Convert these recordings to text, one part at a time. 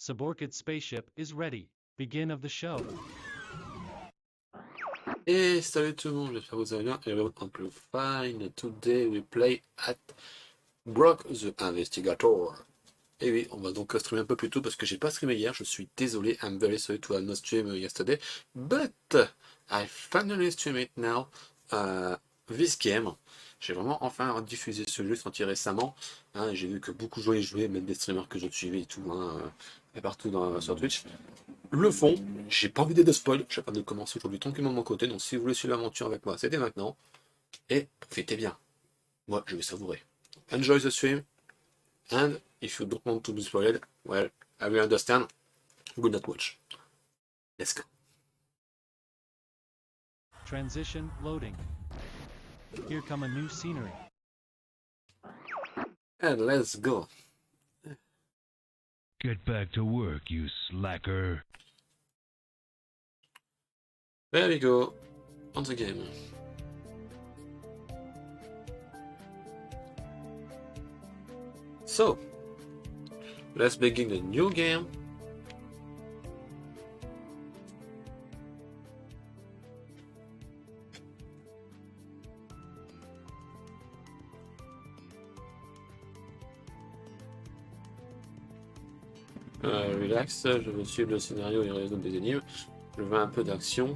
Suborchid spaceship is ready. Begin of the show. Et salut tout le monde, j'espère que vous allez bien. Hello, Uncle Fine. Today we play at Grock the Investigator. Et oui, on va donc streamer un peu plus tôt parce que j'ai pas streamé hier, je suis désolé. I'm very sorry to have not streamed yesterday, but I finally stream it now. This game. J'ai vraiment enfin diffusé ce jeu sorti récemment. Hein, j'ai vu que beaucoup de gens y jouaient, même des streamers que je suivais et tout, et partout sur Twitch. Le fond, j'ai pas envie d'être de spoil, j'ai pas de commencer aujourd'hui tranquillement de mon côté, donc si vous voulez suivre l'aventure avec moi, c'était maintenant. Et profitez bien. Moi, je vais savourer. Enjoy the stream, and if you don't want to be spoiled, well, I will understand. Good night watch. Let's go. Transition loading. Here come a new scenery. And let's go. Get back to work, you slacker. There we go. On the game. So, let's begin the new game. Relax, je veux suivre le scénario et résoudre des énigmes. Je veux un peu d'action.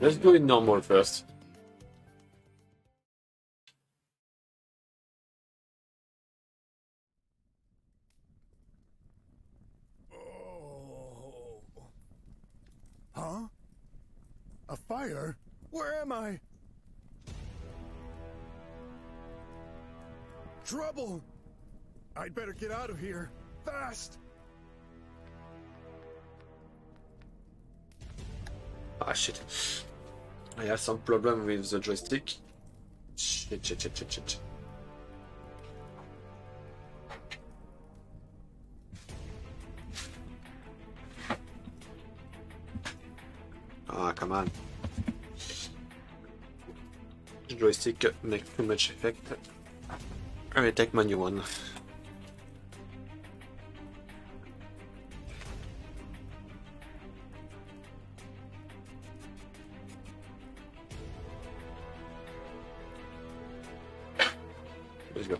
Let's go in normal first. Oh. Huh? A fire? Where am I? Trouble! I'd better get out of here. Fast! Ah shit. I have some problem with the joystick. Shit. Ah, come on. Joystick makes too much effect. I will take my new one. Let's go.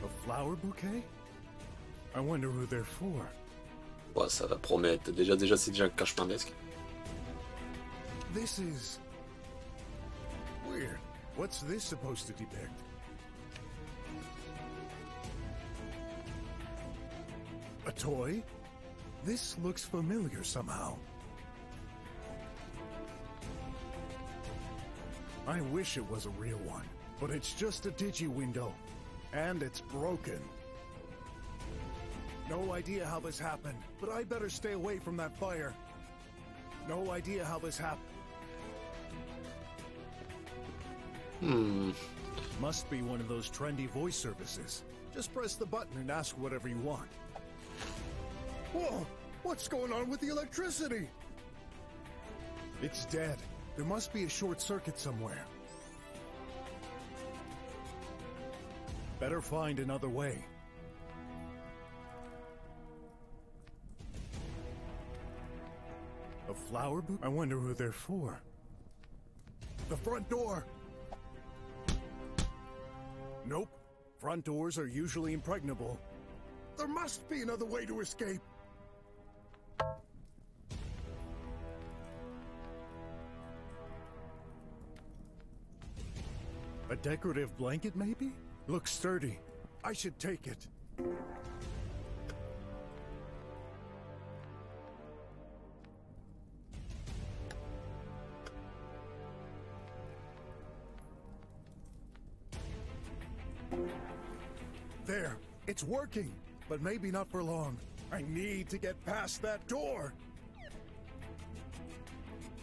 A flower bouquet? I wonder who they're for. Ouais, ça va promettre. Déjà, c'est déjà un cauchemardesque. This is... weird. What's this supposed to depict? A toy? This looks familiar somehow. I wish it was a real one, but it's just a digi-window. And it's broken. No idea how this happened, but I better stay away from that fire. No idea how this happened. Must be one of those trendy voice services. Just press the button and ask whatever you want. Whoa! What's going on with the electricity? It's dead. There must be a short circuit somewhere. Better find another way. A flower bouquet? I wonder who they're for. The front door! Nope. Front doors are usually impregnable. There must be another way to escape. A decorative blanket, maybe? Looks sturdy. I should take it. There. It's working, but maybe not for long. I need to get past that door.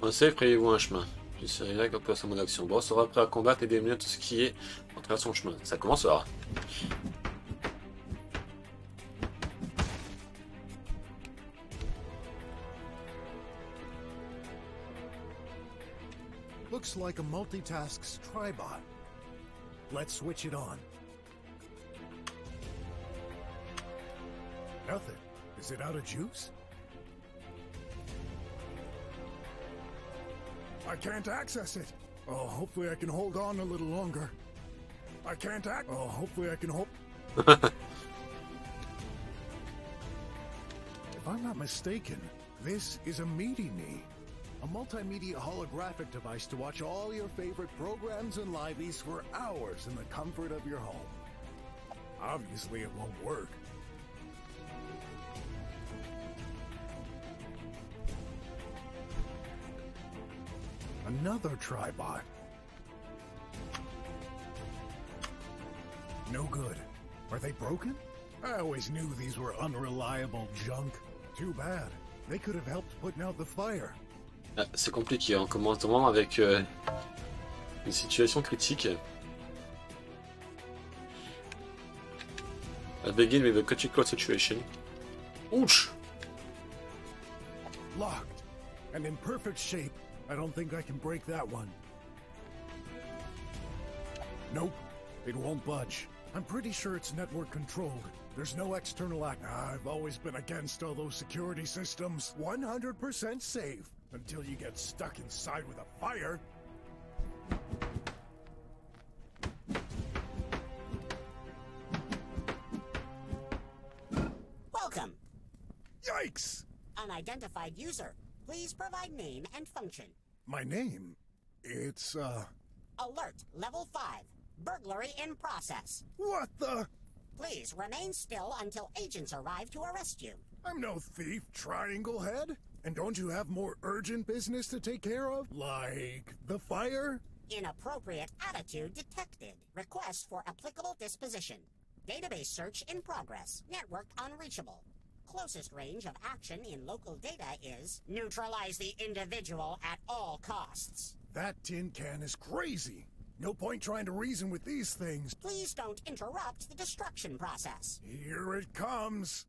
On sait, prévoyez-vous un chemin. Je serai là quand place en mode action. Bon, sera prêt à combattre et démolir tout ce qui est en travers son chemin. Ça commence là. Looks like a multitasks tribot. Let's switch it on. Nothing. Is it out of juice? I can't access it. Oh, hopefully I can hold on a little longer. I can't act. Oh, hopefully I can hold. If I'm not mistaken, this is a meety-me. A multimedia holographic device to watch all your favorite programs and liveys for hours in the comfort of your home. Obviously, it won't work. Another tribot. No good. Are they broken? I always knew these were unreliable junk. Too bad. They could have helped putting out the fire. Ah, c'est compliqué, on commence vraiment avec une situation critique. I begin with a critical situation. Ouch! Locked. And in perfect shape. I don't think I can break that one. Nope. It won't budge. I'm pretty sure it's network controlled. There's no external act. I've always been against all those security systems. 100% safe. Until you get stuck inside with a fire. Welcome. Yikes! Unidentified user. Please provide name and function. My name? It's, Alert, level 5. Burglary in process. What the? Please remain still until agents arrive to arrest you. I'm no thief, Triangle Head. And don't you have more urgent business to take care of? Like the fire? Inappropriate attitude detected. Request for applicable disposition. Database search in progress. Network unreachable. Closest range of action in local data is neutralize the individual at all costs. That tin can is crazy. No point trying to reason with these things. Please don't interrupt the destruction process. Here it comes.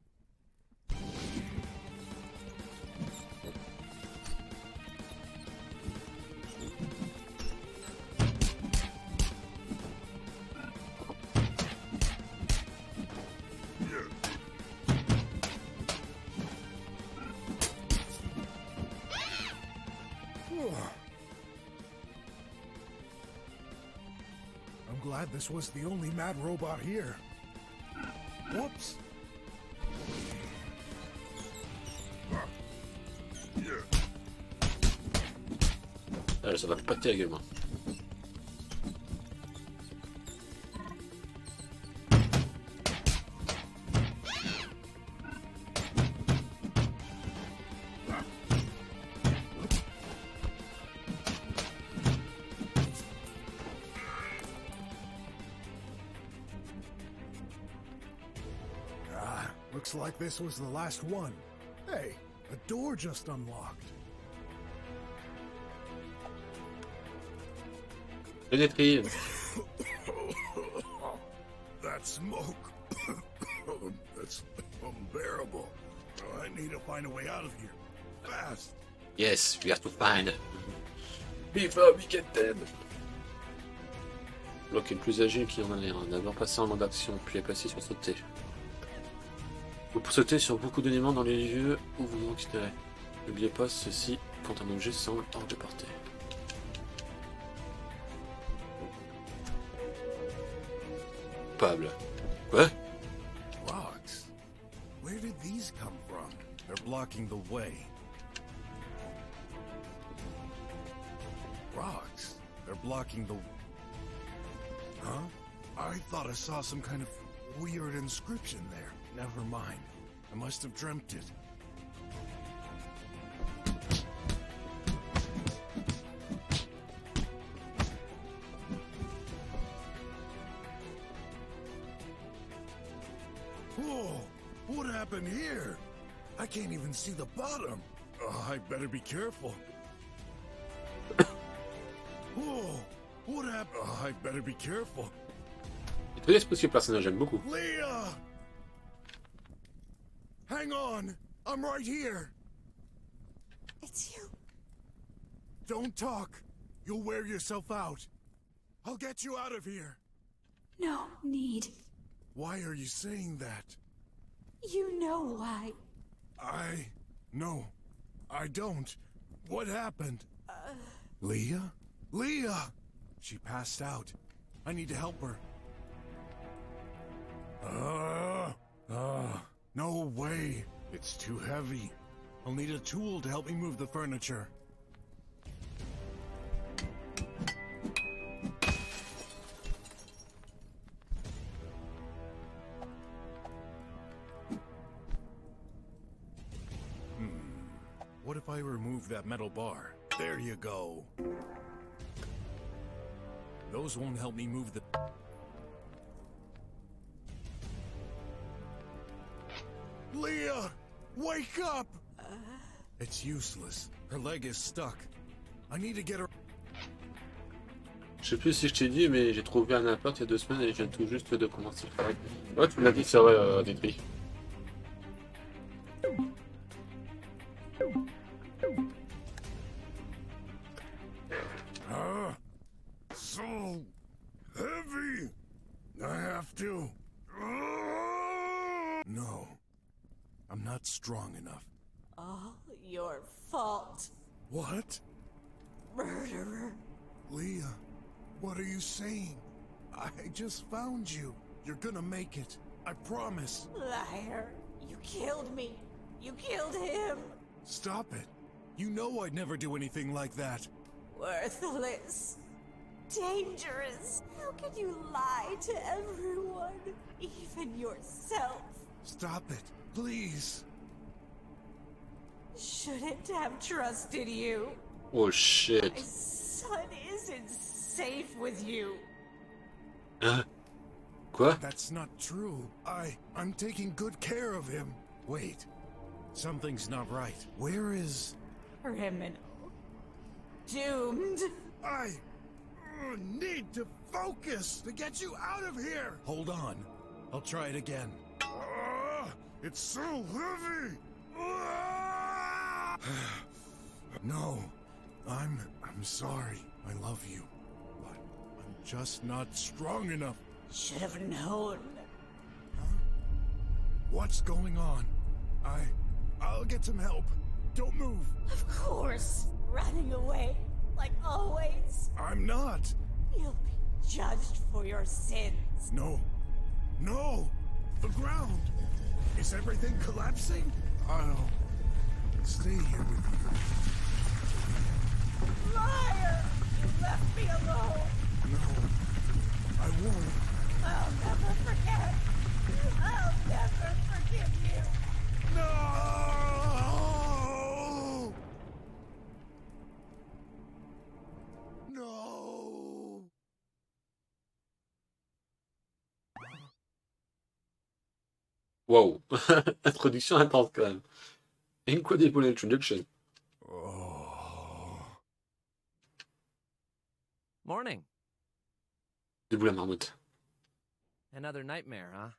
I'm glad this was the only mad robot here. Whoops. Alors, ça va péter la gueule, moi. Looks like this was the last one. Hey, a door just unlocked. Pénétrer. That smoke. That's unbearable. I need to find a way out of here. Fast. Yes, we have to find. Before we get dead. Bloc est plus agile qu'il en a l'air. D'abord passer en mode action, puis passer sur sauter. Vous pouvez sauter sur beaucoup d'éléments dans les lieux où vous vous considérez. N'oubliez pas ceci quand un objet semble hors de portée. Coupable. Quoi? Rocks. Where did these come from? They're blocking the way. Rocks. They're blocking the... Huh? I thought I saw some kind of weird inscription there. Never mind. I must have dreamt it. Whoa! What happened here? I can't even see the bottom. Oh, I better be careful. Whoa! What happened? I better be careful. Il est très expressif le personnage, j'aime beaucoup. Leah! Hang on! I'm right here! It's you. Don't talk! You'll wear yourself out. I'll get you out of here. No need. Why are you saying that? You know why. No, I don't. What happened? Leah? Leah! She passed out. I need to help her. No way. It's too heavy. I'll need a tool to help me move the furniture. What if I remove that metal bar? There you go. Those won't help me move the... Leah! Wake up! It's useless. Her leg is stuck. I need to get her... Je sais plus si je t'ai dit, mais j'ai trouvé un appart il y a 2 semaines et je viens tout juste de commencer le travail. Ouais, tu me l'as dit, c'est vrai, Détri. So heavy. I have to. No, I'm not strong enough. All your fault, What? murderer. Leah, what are you saying? I just found you. You're gonna make it. I promise. Liar. You killed me. You killed him. Stop it. You know I'd never do anything like that. Worthless. Dangerous. How can you lie to everyone? Even yourself. Stop it, please. Shouldn't have trusted you. Oh shit. My son isn't safe with you. Hein? Quoi? That's not true. I'm taking good care of him. Wait. Something's not right. Where is... Criminal. Doomed. I need to focus to get you out of here. Hold on. I'll try it again. It's so heavy. No. I'm sorry. I love you. But I'm just not strong enough. Should have known. What's going on? I'll get some help. Don't move. Of course. Running away. Like always. I'm not. You'll be judged for your sins. No. No! The ground! Is everything collapsing? I'll stay here with you. Liar! You left me alone. No, I won't. I'll never forget. I'll never forgive you. No! No! Wow. Introduction intense quand même. Incredible introduction. Oh. Morning. Debout la marmotte. Another nightmare, huh?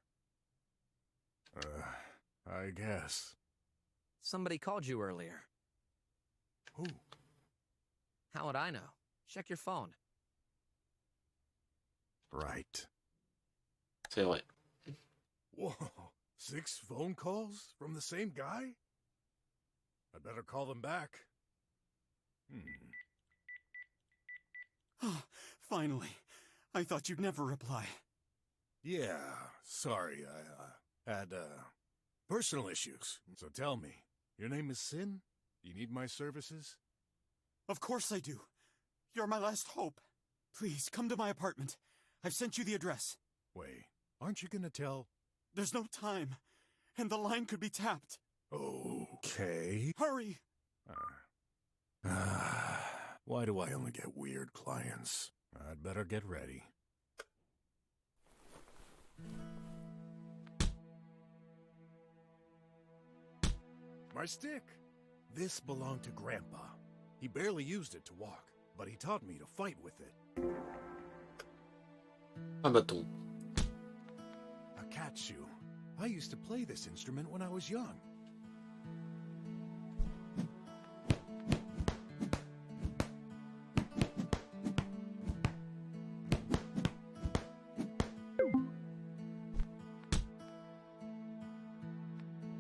I guess. Somebody called you earlier. Who? How would I know? Check your phone. Right. C'est vrai. Whoa. 6 phone calls from the same guy? I better call them back. Finally. I thought you'd never reply. Yeah, sorry, I had, personal issues. So tell me, your name is Sin? You need my services? Of course I do. You're my last hope. Please, come to my apartment. I've sent you the address. Wait, aren't you gonna tell? There's no time, and the line could be tapped. Okay. Hurry! Why do I only get weird clients? I'd better get ready. My stick! This belonged to Grandpa. He barely used it to walk. but he taught me to fight with it. Un bâton. A cat shoe. I used to play this instrument when I was young.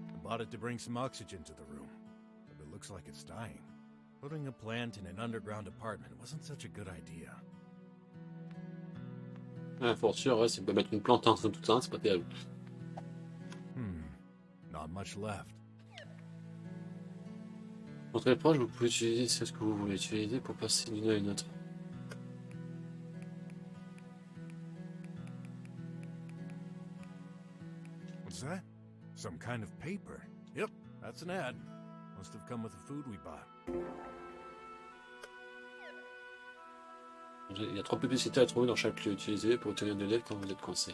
I bought it to bring some oxygen to the room, but it looks like it's dying. Putting a plant in an underground apartment wasn't such a good idea. Ah, pour sûr, ouais, si on peut mettre une plante en tout temps, c'est pas terrible. Not much left. Pour très proche, vous pouvez utiliser ce que vous voulez utiliser pour passer d'une à une autre. What's that? Some kind of paper. Yep, that's an ad. Must have come with the food we bought. Il y a 3 publicités à trouver dans chaque lieu utilisé pour obtenir de l'aide quand vous êtes coincé.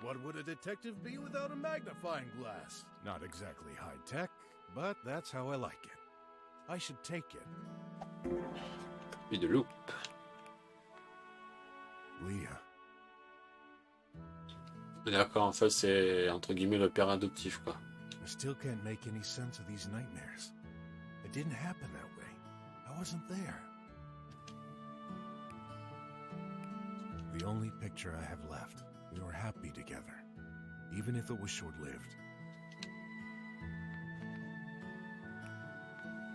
What would a detective be without a magnifying glass? Not exactly high-tech, but that's how I like it. I should take it. Et de loupe. Leah. D'accord, en fait, c'est entre guillemets le père adoptif, quoi. I still can't make any sense of these nightmares. It didn't happen that way. I wasn't there. The only picture I have left. We were happy together, even if it was short-lived.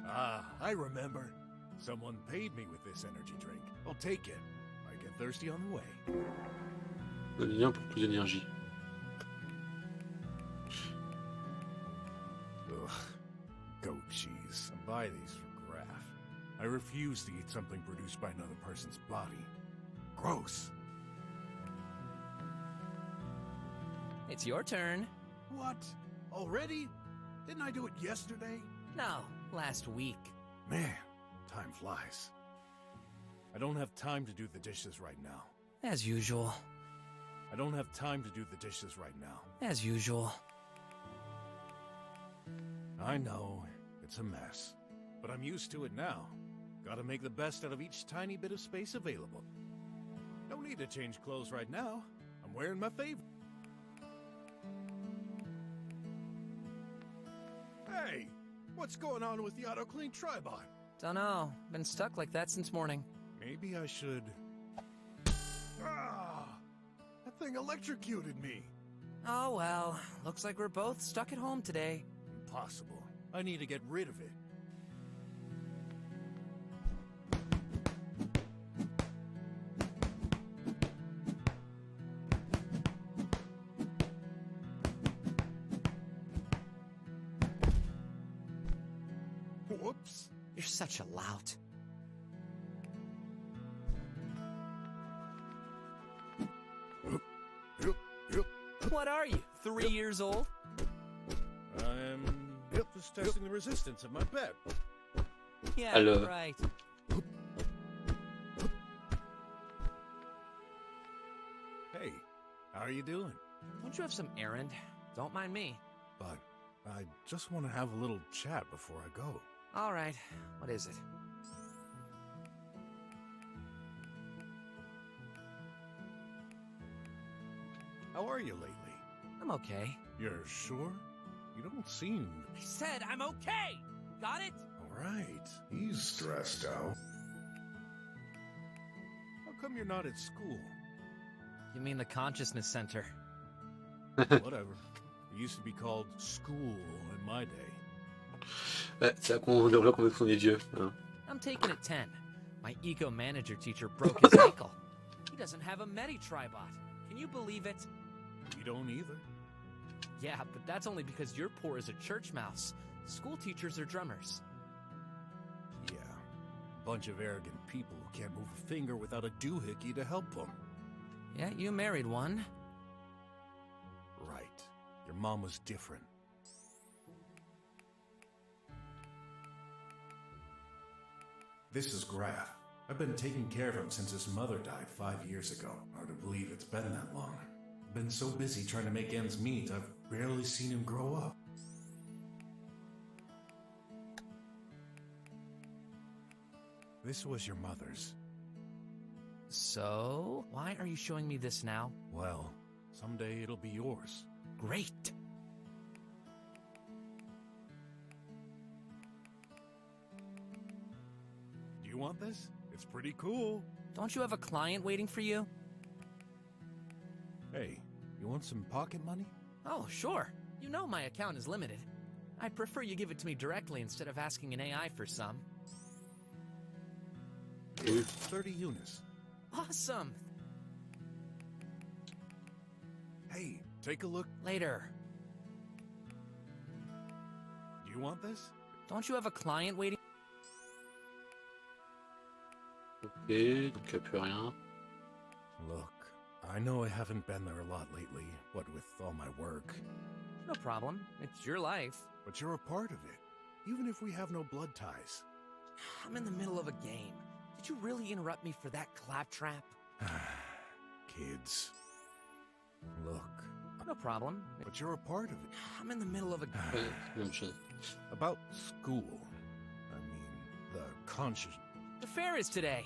Ah, I remember. Someone paid me with this energy drink. I'll take it. I get thirsty on the way. Le lien pour plus d'énergie. Ugh. Goat cheese. I buy these for Graf. I refuse to eat something produced by another person's body. Gross. It's your turn. What? Already? Didn't I do it yesterday? No, last week. Man, time flies. I don't have time to do the dishes right now. As usual. I don't have time to do the dishes right now. As usual. I know, it's a mess. But I'm used to it now. Gotta make the best out of each tiny bit of space available. No need to change clothes right now. I'm wearing my favorite. Hey! What's going on with the auto-clean tribot? Dunno. Been stuck like that since morning. Maybe I should... Ah! That thing electrocuted me! Oh well. Looks like we're both stuck at home today. Impossible. I need to get rid of it. Whoops. You're such a lout. What are you, 3 years old? I'm just testing the resistance of my pet. Yeah, Hello. right. Hey, how are you doing? Don't you have some errand? Don't mind me. But I just want to have a little chat before I go. All right. What is it? How are you lately? I'm okay. You're sure? You don't seem... I said I'm okay! Got it? All right. He's stressed out. How come you're not at school? You mean the Consciousness Center? Whatever. It used to be called school in my day. Ouais, c'est là qu'on voit qu'on veut qu'on est vieux. Hein. I'm taking it 10. My eco-manager teacher broke his ankle. He doesn't have a Medi-Tribot. Can you believe it? We don't either. Yeah, but that's only because you're poor as a church mouse. School teachers are drummers. Yeah. Bunch of arrogant people who can't move a finger without a doohickey to help them. Yeah, you married one. Right. Your mom was different. This is Graf. I've been taking care of him since his mother died 5 years ago. Hard to believe it's been that long. I've been so busy trying to make ends meet, I've barely seen him grow up. This was your mother's. So, why are you showing me this now? Well, someday it'll be yours. Great. Do you want this? It's pretty cool. Don't you have a client waiting for you? Hey, you want some pocket money? Oh, sure. You know my account is limited. I'd prefer you give it to me directly instead of asking an AI for some. 30 units. Awesome. Hey, take a look. Later. Do you want this? Don't you have a client waiting? Ok, donc il n'y a plus rien. Look, I know I haven't been there a lot lately, what with all my work. No problem. It's your life. But you're a part of it, even if we have no blood ties. I'm in the middle of a game. Did you really interrupt me for that claptrap? Kids. Look. No problem. But you're a part of it. I'm in the middle of a game. Ouais, c'est la même chose. About school. I mean, the conscious... The fair is today.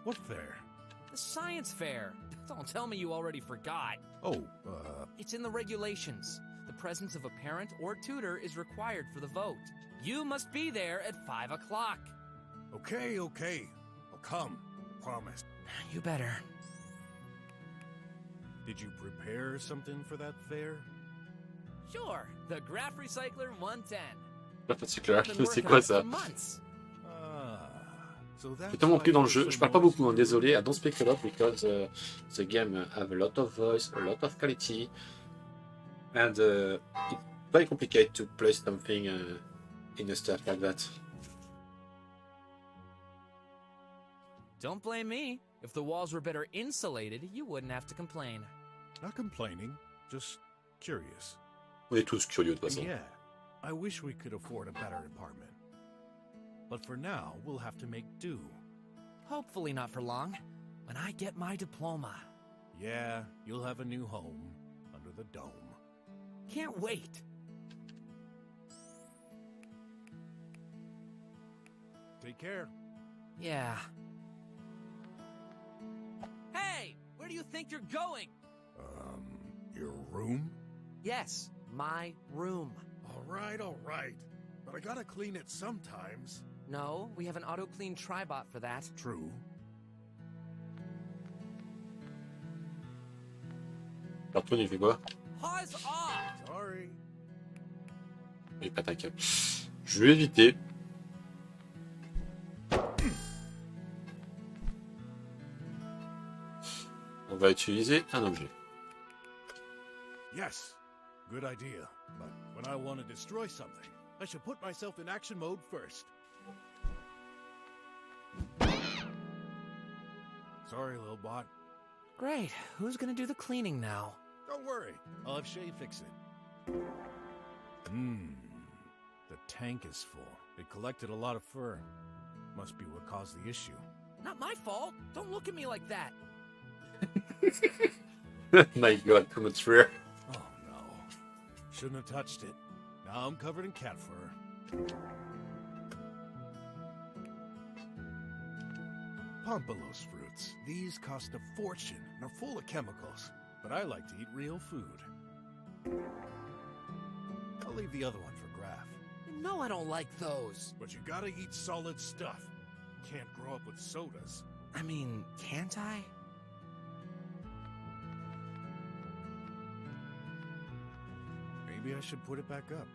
What fair? The science fair. Don't tell me you already forgot. Oh, It's in the regulations. The presence of a parent or tutor is required for the vote. You must be there at 5 o'clock. okay. I'll come. Promise. You better. Did you prepare something for that fair? Sure. The Graph Recycler 110. La c'est clair, I've been c'est working quoi on it ça? for months. So that's J'ai tellement why pris dans le you jeu, were je so parle pas beaucoup, hein, noisy. désolé. I don't speak a lot because the game have a lot of voice, a lot of quality, and it's very complicated to play something in a stuff like that. Don't blame me. If the walls were better insulated, you wouldn't have to complain. Not complaining, just curious. On est tous curieux de toute façon. Yeah, I wish we could afford a better apartment. But for now, we'll have to make do. Hopefully not for long. When I get my diploma. Yeah, you'll have a new home under the dome. Can't wait. Take care. Yeah. Hey! Where do you think you're going? Your room? Yes, my room. All right. But I gotta clean it sometimes. No, we have an auto-clean tribot for that. True. Antoine, il fait quoi? Pause off! Sorry. Il pataque. Je vais éviter. On va utiliser un objet. Yes, good idea. But when I want to destroy something, I should put myself in action mode first. Sorry, little bot. Great. Who's gonna do the cleaning now? Don't worry, I'll have Shay fix it. The tank is full. It collected a lot of fur. Must be what caused the issue. Not my fault. Don't look at me like that. My god, too much fear. Oh no. Shouldn't have touched it. Now I'm covered in cat fur. Pompolos fruits. These cost a fortune and are full of chemicals. But I like to eat real food. I'll leave the other one for Graf. You know I don't like those. But you gotta eat solid stuff. Can't grow up with sodas. I mean, can't I? Maybe I should put it back up.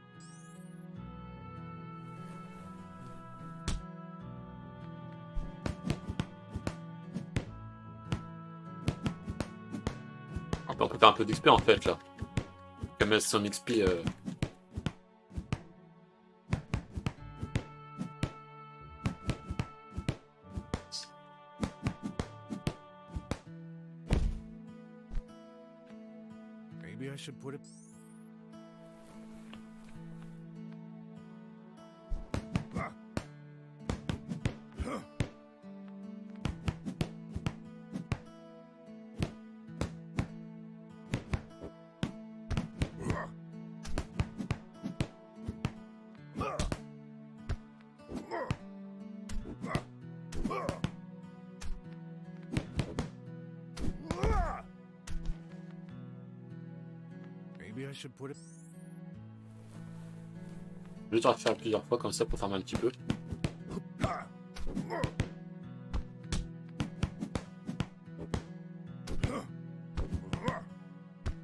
On peut faire un peu d'XP en fait là. Comme elle son XP. Maybe I should put it... Maybe I should put it. Je vais te refaire plusieurs fois comme ça pour farmer un petit peu.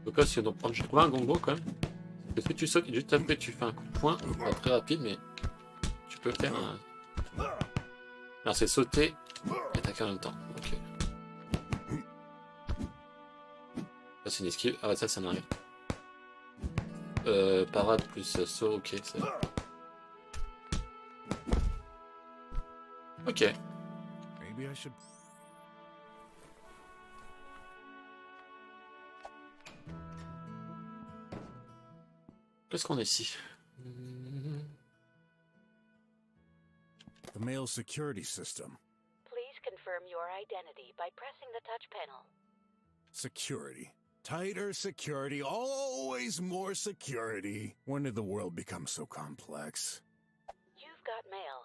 Donc là, si on prend, je trouve un gongo quand même. Parce que tu sautes et juste après tu fais un coup de poing, pas très rapide, mais tu peux faire un. Alors c'est sauter et attaquer en même temps. Ok. Ça c'est une esquive. Ah ouais, ça c'est un arrière. Parade plus saut, ok. Ça... Ok. Maybe I should. Qu'est-ce qu'on est ici? The mail security system. Please confirm your identity by pressing the touch panel. Security. Tighter security, always more security. When did the world become so complex? You've got mail.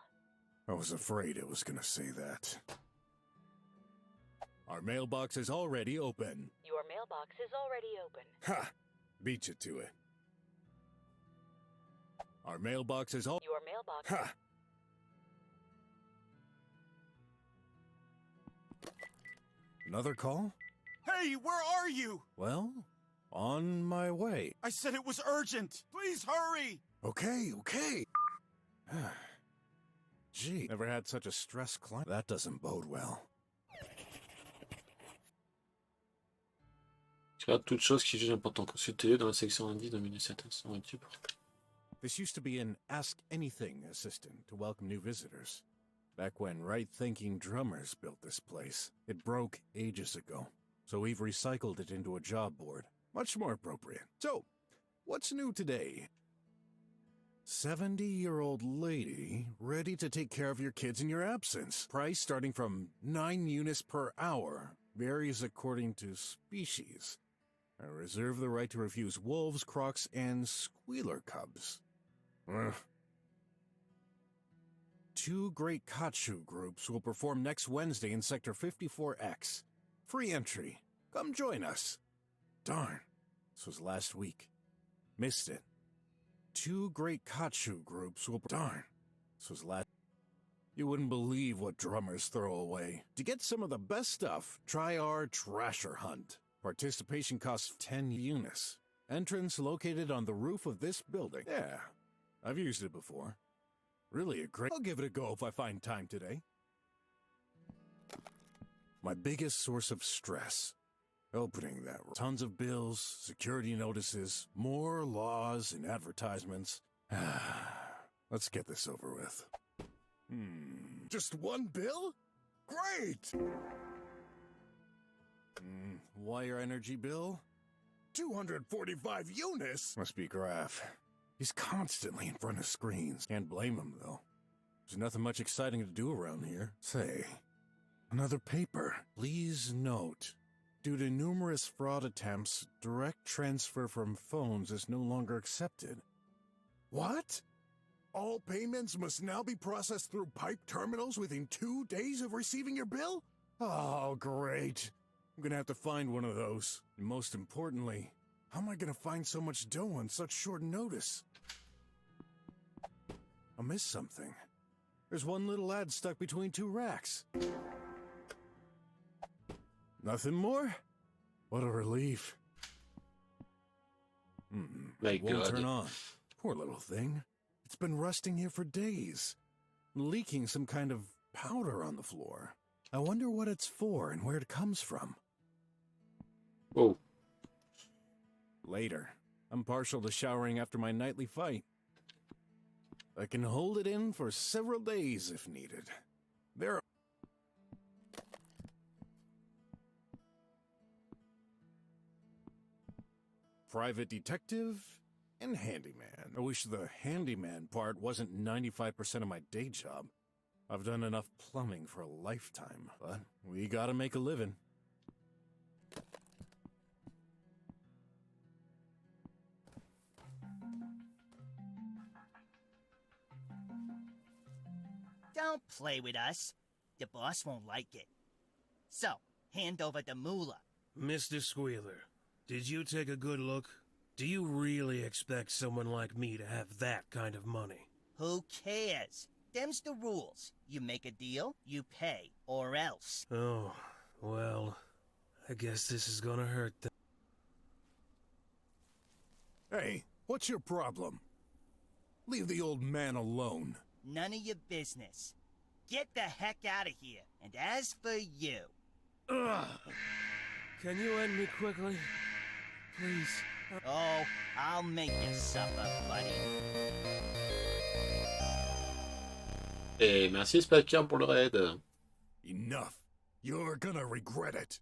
I was afraid it was gonna say that. Our mailbox is already open. Your mailbox is already open. Ha! Beat you to it. Our mailbox is all. Your mailbox. Ha! Another call? Hey, where are you? Well, on my way. I said it was urgent. Please hurry. Okay. Gee, never had such a stressed client. That doesn't bode well. Tu regardes toute chose qui juge important. Consultez-le dans la section indice de menu settings sur YouTube. This used to be an Ask Anything assistant to welcome new visitors. Back when right-thinking drummers built this place. It broke ages ago, so we've recycled it into a job board. Much more appropriate. So, what's new today? 70-year-old lady ready to take care of your kids in your absence. Price starting from 9 units per hour. Varies according to species. I reserve the right to refuse wolves, crocs, and squealer cubs. Ugh. 2 great Kachu groups will perform next Wednesday in Sector 54X. Free entry. Come join us. Darn. This was last week. Missed it. 2 great Kachu groups will... Darn. This was last... You wouldn't believe what drummers throw away. To get some of the best stuff, try our Trasher Hunt. Participation costs 10 units. Entrance located on the roof of this building. Yeah, I've used it before. Really a great... I'll give it a go if I find time today. My biggest source of stress. Opening that... Tons of bills, security notices, more laws and advertisements. Let's get this over with. Just one bill? Great! Wire energy bill? 245 units? Must be Graf. He's constantly in front of screens. Can't blame him, though. There's nothing much exciting to do around here. Say, another paper. Please note, due to numerous fraud attempts, direct transfer from phones is no longer accepted. What? All payments must now be processed through pipe terminals within 2 days of receiving your bill? Oh, great. I'm gonna have to find one of those. And most importantly, how am I gonna find so much dough on such short notice? I missed something. There's one little ad stuck between 2 racks. Nothing more? What a relief. My Won't God. turn on. Poor little thing. It's been rusting here for days. Leaking some kind of powder on the floor. I wonder what it's for and where it comes from. Oh. Later. I'm partial to showering after my nightly fight. I can hold it in for several days if needed. There are... Private detective and handyman. I wish the handyman part wasn't 95% of my day job. I've done enough plumbing for a lifetime, but we gotta make a living. Don't play with us. The boss won't like it. So, hand over the moolah. Mr. Squealer, did you take a good look? Do you really expect someone like me to have that kind of money? Who cares? Them's the rules. You make a deal, you pay, or else. Oh, well, I guess this is gonna hurt them. Hey, what's your problem? Leave the old man alone. None of your business. Get the heck out of here. And as for you... Ugh. Can you end me quickly? Please. Oh, I'll make you suffer, buddy. Et merci Spiker pour le raid. Enough. You're gonna regret it.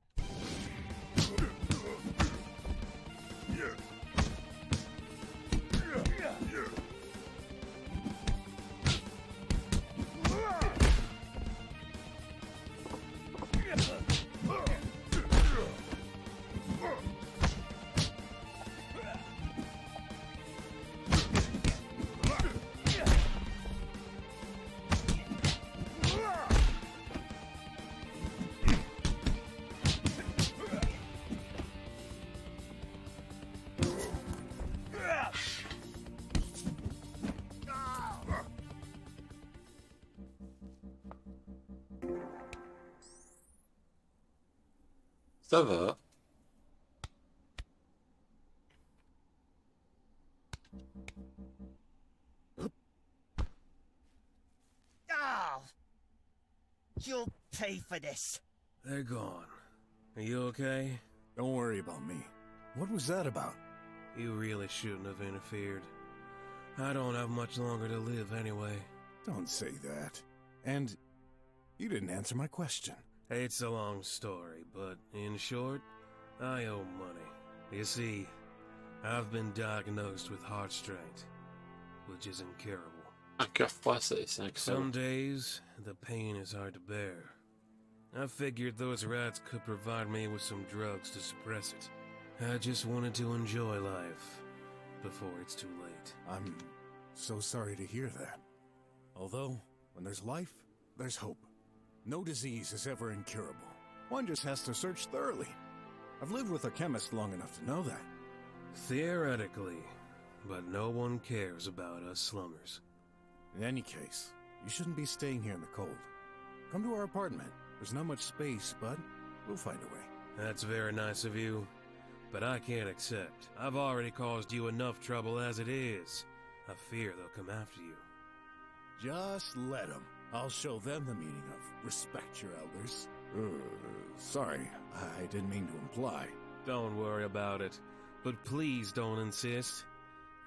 Ça va. Oh, you'll pay for this. They're gone. Are you okay? Don't worry about me. What was that about? You really shouldn't have interfered. I don't have much longer to live anyway. Don't say that. And you didn't answer my question. It's a long story, but in short, I owe money. You see, I've been diagnosed with heart strength, which is incurable. Un cœur froid, c'est incroyable. Some days, the pain is hard to bear. I figured those rats could provide me with some drugs to suppress it. I just wanted to enjoy life before it's too late. I'm so sorry to hear that. Although, when there's life, there's hope. No disease is ever incurable. One just has to search thoroughly. I've lived with a chemist long enough to know that. Theoretically, but no one cares about us slummers. In any case, you shouldn't be staying here in the cold. Come to our apartment. There's not much space, but we'll find a way. That's very nice of you, but I can't accept. I've already caused you enough trouble as it is. I fear they'll come after you. Just let them. I'll show them the meaning of respect your elders. Sorry, I didn't mean to imply. Don't worry about it, but please don't insist.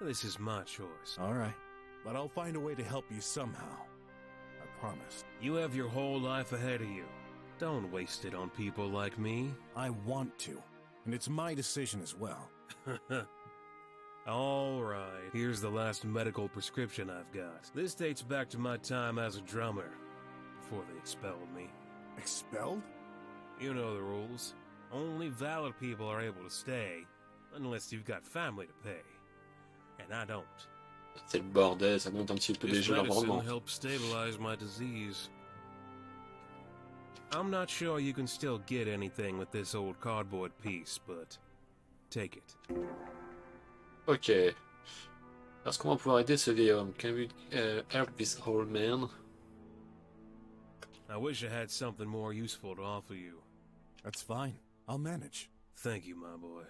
This is my choice. All right, but I'll find a way to help you somehow. I promise. You have your whole life ahead of you. Don't waste it on people like me. I want to, and it's my decision as well. All right, here's the last medical prescription I've got. This dates back to my time as a drummer, before they expelled me. Expelled? You know the rules. Only valid people are able to stay, unless you've got family to pay. And I don't. C'est le bordel, ça monte un petit peu This déjà medicine l'environnement. helped stabilize my disease. I'm not sure you can still get anything with this old cardboard piece, but take it. Ok. Est-ce qu'on va pouvoir aider ce vieil homme? Can we help this old man? I wish I had something more useful to offer you. That's fine. I'll manage. Thank you, my boy.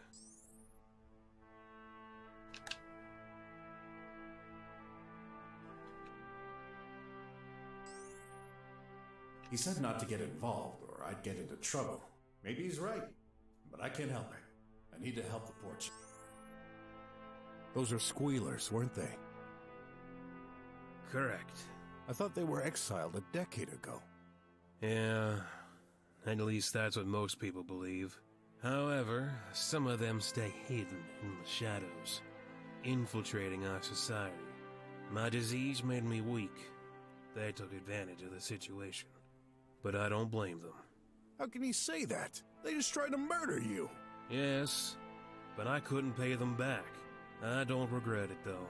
He said not to get involved, or I'd get into trouble. Maybe he's right, but I can't help it. I need to help the poor child. Those are squealers, weren't they? Correct. I thought they were exiled a decade ago. Yeah, at least that's what most people believe. However, some of them stay hidden in the shadows, infiltrating our society. My disease made me weak. They took advantage of the situation. But I don't blame them. How can you say that? They just tried to murder you. Yes, but I couldn't pay them back. I don't regret it, though.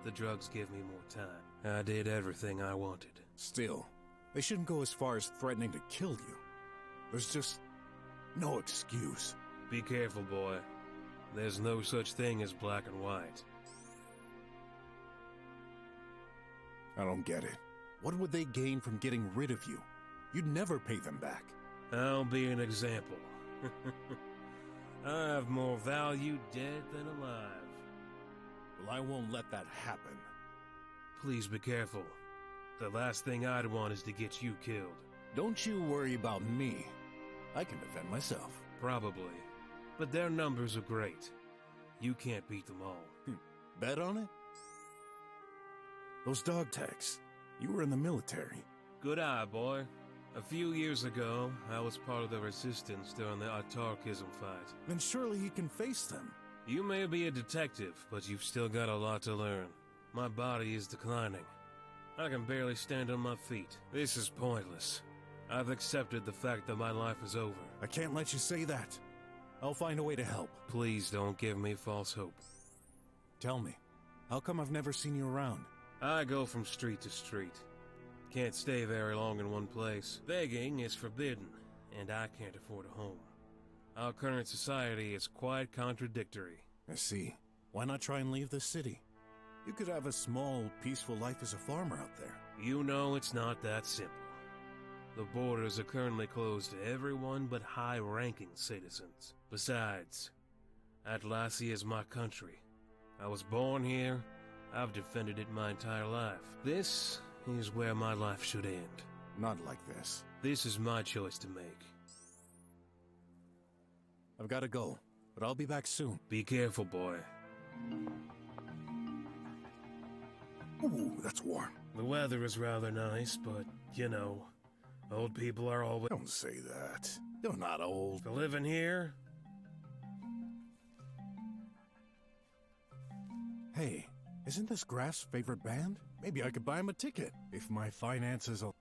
The drugs give me more time. I did everything I wanted. Still, they shouldn't go as far as threatening to kill you. There's just no excuse. Be careful, boy. There's no such thing as black and white. I don't get it. What would they gain from getting rid of you? You'd never pay them back. I'll be an example. I have more value dead than alive. Well, I won't let that happen. Please be careful. The last thing I'd want is to get you killed. Don't you worry about me. I can defend myself. Probably. But their numbers are great. You can't beat them all. Bet on it? Those dog tags. You were in the military. Good eye, boy. A few years ago, I was part of the resistance during the autarkism fight. Then surely you can face them. You may be a detective, but you've still got a lot to learn. My body is declining. I can barely stand on my feet. This is pointless. I've accepted the fact that my life is over. I can't let you say that. I'll find a way to help. Please don't give me false hope. Tell me, how come I've never seen you around? I go from street to street. Can't stay very long in one place. Begging is forbidden, and I can't afford a home. Our current society is quite contradictory. I see. Why not try and leave the city? You could have a small, peaceful life as a farmer out there. You know it's not that simple. The borders are currently closed to everyone but high-ranking citizens. Besides, Atlasia is my country. I was born here. I've defended it my entire life. This is where my life should end. Not like this. This is my choice to make. I've got to go, but I'll be back soon. Be careful, boy. Ooh, that's warm. The weather is rather nice, but, you know, old people are always... Don't say that. You're not old. For living here? Hey, isn't this Graph's favorite band? Maybe I could buy him a ticket, if my finances are...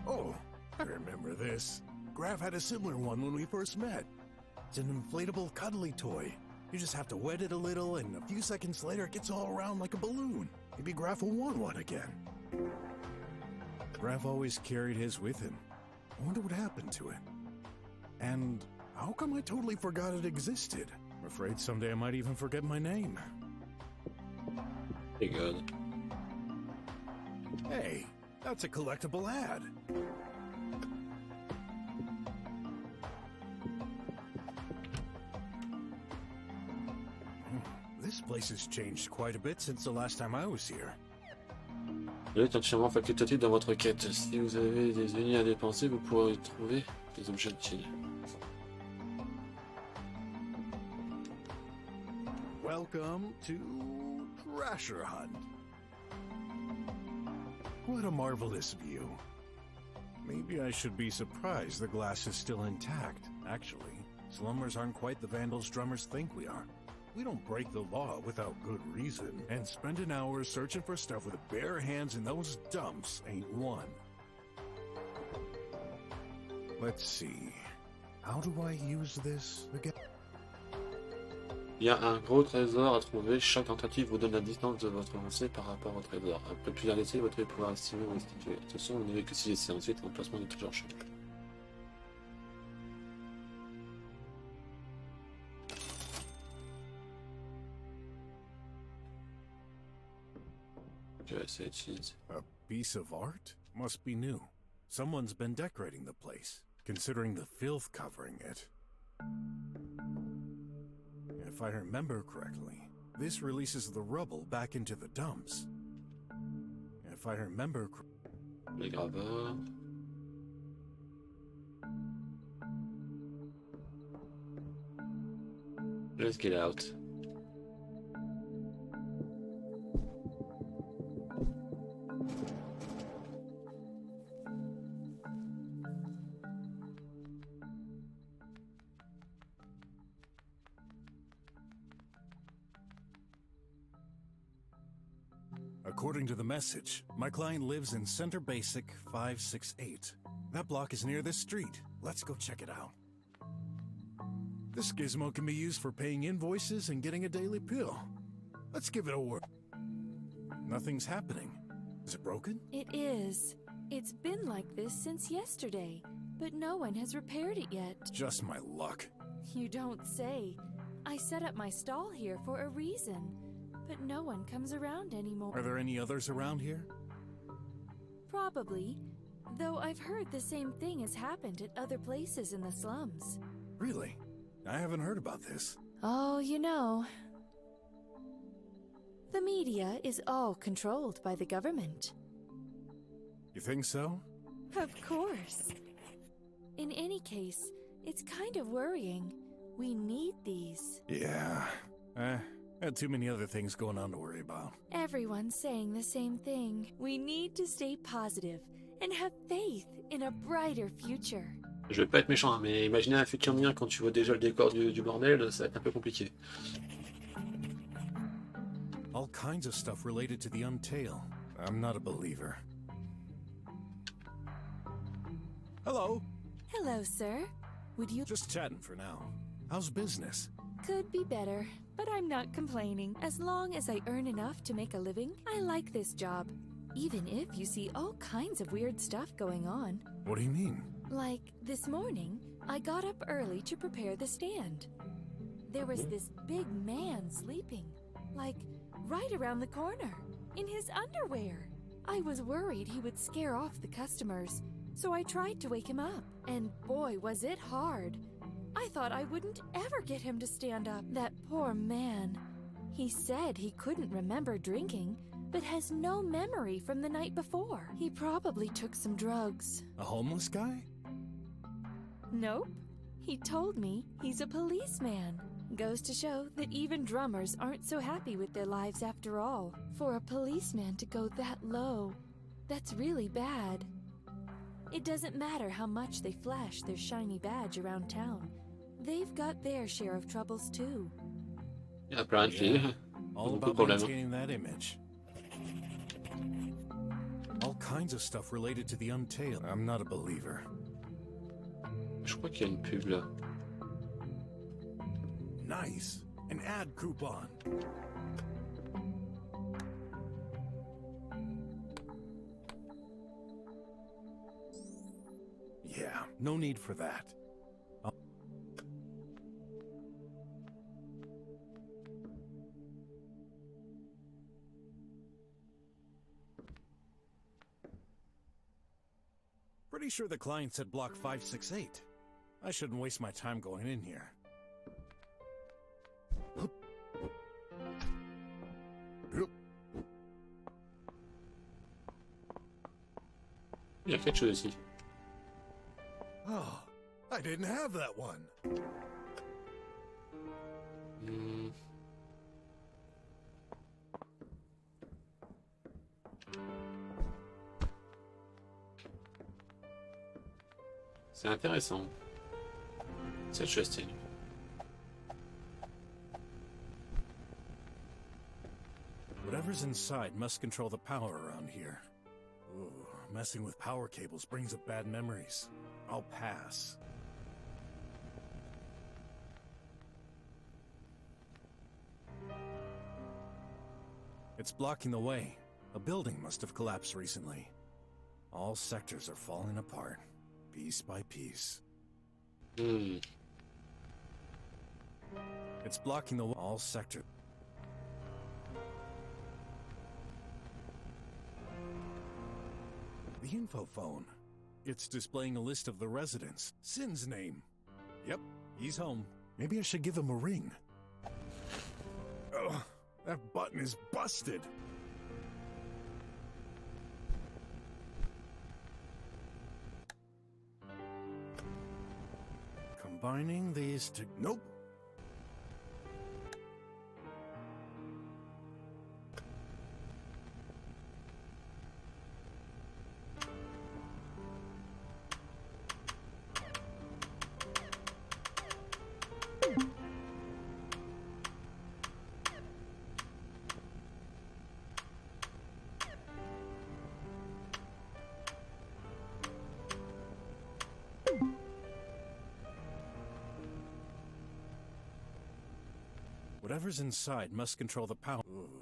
Oh, I remember this. Graph had a similar one when we first met. It's an inflatable cuddly toy. You just have to wet it a little, and a few seconds later it gets all around like a balloon. Maybe Graph will want one again. Graph always carried his with him. I wonder what happened to it. And how come I totally forgot it existed? I'm afraid someday I might even forget my name. Pretty good. Hey, that's a collectible ad. This place has changed quite a bit since the last time I was here. Il est entièrement facultatif dans votre quête. Si vous avez des unis à dépenser, vous pourrez y trouver des objets utiles. Welcome to Treasure Hunt. What a marvelous view. Maybe I should be surprised the glass is still intact. Actually, slummers aren't quite the vandals drummers think we are. We don't break the law without good reason, and spending hours searching for stuff with bare hands in those dumps ain't one. Let's see. How do I use this again? Il y a un gros trésor à trouver. Chaque tentative vous donne la distance de votre avancée par rapport au trésor. Un peu plus indécis, votre pouvoir estimer ou restituer. Attention, vous n'avez que 6 essais. Ensuite, l'emplacement du trésor change. Je vais essayer d'utiliser. A piece of art? Must be new. Someone's been decorating the place, considering the filth covering it. If I remember correctly, this releases the rubble back into the dumps. If I remember Les graveurs. Let's get out. According to the message, my client lives in Center Basic 568. That block is near this street. Let's go check it out. This gizmo can be used for paying invoices and getting a daily pill. Let's give it a whirl. Nothing's happening. Is it broken? It is. It's been like this since yesterday, but no one has repaired it yet. Just my luck. You don't say. I set up my stall here for a reason, but no one comes around anymore. Are there any others around here? Probably, though I've heard the same thing has happened at other places in the slums. Really? I haven't heard about this. Oh, you know. The media is all controlled by the government. You think so? Of course. In any case, it's kind of worrying. We need these. Yeah. Had too many other things going on to worry about. Everyone's saying the same thing. We need to stay positive and have faith in a brighter future. Je vais pas être méchant, hein, mais imaginez un futur mien quand tu vois déjà le décor du bordel, ça va être un peu compliqué. All kinds of stuff related to the Untail. I'm not a believer. Hello. Hello, sir. Would you... Just chatting for now. How's business? Could be better, but I'm not complaining. As long as I earn enough to make a living, I like this job. Even if you see all kinds of weird stuff going on. What do you mean? Like, this morning, I got up early to prepare the stand. There was this big man sleeping, like, right around the corner, in his underwear. I was worried he would scare off the customers, so I tried to wake him up, and boy, was it hard. I thought I wouldn't ever get him to stand up, that poor man. He said he couldn't remember drinking, but has no memory from the night before. He probably took some drugs. A homeless guy? Nope. He told me he's a policeman. Goes to show that even drummers aren't so happy with their lives after all. For a policeman to go that low, that's really bad. It doesn't matter how much they flash their shiny badge around town. They've got their share of troubles too. Il y a plein de filles. All Beaucoup de about problèmes. maintaining that image. All kinds of stuff related to the Untail. I'm not a believer. Je crois qu'il y a une pub là. Nice. An ad coupon. Yeah, no need for that. Pretty sure the client said block 568. I shouldn't waste my time going in here. Il y a quelque chose ici. Oh, I didn't have that one. C'est intéressant. C'est interesting. Whatever's inside must control the power around here. Ooh, messing with power cables brings up bad memories. I'll pass. It's blocking the way. A building must have collapsed recently. All sectors are falling apart, piece by piece. It's blocking the all sectors. The info phone. It's displaying a list of the residents. Sin's name. Yep, he's home. Maybe I should give him a ring. Ugh, that button is busted. Combining these two. Nope. Whatever's inside must control the power. Ooh,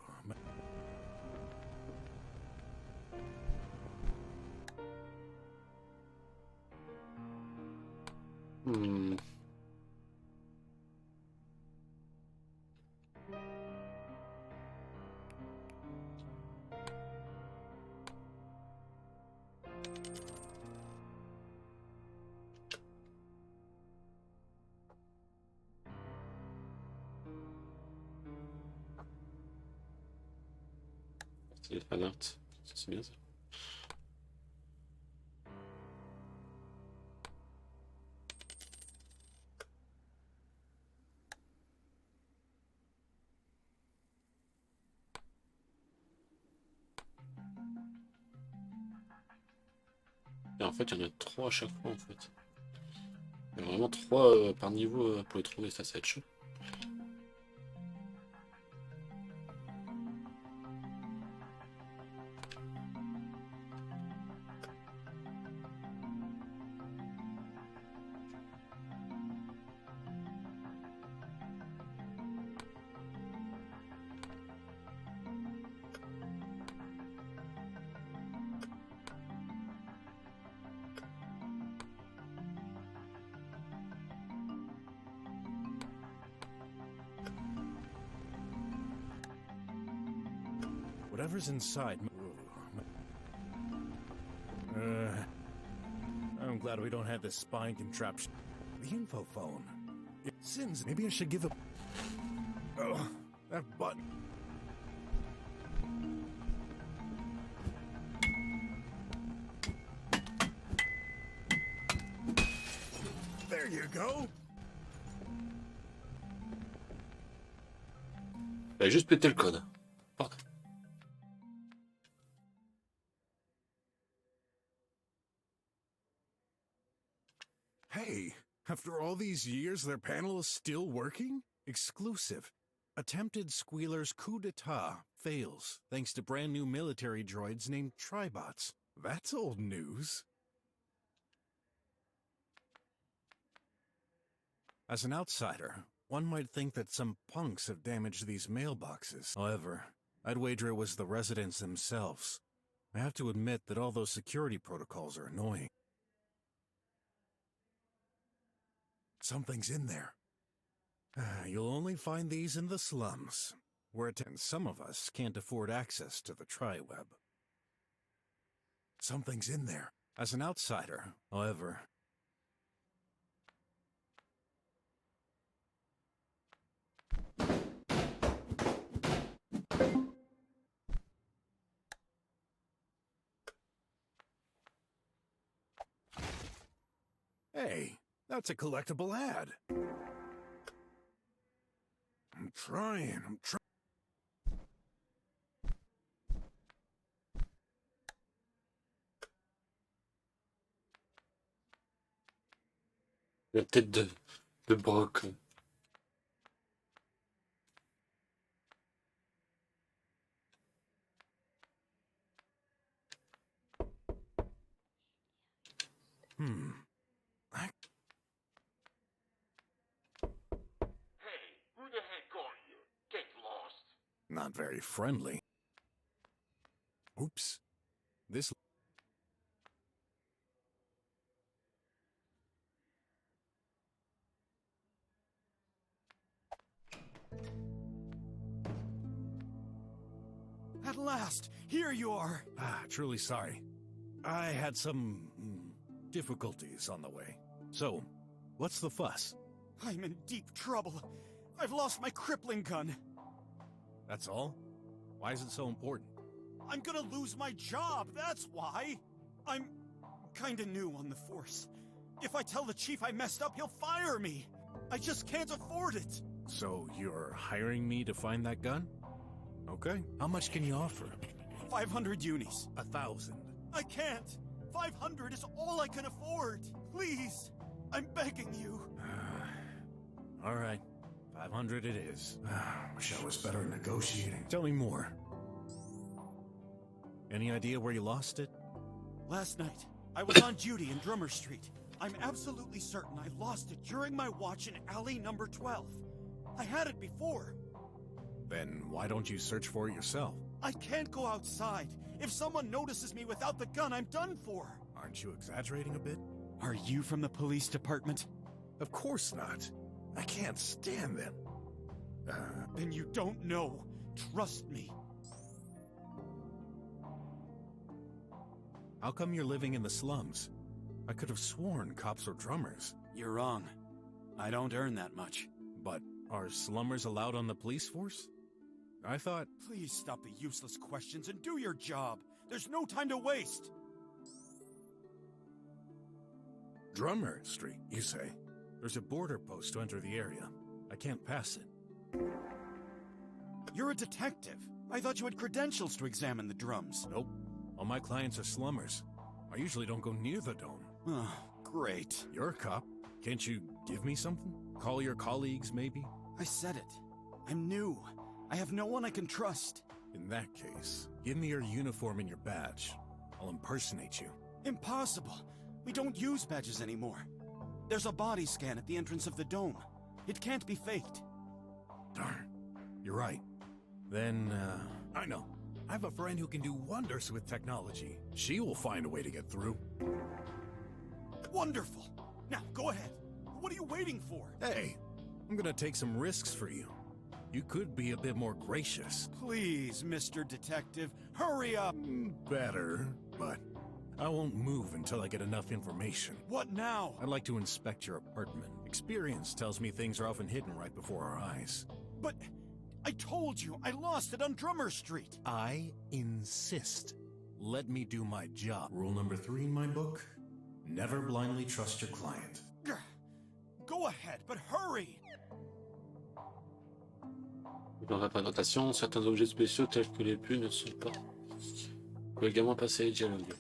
C'est les fanarts. Ça, c'est bien ça. Et en fait, il y en a 3 à chaque fois en fait. Il y a vraiment 3 par niveau pour les trouver, ça va être chaud. Whatever's inside. I'm glad we don't have this spine contraption. The info phone. It sins. Maybe I should give a. Oh, that button. There you go. J'ai juste pété le code. Pardon. Hey, after all these years, their panel is still working? Exclusive. Attempted Squealer's coup d'etat fails thanks to brand new military droids named Tribots. That's old news. As an outsider, one might think that some punks have damaged these mailboxes. However, I'd wager it was the residents themselves. I have to admit that all those security protocols are annoying. Something's in there. You'll only find these in the slums, where some of us can't afford access to the tri-web. Something's in there. As an outsider, however... Hey, that's a collectible ad. I'm trying. La tête de Brock. Not very friendly. Oops. This... At last! Here you are! Truly sorry. I had some... difficulties on the way. So, what's the fuss? I'm in deep trouble. I've lost my crippling gun. That's all? Why is it so important? I'm gonna lose my job, that's why! I'm kinda new on the force. If I tell the chief I messed up, he'll fire me! I just can't afford it! So you're hiring me to find that gun? Okay. How much can you offer? 500 unis. 1,000. I can't! 500 is all I can afford! Please! I'm begging you! Alright. 500 it is. Wish I was better at negotiating. Tell me more. Any idea where you lost it? Last night, I was on duty in Drummer Street. I'm absolutely certain I lost it during my watch in alley number 12. I had it before. Then why don't you search for it yourself? I can't go outside. If someone notices me without the gun, I'm done for. Aren't you exaggerating a bit? Are you from the police department? Of course not. I can't stand them. Then you don't know. Trust me. How come you're living in the slums? I could have sworn cops are drummers. You're wrong. I don't earn that much. But are slummers allowed on the police force? I thought... Please stop the useless questions and do your job. There's no time to waste. Drummer Street, you say? There's a border post to enter the area. I can't pass it. You're a detective. I thought you had credentials to examine the drums. Nope. All my clients are slummers. I usually don't go near the dome. Oh, great. You're a cop. Can't you give me something? Call your colleagues, maybe? I said it. I'm new. I have no one I can trust. In that case, give me your uniform and your badge. I'll impersonate you. Impossible. We don't use badges anymore. There's a body scan at the entrance of the dome. It can't be faked. Darn. You're right. Then, I know. I have a friend who can do wonders with technology. She will find a way to get through. Wonderful. Now, go ahead. What are you waiting for? Hey, I'm gonna take some risks for you. You could be a bit more gracious. Please, Mr. Detective, hurry up! Better, but I won't move until I get enough information. What now? I'd like to inspect your apartment. Experience tells me things are often hidden right before our eyes. But I told you, I lost it on Drummer Street. I insist. Let me do my job. Rule number 3 in my book: never blindly trust your client. Go ahead, but hurry! Dans la présentation, certains objets spéciaux tels que les puits ne sont pas. Vous pouvez également passer les dialogues.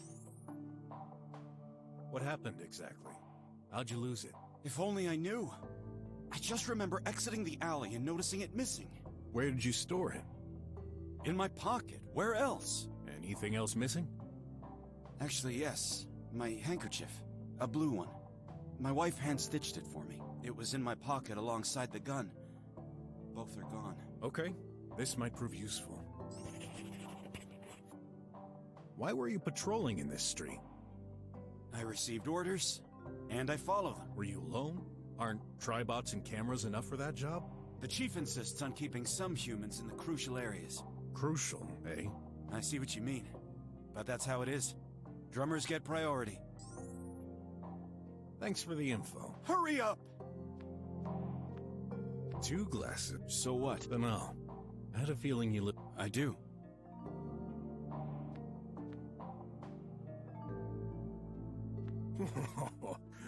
What happened exactly? How'd you lose it? If only I knew. I just remember exiting the alley and noticing it missing. Where did you store it? In my pocket. Where else? Anything else missing? Actually, yes. My handkerchief. A blue one. My wife hand-stitched it for me. It was in my pocket alongside the gun. Both are gone. Okay, this might prove useful. Why were you patrolling in this street? I received orders, and I follow them. Were you alone? Aren't tribots and cameras enough for that job? The chief insists on keeping some humans in the crucial areas. Crucial, eh? I see what you mean. But that's how it is. Drummers get priority. Thanks for the info. Hurry up! 2 glasses. So what? Dunno. I had a feeling you lived. I do.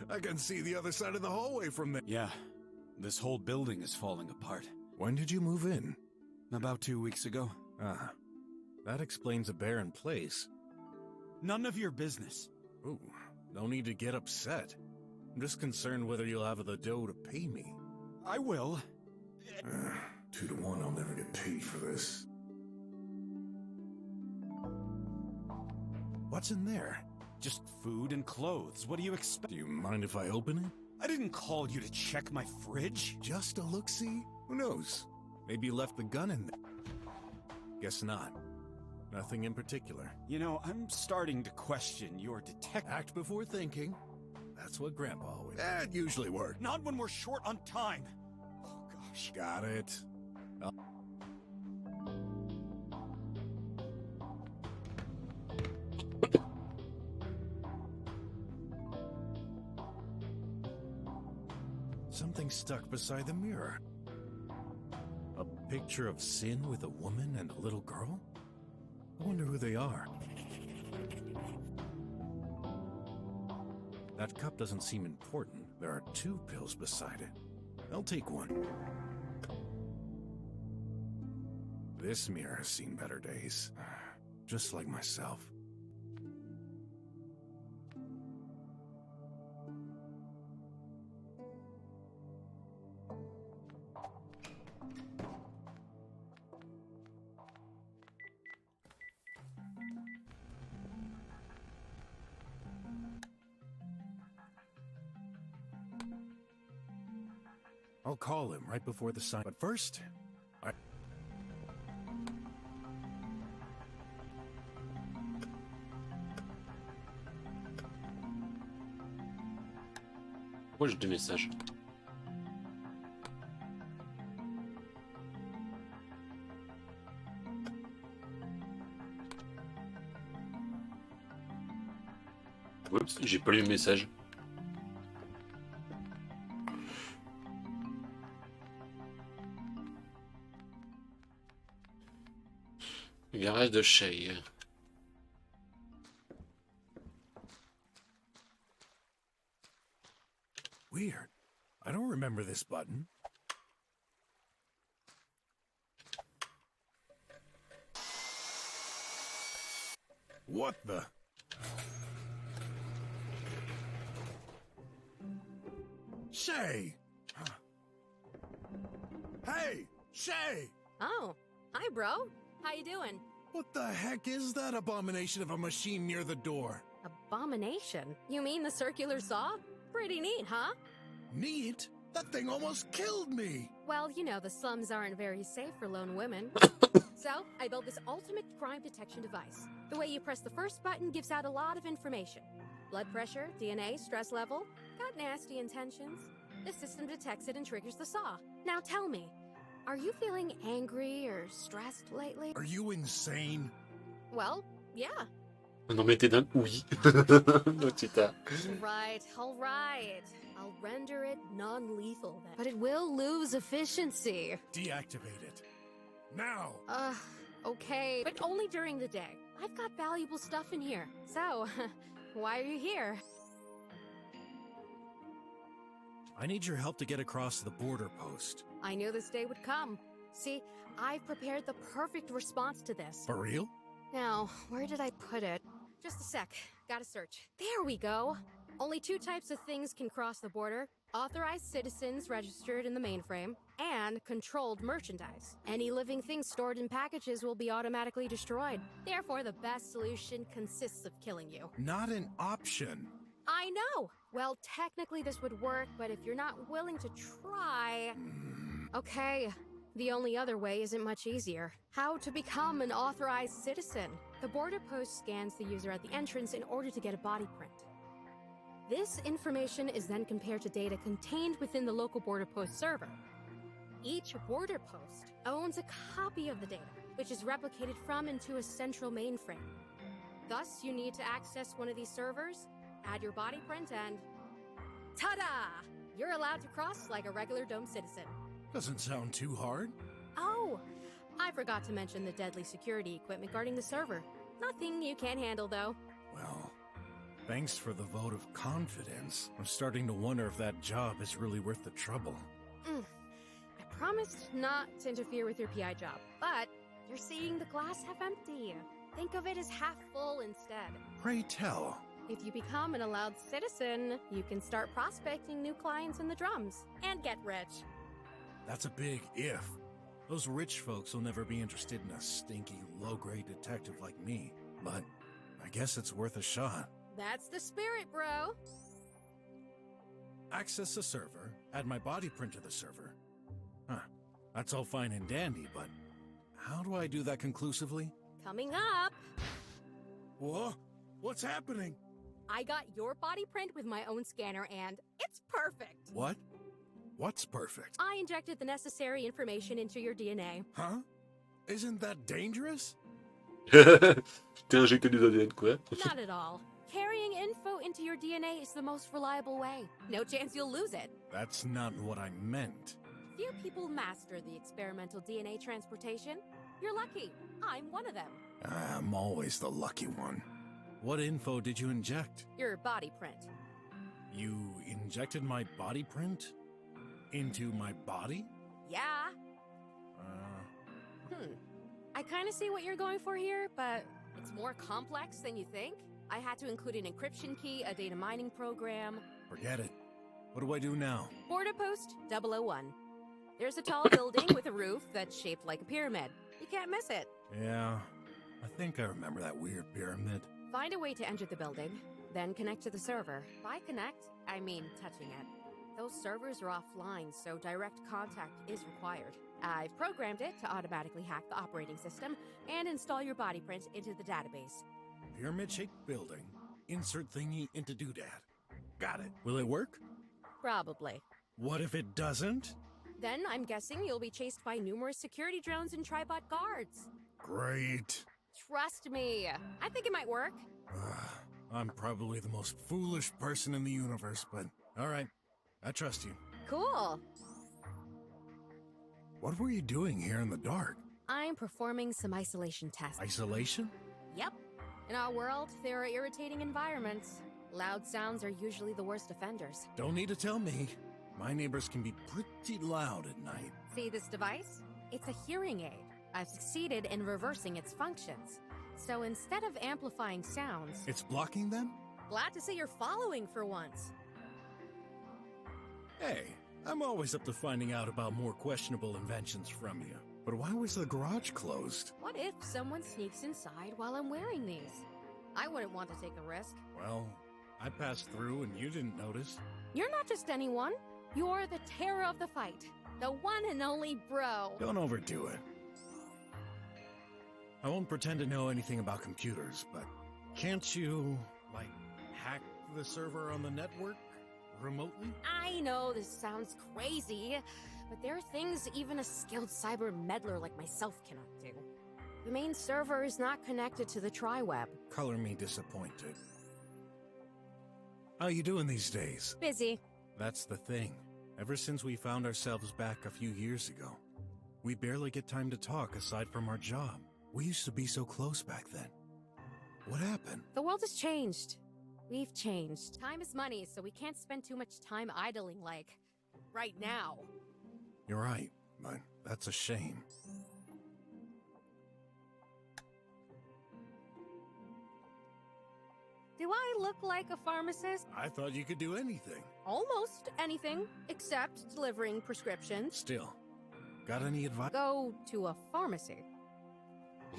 I can see the other side of the hallway from there. Yeah. This whole building is falling apart. When did you move in? About 2 weeks ago. Ah. That explains a barren place. None of your business. Ooh, no need to get upset. I'm just concerned whether you'll have the dough to pay me. I will. 2 to 1, I'll never get paid for this. What's in there? Just food and clothes. What do you expect? Do you mind if I open it? I didn't call you to check my fridge. Just a look-see? Who knows? Maybe you left the gun in there. Guess not. Nothing in particular. You know, I'm starting to question your detective. Act before thinking. That's what Grandpa always... It usually works. Not when we're short on time. Oh, gosh. Got it. Something stuck beside the mirror. A picture of Sin with a woman and a little girl? I wonder who they are. That cup doesn't seem important. There are 2 pills beside it. I'll take one. This mirror has seen better days. Just like myself. I'll call him right before the sign. But first, Pourquoi j'ai 2 messages? Oups, j'ai pas lu le message. Le garage de Shay. Weird. I don't remember this button. What the? Shay! Hey! Shay! Oh, hi, bro. How you doing? What the heck is that abomination of a machine near the door? Abomination? You mean the circular saw? Pretty neat, huh? Neat? That thing almost killed me! Well, you know, the slums aren't very safe for lone women. So, I built this ultimate crime detection device. The way you press the first button gives out a lot of information. Blood pressure, DNA, stress level. Got nasty intentions. The system detects it and triggers the saw. Now tell me, are you feeling angry or stressed lately? Are you insane? Well, yeah. Non mais t'es dingue, oui. Donc tu t'as... All right. I'll render it non-lethal then. But it will lose efficiency. Deactivate it. Now! Okay. But only during the day. I've got valuable stuff in here. So, why are you here? I need your help to get across the border post. I knew this day would come. See, I've prepared the perfect response to this. For real? Now, where did I put it? Just a sec. Gotta search. There we go. Only 2 types of things can cross the border. Authorized citizens registered in the mainframe, and controlled merchandise. Any living thing stored in packages will be automatically destroyed. Therefore, the best solution consists of killing you. Not an option. I know! Well, technically this would work, but if you're not willing to try... Okay, the only other way isn't much easier. How to become an authorized citizen. The border post scans the user at the entrance in order to get a body print. This information is then compared to data contained within the local border post server. Each border post owns a copy of the data, which is replicated from into a central mainframe. Thus, you need to access one of these servers, add your body print, and... ta-da! You're allowed to cross like a regular dome citizen. Doesn't sound too hard. Oh, I forgot to mention the deadly security equipment guarding the server. Nothing you can't handle, though. Well, thanks for the vote of confidence. I'm starting to wonder if that job is really worth the trouble. I promised not to interfere with your PI job, but you're seeing the glass half empty. Think of it as half full instead. Pray tell. If you become an allowed citizen, you can start prospecting new clients in the drums and get rich. That's a big if. Those rich folks will never be interested in a stinky, low-grade detective like me. But I guess it's worth a shot. That's the spirit, bro. Access the server, add my body print to the server. Huh, that's all fine and dandy, but how do I do that conclusively? Coming up. Whoa, what's happening? I got your body print with my own scanner and it's perfect. What? What's perfect? I injected the necessary information into your DNA. Huh? Isn't that dangerous? T'es injecté des ADN, quoi? Not at all. Carrying info into your DNA is the most reliable way. No chance you'll lose it. That's not what I meant. Few people master the experimental DNA transportation. You're lucky. I'm one of them. I'm always the lucky one. What info did you inject? Your body print. You injected my body print? Into my body? Yeah. I kind of see what you're going for here, but it's more complex than you think. I had to include an encryption key, a data mining program. Forget it. What do I do now? Border post 001. There's a tall building with a roof that's shaped like a pyramid. You can't miss it. Yeah, I think I remember that weird pyramid. Find a way to enter the building, then connect to the server. By connect, I mean touching it. Those servers are offline, so direct contact is required. I've programmed it to automatically hack the operating system and install your body print into the database. Pyramid-shaped building. Insert thingy into doodad. Got it. Will it work? Probably. What if it doesn't? Then I'm guessing you'll be chased by numerous security drones and tribot guards. Great. Trust me. I think it might work. I'm probably the most foolish person in the universe, but alright, I trust you. Cool. What were you doing here in the dark? I'm performing some isolation tests. Isolation? Yep. In our world, there are irritating environments. Loud sounds are usually the worst offenders. Don't need to tell me. My neighbors can be pretty loud at night. See this device? It's a hearing aid. I've succeeded in reversing its functions. So instead of amplifying sounds... It's blocking them? Glad to see you're following for once. Hey, I'm always up to finding out about more questionable inventions from you. But why was the garage closed? What if someone sneaks inside while I'm wearing these? I wouldn't want to take the risk. Well, I passed through and you didn't notice. You're not just anyone. You're the terror of the fight. The one and only bro. Don't overdo it. I won't pretend to know anything about computers, but can't you, like, hack the server on the network remotely? I know this sounds crazy, but there are things even a skilled cyber meddler like myself cannot do. The main server is not connected to the tri-web. Color me disappointed. How you doing these days? Busy. That's the thing. Ever since we found ourselves back a few years ago, we barely get time to talk aside from our job. We used to be so close back then. What happened? The world has changed. We've changed. Time is money, so we can't spend too much time idling like right now. You're right, but that's a shame. Do I look like a pharmacist? I thought you could do anything. Almost anything, except delivering prescriptions. Still, got any advice? Go to a pharmacy.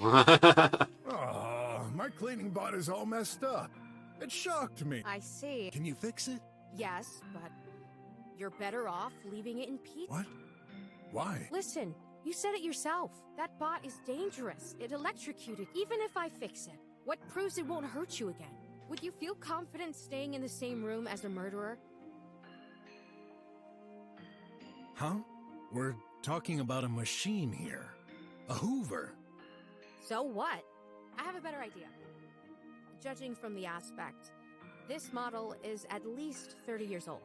Oh, my cleaning bot is all messed up. It shocked me. I see. Can you fix it? Yes, but you're better off leaving it in peace. What? Why? Listen, you said it yourself. That bot is dangerous. It electrocuted. Even if I fix it, what proves it won't hurt you again? Would you feel confident staying in the same room as a murderer? Huh? We're talking about a machine here. A Hoover. So what? I have a better idea. Judging from the aspect, this model is at least 30 years old,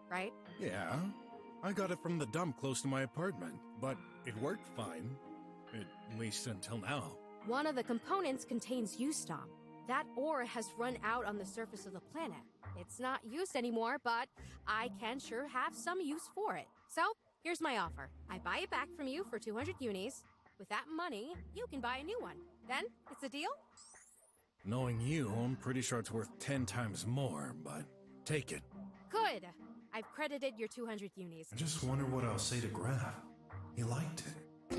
right? Yeah. I got it from the dump close to my apartment, but it worked fine. At least until now. One of the components contains U-Stomp. That ore has run out on the surface of the planet. It's not used anymore, but I can sure have some use for it. So, here's my offer. I buy it back from you for 200 unis. With that money, you can buy a new one. Then, it's a deal? Knowing you, I'm pretty sure it's worth 10 times more, but take it. Good. I've credited your 200 unis. I just wonder what I'll say to Graf. He liked it.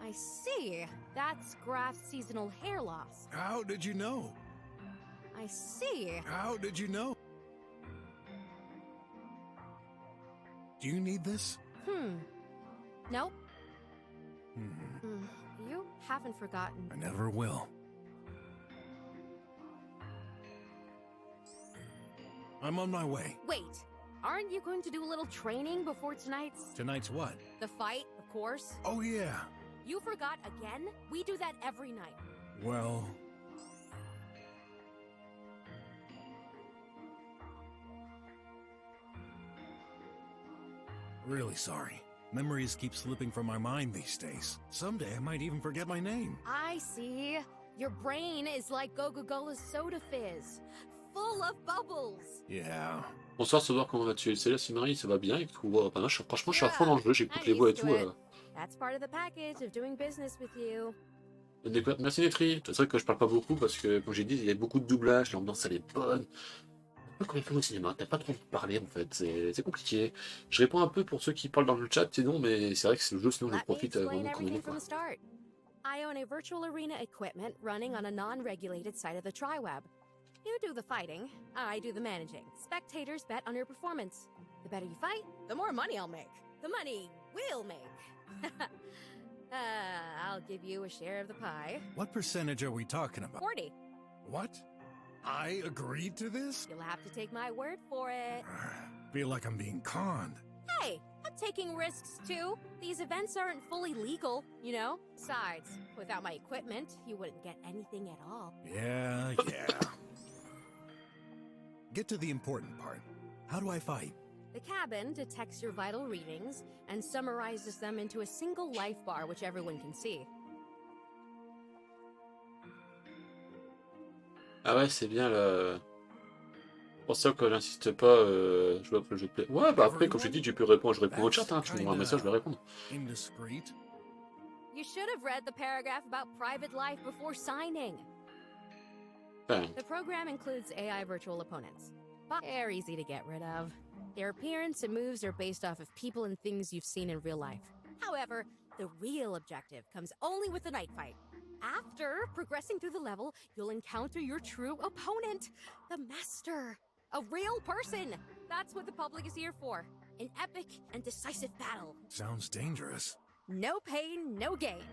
I see. That's Graf's seasonal hair loss. How did you know? I see. How did you know? Do you need this? Nope. You haven't forgotten. I never will. I'm on my way. Wait. Aren't you going to do a little training before tonight's... Tonight's what? The fight, of course. Oh, yeah. You forgot again? We do that every night. Well... Really sorry. Memories keep slipping from my mind these days. Someday I might even forget my name. I see. Your brain is like Coca-Cola's soda fizz. Full of bubbles. Yeah. Bonsoir, savoir comment vas-tu? C'est là, Simari, ça va bien? Franchement, je suis à fond dans le jeu, j'écoute les voix et tout. That's part of the package of doing business with you. Découverte. Merci Netri. C'est vrai que je parle pas beaucoup parce que, comme j'ai dit, il y a beaucoup de doublage, l'ambiance elle est bonne. Un peu comme il fait au cinéma, t'as pas trop de parler en fait, c'est compliqué. Je réponds un peu pour ceux qui parlent dans le chat, sinon, mais c'est vrai que c'est le jeu, sinon je profite vraiment comme il est. I own a virtual arena equipment running on a non-regulated site of the tri-web. You do the fighting, I do the managing. Spectators bet on your performance. The better you fight, the more money I'll make. The money we'll make. I'll give you a share of the pie. What percentage are we talking about? 40. What? I agreed to this? You'll have to take my word for it. Feel like I'm being conned. Hey, I'm taking risks too. These events aren't fully legal, you know? Besides, without my equipment, you wouldn't get anything at all. Yeah. Get to the important part. How do I fight? The cabin detects your vital readings and summarizes them into a single life bar which everyone can see. Ah ouais, c'est bien le... C'est pour ça que j'insiste pas, je vois que je play. Ouais, bah après, comme je t'ai dit, tu peux répondre, je réponds au chat, hein, tu m'envoies un message, je vais répondre. Indiscreet. You should have read the paragraph about private life before signing. The program includes AI virtual opponents, but they're easy to get rid of. Their appearance and moves are based off of people and things you've seen in real life. However, the real objective comes only with the night fight. After progressing through the level, you'll encounter your true opponent, the Master. A real person! That's what the public is here for. An epic and decisive battle. Sounds dangerous. No pain, no gain.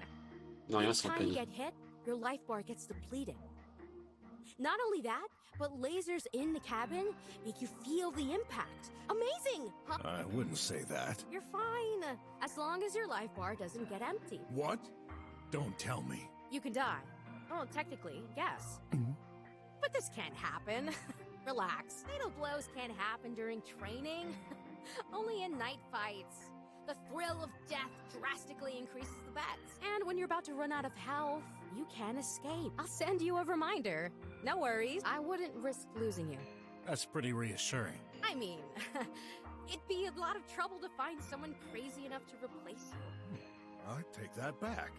Non, rien Each sans time pain. you get hit, your life bar gets depleted. Not only that, but lasers in the cabin make you feel the impact. Amazing! Huh? I wouldn't say that. You're fine, as long as your life bar doesn't get empty. What? Don't tell me. You can die. Well, technically, yes. But this can't happen. Relax. Fatal blows can't happen during training. Only in night fights. The thrill of death drastically increases the bets. And when you're about to run out of health, you can escape. I'll send you a reminder. No worries. I wouldn't risk losing you. That's pretty reassuring. I mean, it'd be a lot of trouble to find someone crazy enough to replace you. I take that back.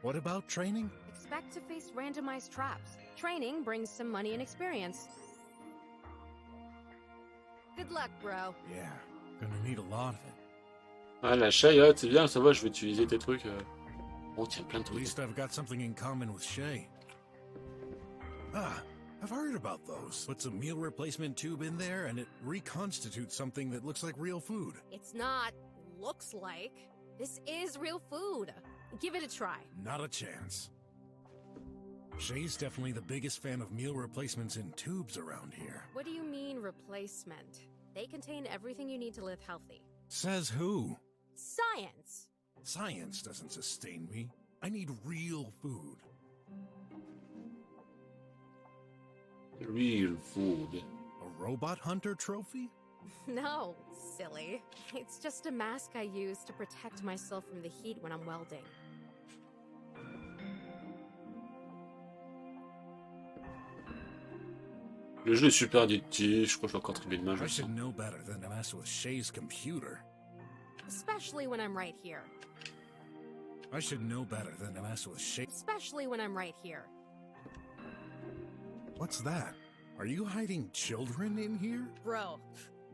What about training? Expect to face randomized traps. Training brings some money and experience. Good luck, bro. Yeah, gonna need a lot of it. Ah, la chaille, ouais, c'est bien, ça va, je vais utiliser tes trucs. Oh, tiens, plein de At trucs. least I've got something in common with Shay. Ah, I've heard about those. Puts a meal replacement tube in there and it reconstitutes something that looks like real food. It's not looks like. This is real food. Give it a try. Not a chance. Shay's definitely the biggest fan of meal replacements in tubes around here. What do you mean replacement? They contain everything you need to live healthy. Says who? Science. Science doesn't sustain me. I need real food. Real food. A robot hunter trophy? No, silly. It's just a mask I use to protect myself from the heat when I'm welding. Le jeu est super addictif, je crois que je vais encore trouver le main. I should know better than to mess with Shay's computer. Especially when I'm right here. I should know better than to mess with Shay. Especially when I'm right here. What's that? Are you hiding children in here? Bro,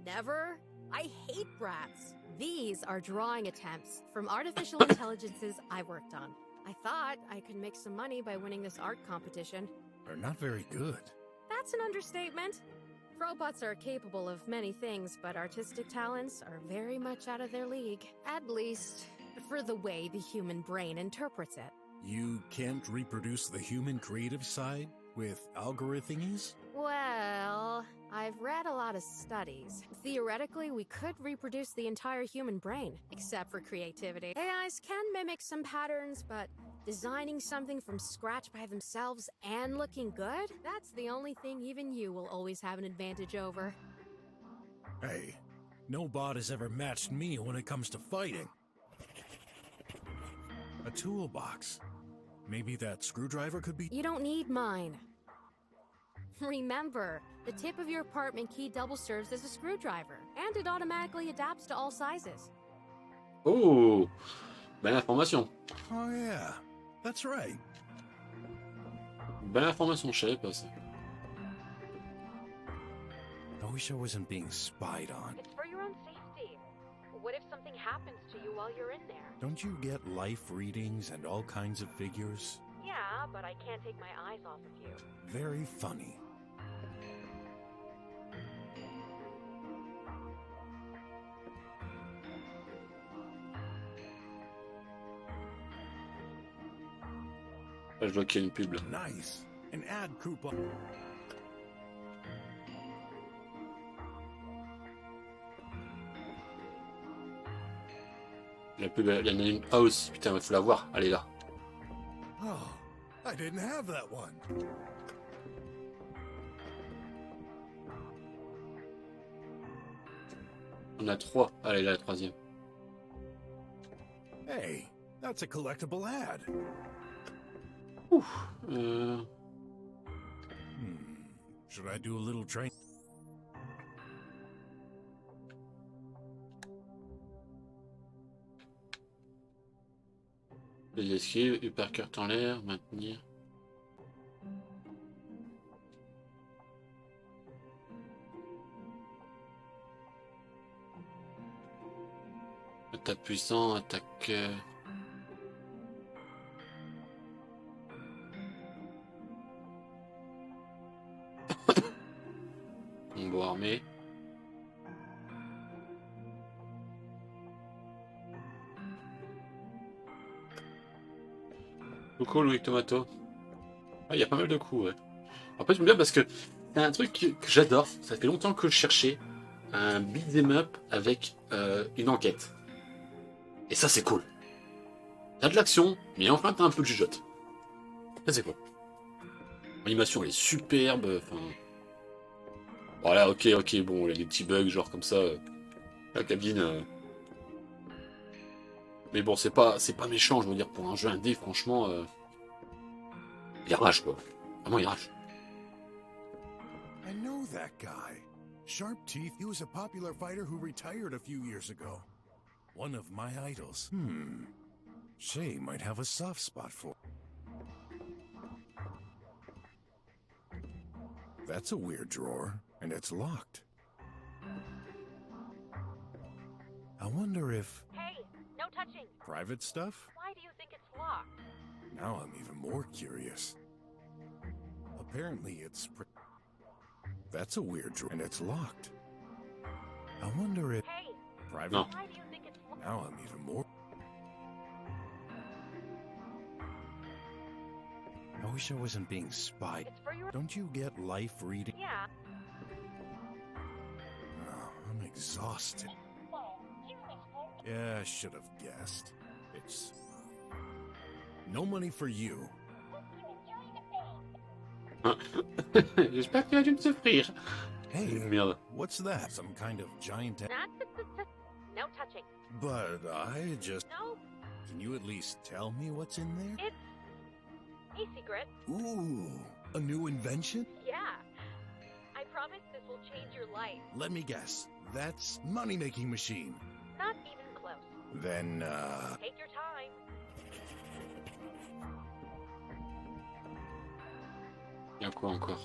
never. I hate brats. These are drawing attempts from artificial intelligences I worked on. I thought I could make some money by winning this art competition. They're not very good. That's an understatement. Robots are capable of many things, but artistic talents are very much out of their league. At least, for the way the human brain interprets it. You can't reproduce the human creative side with algorithms? Well, I've read a lot of studies. Theoretically, we could reproduce the entire human brain, except for creativity. AIs can mimic some patterns, but designing something from scratch by themselves and looking good? That's the only thing even you will always have an advantage over. Hey, no bot has ever matched me when it comes to fighting. A toolbox. Maybe that screwdriver could be— You don't need mine. Remember, the tip of your apartment key double serves as a screwdriver, and it automatically adapts to all sizes. Oh, belle information. Oh yeah, that's right. Belle information, je savais pas ça. I wish I wasn't being spied on. It's for your own safety. What if something happens to you while you're in there? Don't you get life readings and all kinds of figures? Yeah, but I can't take my eyes off of you. Very funny. Là, je vois qu'il y a une pub là. Nice. and add coupon. La pub, il y en a une A aussi, putain, il faut la voir, elle est là. Oh, I didn't have that one. On a 3, allez, là, la troisième. Hey, that's a collectible ad. Ouf, Should I do a little train? Les esquives, uppercut en l'air, maintenir. Attaque puissant, attaque... Combo armé. Coucou Louis Tomato. Ah, il y a pas mal de coups, ouais. En fait, j'aime bien parce que c'est un truc que j'adore. Ça fait longtemps que je cherchais un beat'em up avec une enquête. Et ça, c'est cool. T'as de l'action, mais enfin, t'as un peu de jugeote. Ça, c'est cool. L'animation, elle est superbe. Enfin... Voilà, ok, bon, il y a des petits bugs, genre comme ça. La cabine... Mais bon, c'est pas méchant, je veux dire, pour un jeu indé, franchement... Il rage, quoi. Vraiment, il rage. I know that guy. Sharp Teeth, he was a popular fighter who retired a few years ago. One of my idols. Shay might have a soft spot for. That's a weird drawer, and it's locked. I wonder if... Hey, no touching. Private stuff? Why do you think it's locked? Now I'm even more curious. Apparently it's... That's a weird drawer, and it's locked. I wonder if... Hey, Private... No. why do you think it's locked? Now I'm even more... I wish I wasn't being spied. It's for your... Don't you get life reading? Yeah. Oh, I'm exhausted. Yeah, I should have guessed. It's... No money for you. J'espère que tu vas dû me souffrir. Hey, Merde. what's that? Some kind of giant... No touching. But I just... No, Can you at least tell me what's in there? it's a secret. Ooh, a new invention? Yeah. I promise this will change your life. Let me guess. That's money-making machine. Not even close. Then, Take your time. Il y a quoi encore?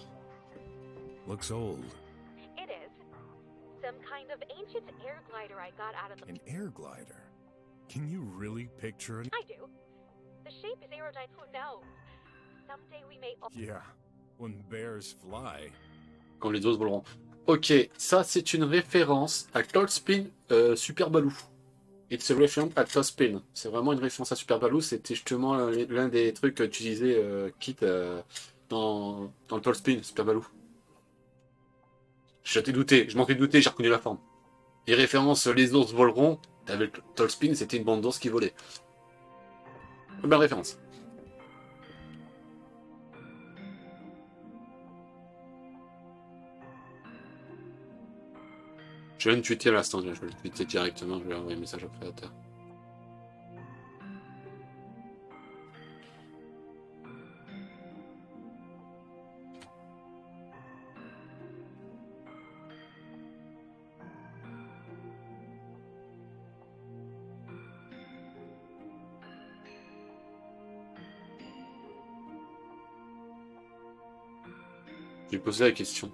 looks old. It is. Some kind of ancient air glider I got out of the... An air glider? Can you really picture it? I do. The shape is aerodynamic. Who knows? Someday we may... Yeah, when bears fly. Quand les os voleront. Ok, ça c'est une référence à Toadspin Super Baloo. It's a reference à Toadspin. C'est vraiment une référence à Super Baloo. C'était justement l'un des trucs utilisés Kit dans le Toadspin Super Baloo. Je t'ai douté, je manquais de douter, j'ai reconnu la forme. Les références les ours voleront, t'avais le Toadspin, c'était une bande d'ours qui volait. Belle référence. Je viens de tweeter à l'instant, je vais le tweeter directement, je vais envoyer un message au créateur. J'ai posé la question.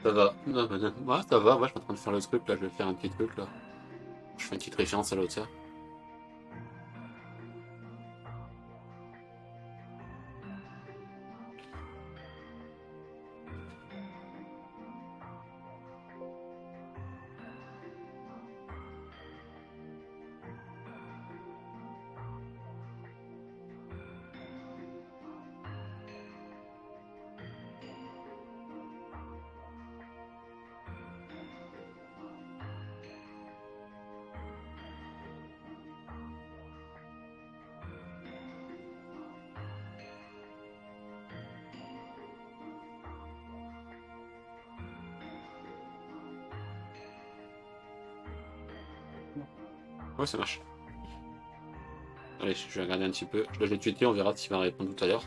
Ça va. Non, bah, non. Ouais, ça va. Ouais, je suis en train de faire le truc là. Je vais faire un petit truc là. Je fais une petite référence à l'auteur. Ouais, ça marche. Allez, je vais regarder un petit peu. Je l'ai tweeté, on verra s'il va répondre tout à l'heure.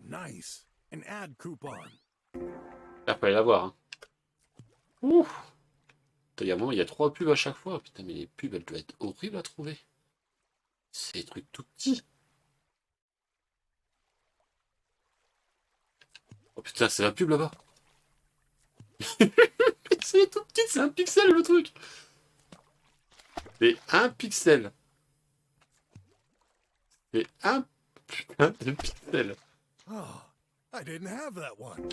Nice. An ad coupon. Là, faut aller la voir. Hein. Ouf. Il y a un moment, il y a 3 pubs à chaque fois. Putain, mais les pubs, elles doivent être horribles à trouver. C'est des trucs tout petits. Oh putain, c'est la pub là-bas. C'est tout petit, c'est un pixel le truc. C'est un pixel. C'est un putain de pixel. Oh, I didn't have that one.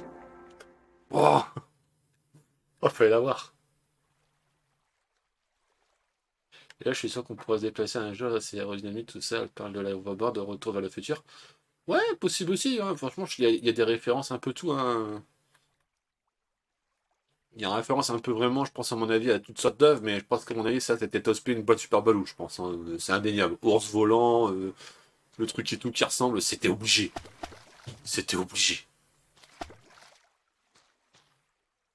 Oh, oh fallait l'avoir. Et là, je suis sûr qu'on pourrait se déplacer un jour, c'est aérodynamique, tout ça. Elle parle de l'aéroport, de retour vers le futur. Ouais, possible aussi. Hein. Franchement, il y a des références un peu tout. Hein. Il y a une référence un peu vraiment, je pense à mon avis, à toutes sortes d'œuvres, mais je pense qu'à mon avis, ça, c'était Tospé, une boîte Super Balou, je pense. Hein. C'est indéniable. Ours volant, le truc et tout qui ressemble, c'était obligé. C'était obligé.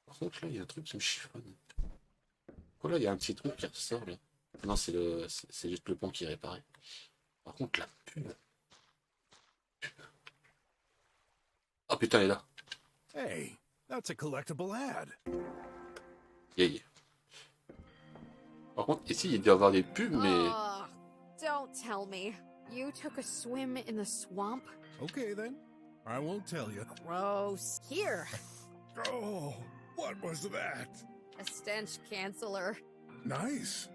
Par contre, là, il y a un truc qui me chiffonne. Oh là, il y a un petit truc qui ressort, là. Non, c'est juste le pont qui est réparé. Par contre, la pub. Oh putain, elle est là. Hey, that's a collectible ad. Yeah. Par contre, ici, il doit y avoir des pubs, mais... Oh, don't tell me. You took a swim in the swamp? Okay, then. I won't tell you. Gross. Here. Oh, what was that? A stench canceller. Nice.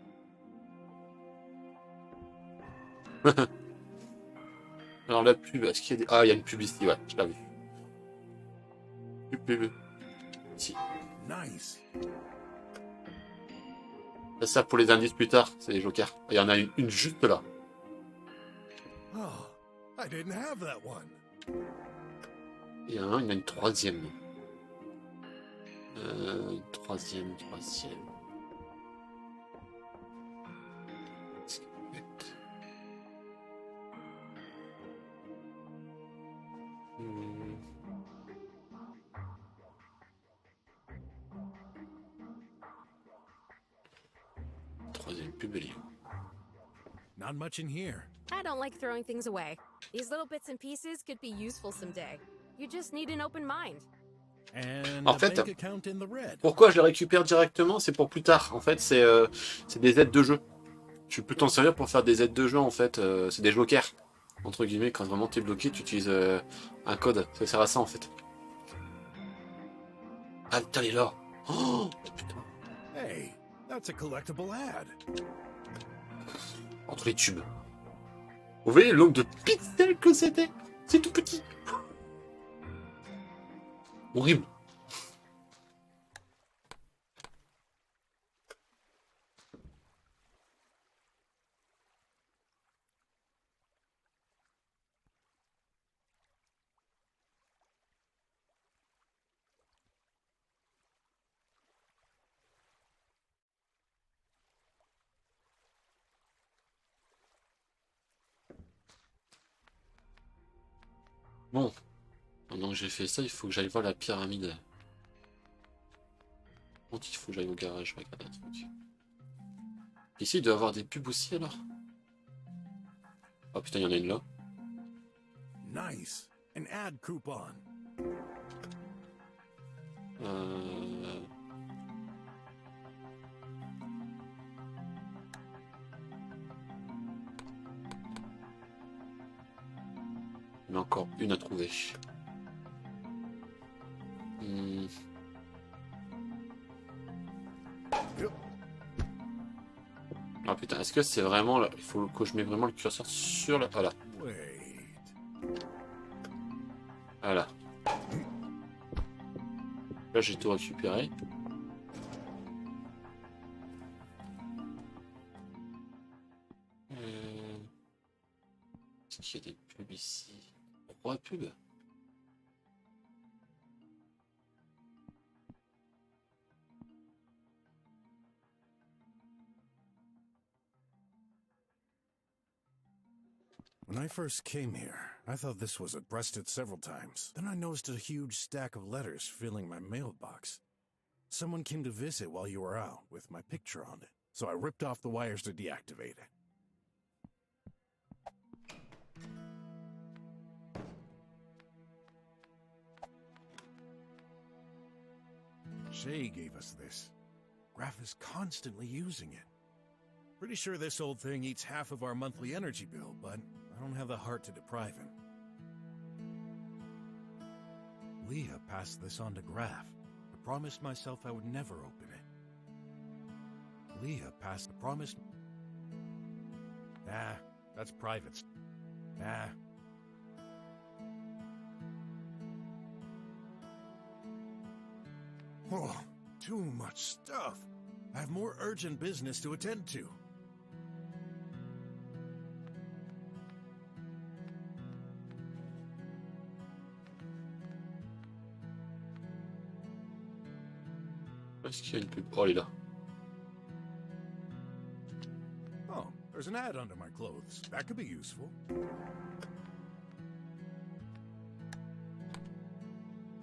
Alors la pub, est-ce qu'il y a des... Ah, il y a une pub ici, ouais, je l'avais vu. Pub. Ici. Nice. Ça pour les indices plus tard, c'est les jokers. Il y en a une juste là. Oh, I didn't have that one. Il y en a une troisième. Une troisième. Troisième pub, elle est où? Not much in here. I don't like throwing things away. These little bits and pieces could be useful someday. You just need an open mind. And en fait, pourquoi je les récupère directement, c'est pour plus tard. En fait, c'est des aides de jeu. Tu peux t'en servir pour faire des aides de jeu, en fait. C'est des jokers. Entre guillemets, quand vraiment t'es bloqué, tu utilises un code. Ça sert à ça, en fait. Ah, putain, elle est là. Oh, putain. Hey, that's a collectible ad. Entre les tubes. Vous voyez le nombre de pixels que c'était? C'est tout petit. Horrible. Bon, maintenant que j'ai fait ça, il faut que j'aille voir la pyramide. Il faut que j'aille au garage, regarde un truc. Ici, il doit y avoir des pubs aussi alors. Oh putain, il y en a une là. Nice. An ad coupon. Il y en a encore une à trouver. Ah putain, est-ce que c'est vraiment là? Il faut que je mette vraiment le curseur sur la... Voilà. Voilà. Là j'ai tout récupéré. Est-ce qu'il y a des pubs ici? 3 pubs? When I first came here, I thought this was breasted several times. Then I noticed a huge stack of letters filling my mailbox. Someone came to visit while you were out with my picture on it, so I ripped off the wires to deactivate it. Shay gave us this. Graf is constantly using it. Pretty sure this old thing eats half of our monthly energy bill, but I don't have the heart to deprive him. Leah passed this on to Graf. I promised myself I would never open it. Leah passed the promise. Nah, that's private. Nah. Oh, too much stuff. I have more urgent business to attend to. Est-ce qu'il y a une pub? Oh, elle est là. Oh, there's an ad under my clothes. That could be useful.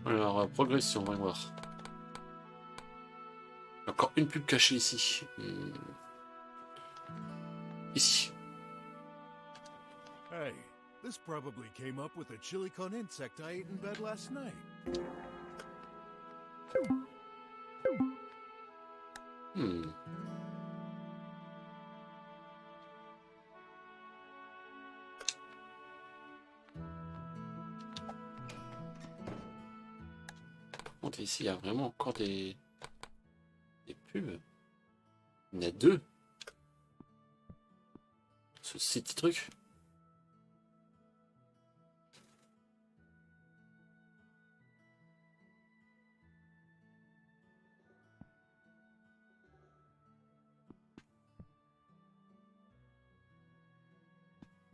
Alors, progression, on va voir. Encore une pub cachée ici. Ici. Hey, this probably came up with a chili con insect I ate in bed last night. Par contre, ici, il y a vraiment encore des pubs. Il y en a 2. Ce petit truc.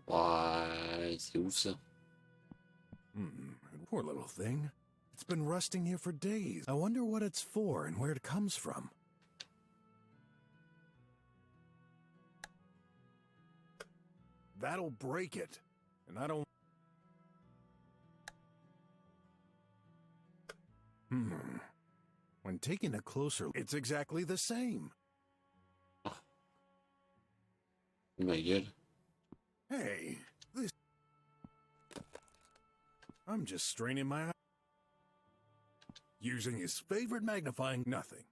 Ouais, c'est ouf ça. Poor little thing. It's been rusting here for days. I wonder what it's for and where it comes from. That'll break it. And I don't... When taking a closer look, it's exactly the same. Ma gueule. Hey, this... I'm just straining my eye. Using his favorite magnifying nothing.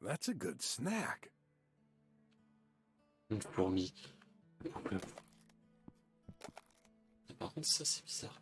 That's a good snack. Une fourmi. Par contre, ça c'est bizarre.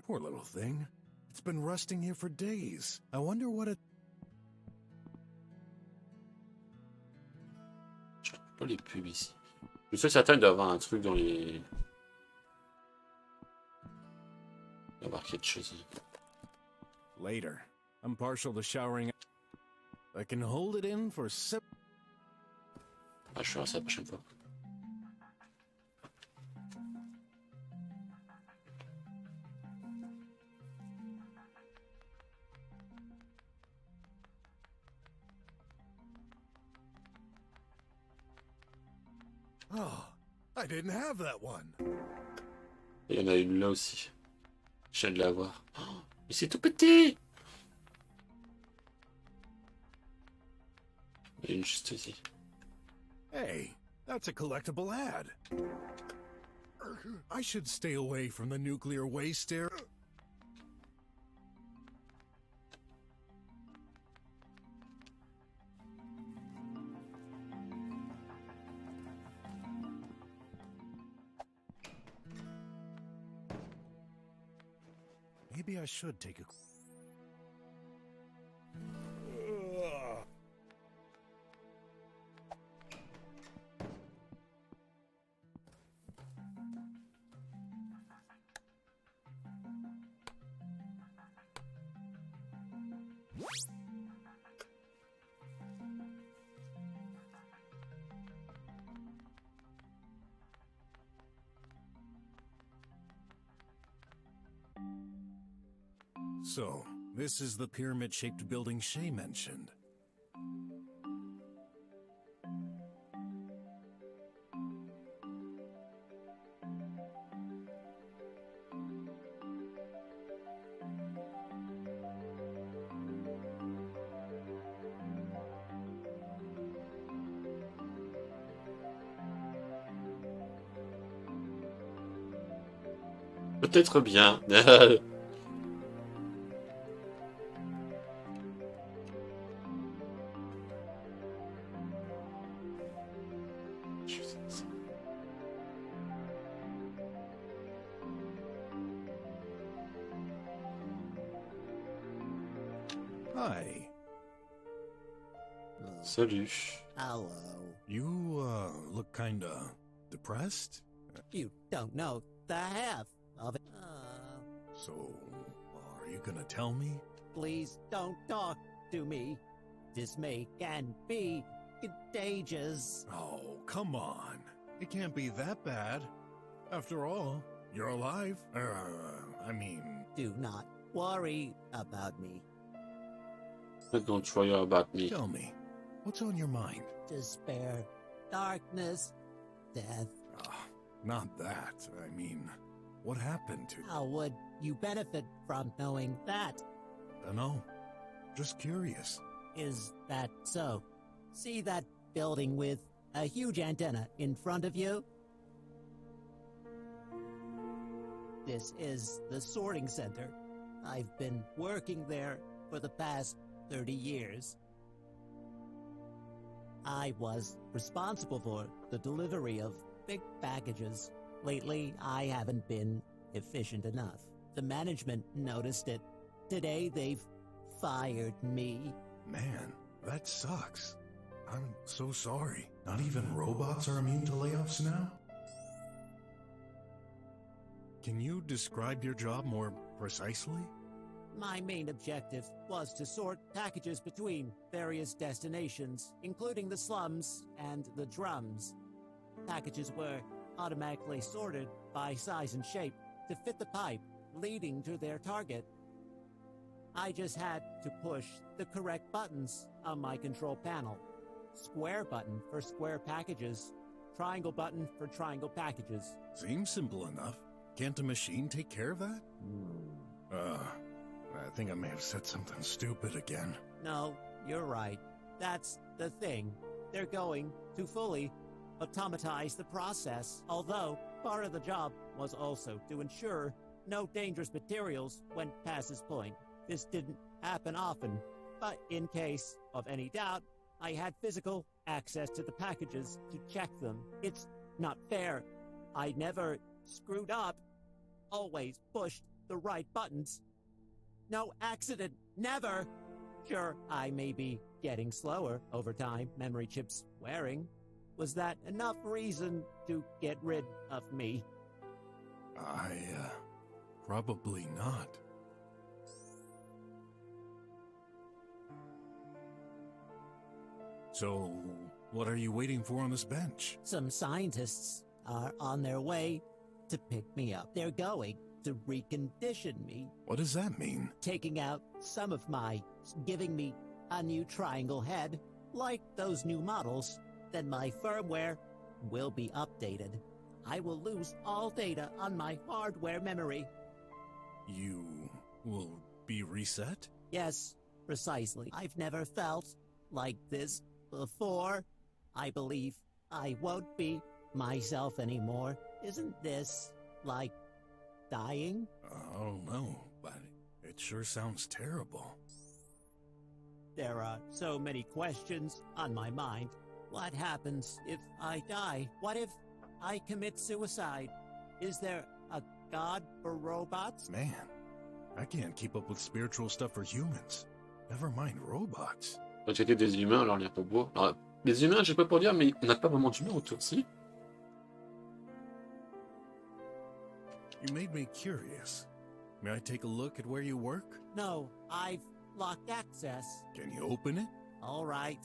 Poor little thing. It's been rusting here for days. I wonder what it... Je trouve pas les pubs ici. Je suis certain d'avoir un truc dans les... Il doit y avoir quelque chose. Later. I'm partial to showering. I can hold it in for Ah, je ferai ça la prochaine fois. Oh, I didn't have that one. Et il y en a une là aussi. Je viens de la voir. Oh, mais c'est tout petit! Il y en a une juste ici. Hey, that's a collectible ad. I should stay away from the nuclear waste area. Maybe I should take a... So, this is the pyramid-shaped building Shay mentioned. Peut-être bien. Hi. Salut. Hello. You, look kinda depressed? You don't know the half of it. So, are you gonna tell me? Please don't talk to me. Dismay can be contagious. Oh, come on. It can't be that bad. After all, you're alive. I mean... Do not worry about me. Don't worry about me. Tell me, what's on your mind? Despair, darkness, death. Not that. I mean, what happened to... How would you benefit from knowing that? Dunno. Just curious. Is that so? See that building with a huge antenna in front of you? This is the sorting center. I've been working there for the past 30 years. I was responsible for the delivery of big packages. Lately, I haven't been efficient enough. The management noticed it. Today, they've fired me. Man, that sucks. I'm so sorry. Not even robots are immune to layoffs now? Can you describe your job more precisely? My main objective was to sort packages between various destinations, including the slums and the drums. Packages were automatically sorted by size and shape to fit the pipe leading to their target. I just had to push the correct buttons on my control panel. Square button for square packages, triangle button for triangle packages. Seems simple enough. Can't a machine take care of that? I think I may have said something stupid again. No, you're right. That's the thing. They're going to fully automatize the process, although part of the job was also to ensure no dangerous materials went past this point. This didn't happen often, but in case of any doubt, I had physical access to the packages to check them. It's not fair. I never screwed up. Always pushed the right buttons. No accident, never! Sure, I may be getting slower over time, memory chips wearing. Was that enough reason to get rid of me? Probably not. So, what are you waiting for on this bench? Some scientists are on their way to pick me up. They're going to recondition me. What does that mean? Taking out some of giving me a new triangle head, like those new models. Then my firmware will be updated. I will lose all data on my hardware memory. You will be reset? Yes, precisely. I've never felt like this before. I believe I won't be myself anymore. Isn't this like dying? I don't know, but it sure sounds terrible. There are so many questions on my mind. What happens if I die? What if I commit suicide? Is there a god for robots? Man, I can't keep up with spiritual stuff for humans. Never mind robots. Quand c'était des humains, alors les robots. Alors, les humains, je sais pas pour dire, mais on n'a pas vraiment d'humains autour ci. You made me curious. May I take a look at where you work? No, I've locked access. Can you open it? All right.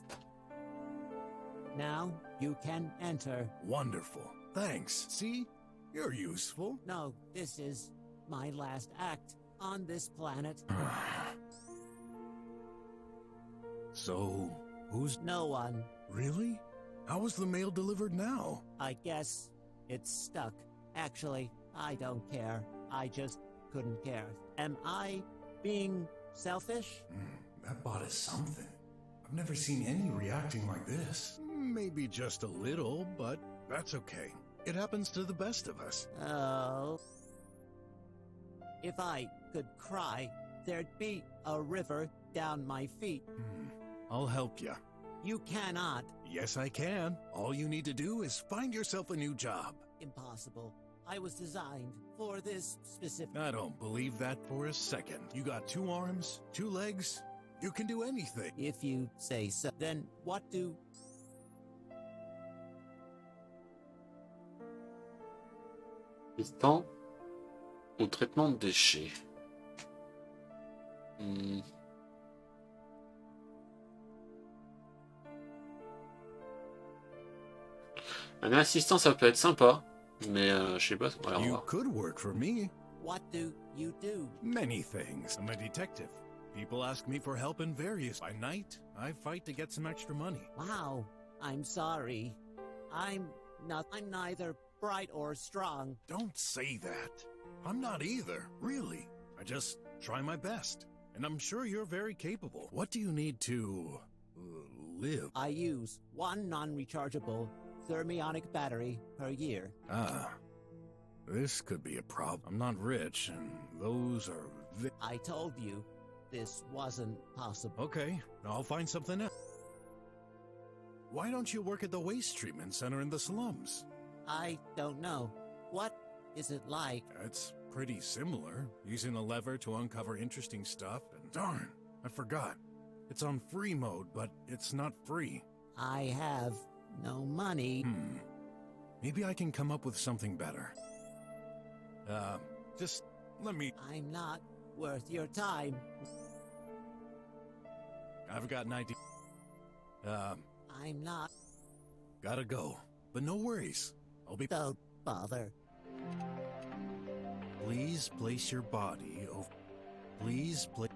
Now you can enter. Wonderful. Thanks. See? You're useful. No, this is my last act on this planet. So, who's... No one. Really? How was the mail delivered now? I guess it's stuck. Actually, I don't care. I just couldn't care. Am I being selfish? That bot is something. I've never seen any reacting like this. Maybe just a little, but that's okay. It happens to the best of us. Oh. If I could cry, there'd be a river down my feet. I'll help you. You cannot. Yes, I can. All you need to do is find yourself a new job. Impossible. I was designed for this specific... I don't believe that for a second. You got 2 arms, 2 legs. You can do anything. If you say so. Then what do... Résistant au traitement de déchets. Un assistant, ça peut être sympa, mais je sais pas. Voilà, you could work for me. What do you do? Many things. I'm a detective. People ask me for help in various... By night, I fight to get some extra money. Wow. I'm sorry. I'm neither bright or strong. Don't say that. I'm not either, really. I just try my best. And I'm sure you're very capable. What do you need to... live? I use 1 non-rechargeable thermionic battery per year. This could be a problem. I'm not rich, and those are... I told you this wasn't possible. Okay, I'll find something else. Why don't you work at the waste treatment center in the slums? I don't know. What is it like? It's pretty similar. Using a lever to uncover interesting stuff, and darn, I forgot. It's on free mode, but it's not free. I have no money. Maybe I can come up with something better. Just let me... I'm not worth your time. I've got an idea. I'm not... Gotta go. But no worries. I'll be... Don't bother. Please place your body over... Please place...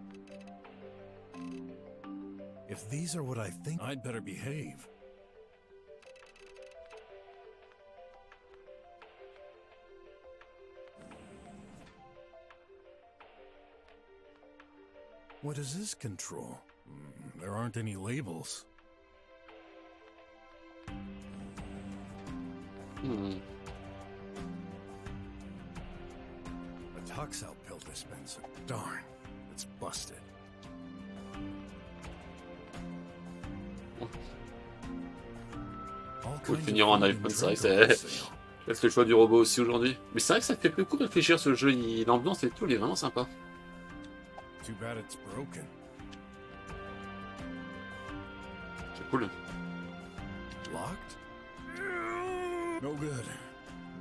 If these are what I think, I'd better behave. What does this control? There aren't any labels. A toxel pill dispenser. Darn, it's busted. All Ou finir en iPhone, c'est vrai que c'est le choix du robot aussi aujourd'hui. Mais c'est vrai que ça fait beaucoup réfléchir ce jeu, l'ambiance et tout, il est vraiment sympa. Too bad it's broken. C'est cool. Locked? No good.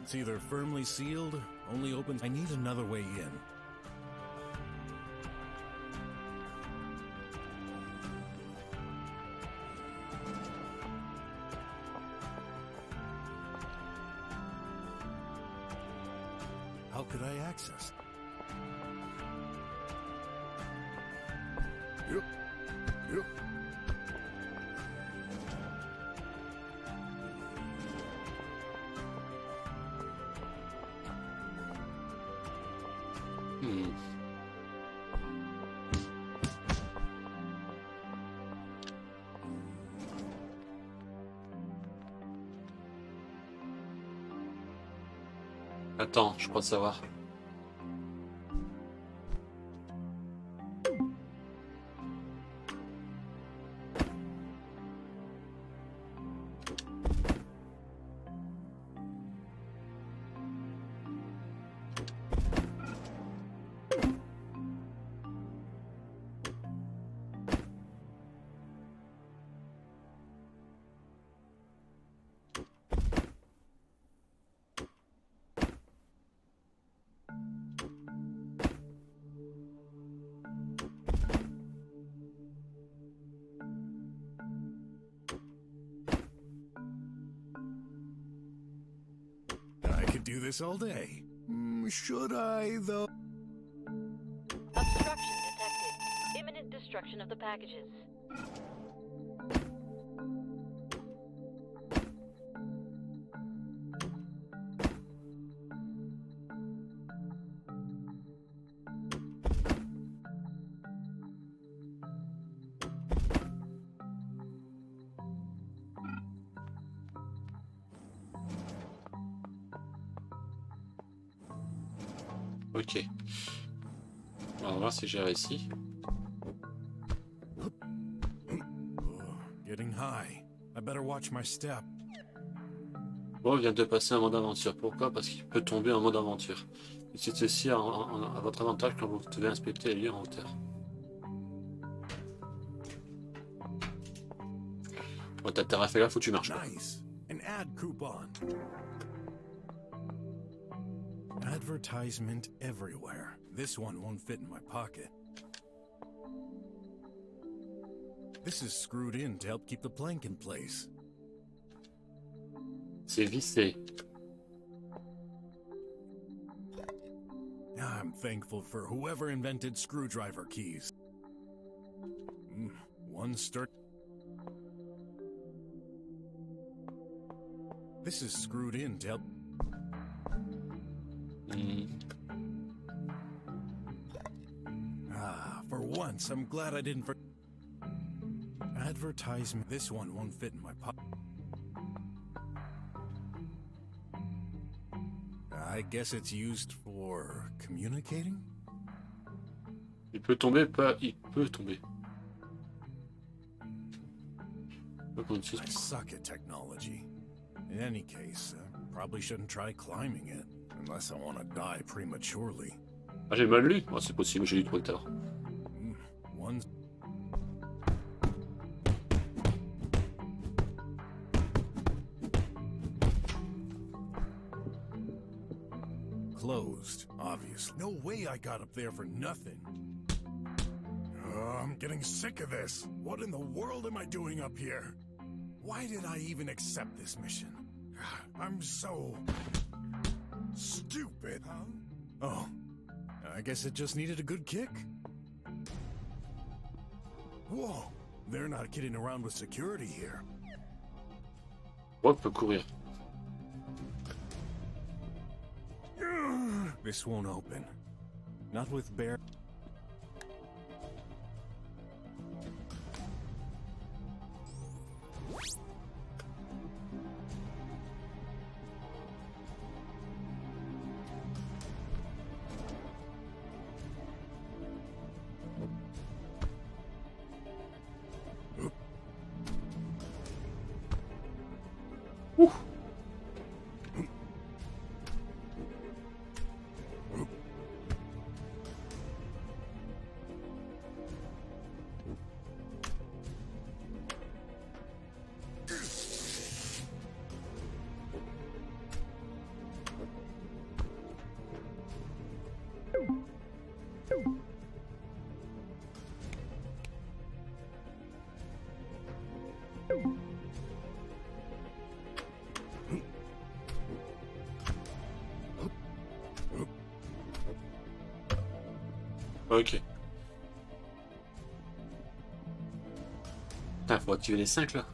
It's either firmly sealed, only open. I need another way in. How could I access? Yep. Yep. Attends, je crois savoir. I could do this all day. Should I, though? Obstruction detected. Imminent destruction of the packages. Ok. On va voir si j'ai réussi. Getting high. I better watch my step. Bon, on vient de passer un mode aventure. Pourquoi? Parce qu'il peut tomber en mode aventure. C'est ceci à votre avantage quand vous devez inspecter les lieux en hauteur. Bon, t'as fait là, faut que tu marches. Nice. An ad coupon. Advertisement everywhere. This one won't fit in my pocket. This is screwed in to help keep the plank in place. C'est vissé. I'm thankful for whoever invented screwdriver keys. One start. This is screwed in to help. For once, I'm glad I didn't. Advertisement. This one won't fit in my pocket. I guess it's used for communicating? Il peut tomber, pas. Il peut tomber. I suck at technology. In any case, I probably shouldn't try climbing it, unless I want to die prematurely. Ah, j'ai mal lu? Oh, c'est possible, j'ai lu trop tard. One. Closed, obviously. No way I got up there for nothing. I'm getting sick of this. What in the world am I doing up here? Why did I even accept this mission? I'm so stupid. Oh, I guess it just needed a good kick. Whoa, they're not kidding around with security here. Oh, peut courir. This won't open. Not with bare. Ouh. Ok. Putain, faut activer les 5 là.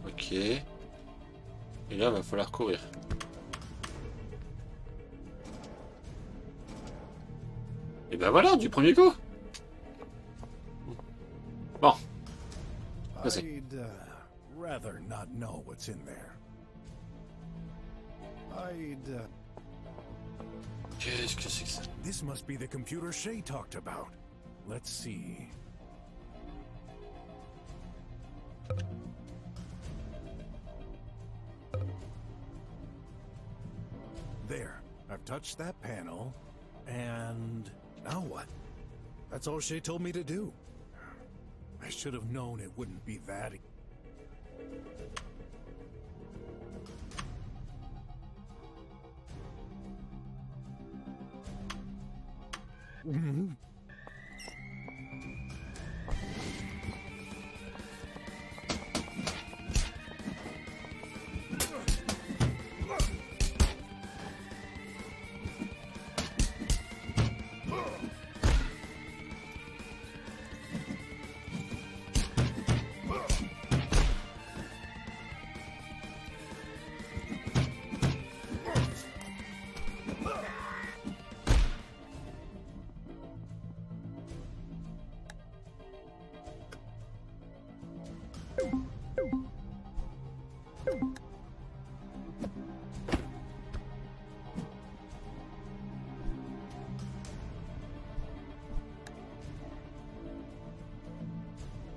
Ok. Et là, va falloir courir. Et ben voilà, du premier coup. Bon. I'd rather not know what's in there. Qu'est-ce que c'est que ça? This must be the computer Shay talked about. Let's see. There. I've touched that panel. And now what? That's all Shay told me to do. I should have known it wouldn't be that.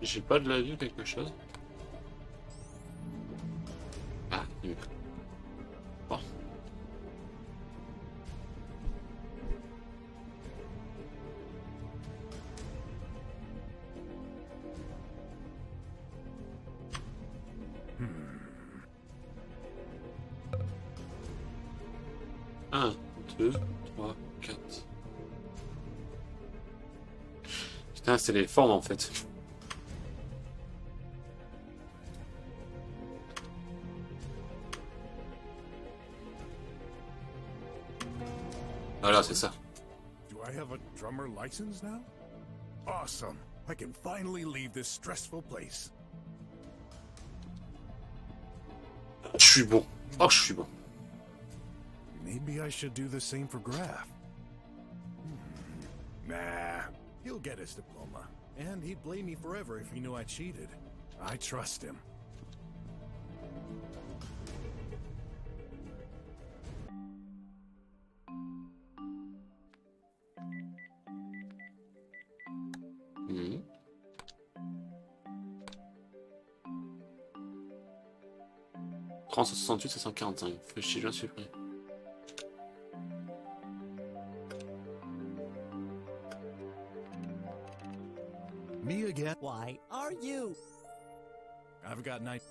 J'ai pas de la vue ou quelque chose. Ah, mieux. Bon. Un, 2, 3, 4. Putain, c'est les formes en fait. Voilà, c'est ça. Do I have a drummer license now? Awesome. I can finally leave this stressful place. Je suis bon. Oh, je suis bon. Maybe I should do the same for Graf. Nah, he'll get his diploma. And he'd blame me forever if he knew I cheated. I trust him. Mmh. « 368, 745. Fais chier, je suis pris. Me again? Why are you? I've got night.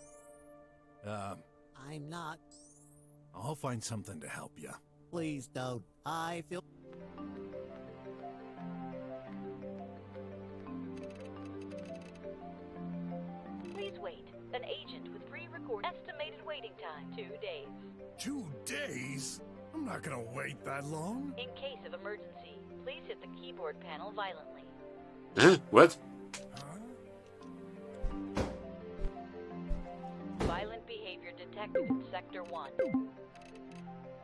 I'm not. I'll find something to help you. Please don't. I feel. Please wait. An agent with pre-recorded estimated waiting time 2 days. 2 days? I'm not gonna wait that long. In case of emergency, please hit the keyboard panel violently. Hein? What? Violent behavior detected in Sector 1.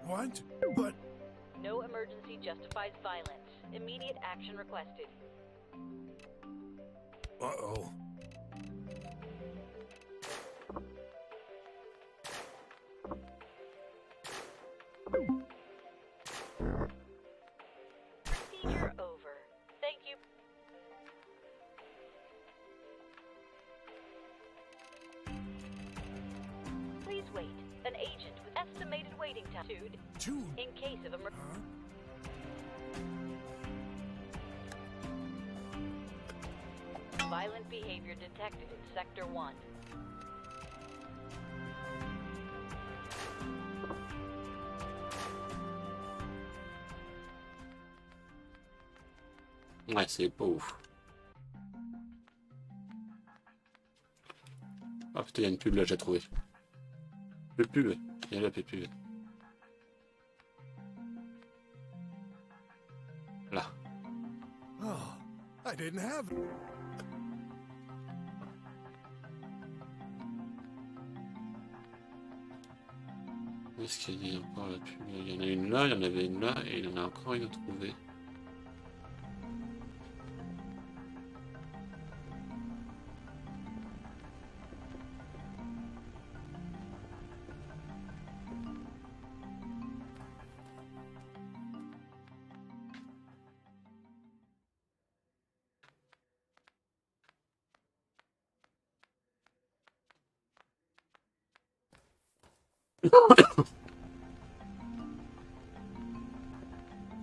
What? But... No emergency justifies violence. Immediate action requested. Uh-oh. waiting time. 2 in case of emergency. Violent behavior detected in Sector 1. Ouais, c'est pas ouf. Ah putain, il y a une pub là, j'ai trouvé. Le pub, il y a la pub. Là. Oh, I didn't have. Où est-ce qu'il y a encore la pub? Il y en a une là, il y en avait une là, et il y en a encore une à trouver.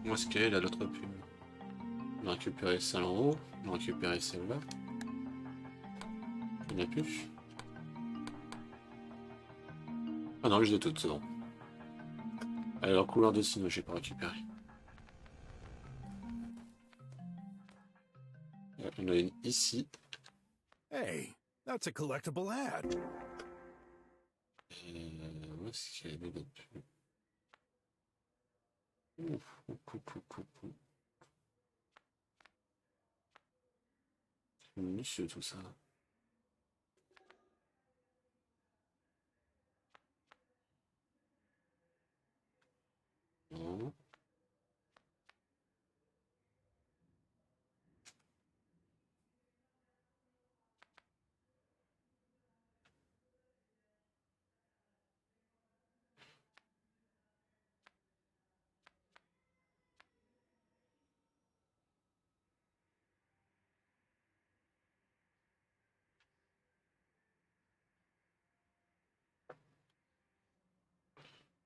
Où est-ce qu'elle est là, l'autre pub? On a récupéré celle en haut, on a récupéré celle-là. Il n'y en a plus. Ah non, je les ai toutes, c'est bon. Elle a leur couleur de signe, j'ai pas récupéré. Il y en a une ici. Hey, that's a collectible ad. Et où est-ce qu'elle est l'autre pub? C'est minutieux tout ça. Non.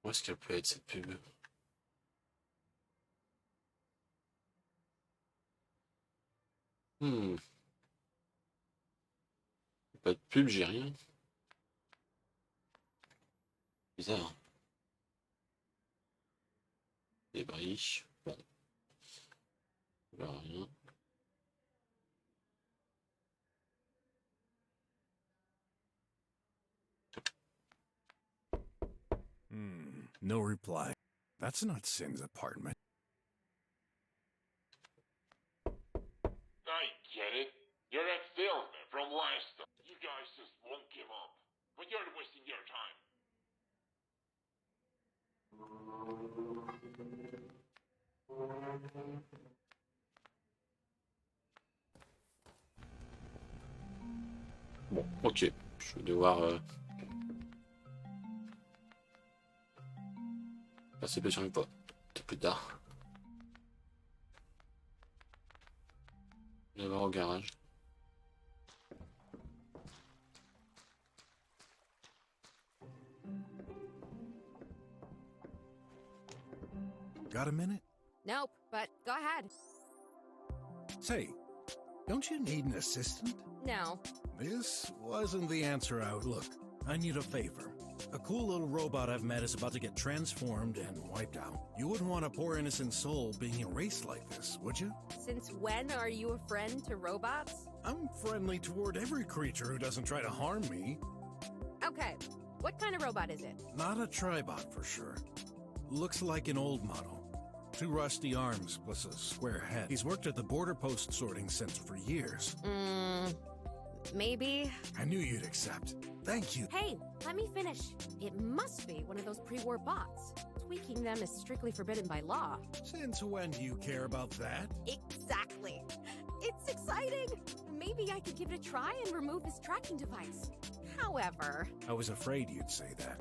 Où est-ce qu'elle peut être cette pub? Pas de pub, j'ai rien. Bizarre. Des briques. Bon. Là, rien. No reply. That's not Sin's apartment. I get it. You're that salesman from last time. You guys just won't give up. But you're wasting your time. Bon, ok. Je vais devoir passer plus sur le pas. Peut-être plus tard. Je vais voir au garage. Got a minute? Nope, but go ahead. Say, don't you need an assistant? No. This wasn't the answer I would look. I need a favor. A cool little robot I've met is about to get transformed and wiped out. You wouldn't want a poor innocent soul being erased like this, would you? Since when are you a friend to robots? I'm friendly toward every creature who doesn't try to harm me. Okay, what kind of robot is it? Not a tribot for sure. Looks like an old model. 2 rusty arms plus a square head. He's worked at the border post sorting center for years. Maybe. I knew you'd accept. Thank you. Hey, let me finish. It must be one of those pre-war bots. Tweaking them is strictly forbidden by law. Since when do you care about that? Exactly. It's exciting. Maybe I could give it a try and remove this tracking device. However... I was afraid you'd say that.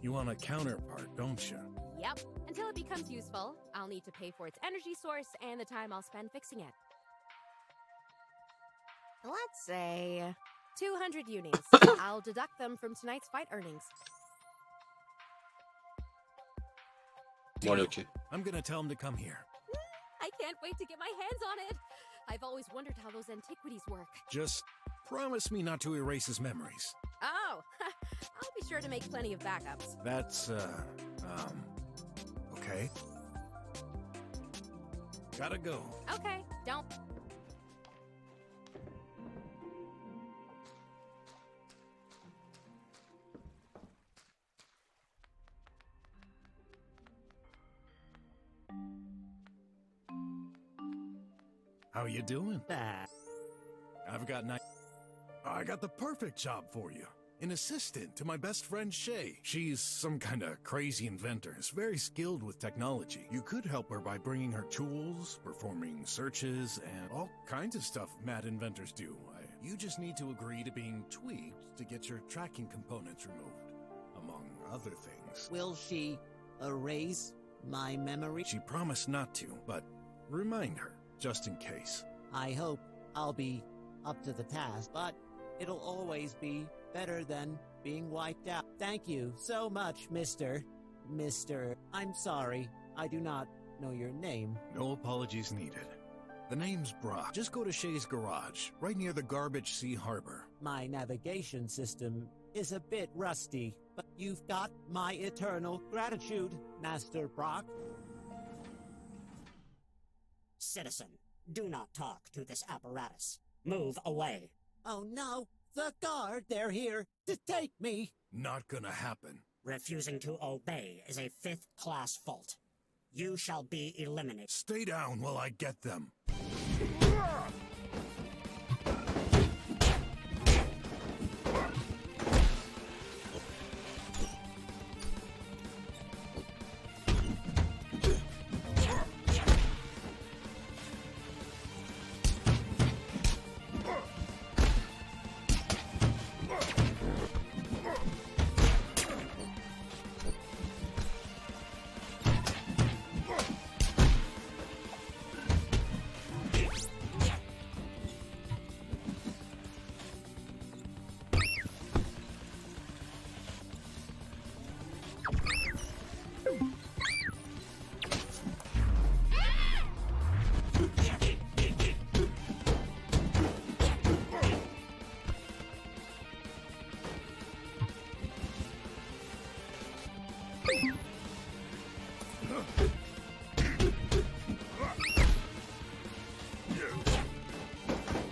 You want a counterpart, don't you? Yep. Until it becomes useful, I'll need to pay for its energy source and the time I'll spend fixing it. Let's say 200 unis. I'll deduct them from tonight's fight earnings. Bon, allez, ok. I'm gonna tell him to come here. I can't wait to get my hands on it. I've always wondered how those antiquities work. Just promise me not to erase his memories. Oh, I'll be sure to make plenty of backups. That's, okay. Gotta go. Okay, don't. How you doing? I got the perfect job for you. An assistant to my best friend Shay. She's some kind of crazy inventor. Is very skilled with technology. You could help her by bringing her tools, performing searches, and all kinds of stuff mad inventors do. You just need to agree to being tweaked to get your tracking components removed, among other things. Will she erase my memory? She promised not to, but remind her, just in case. I hope I'll be up to the task, but it'll always be better than being wiped out. Thank you so much, Mr. I'm sorry, I do not know your name. No apologies needed. The name's Brock. Just go to Shay's garage, right near the Garbage Sea Harbor. My navigation system is a bit rusty, but you've got my eternal gratitude, Master Brock. Citizen, do not talk to this apparatus. Move away. Oh no, the guard, they're here to take me. Not gonna happen. Refusing to obey is a 5th-class fault. You shall be eliminated. Stay down while I get them.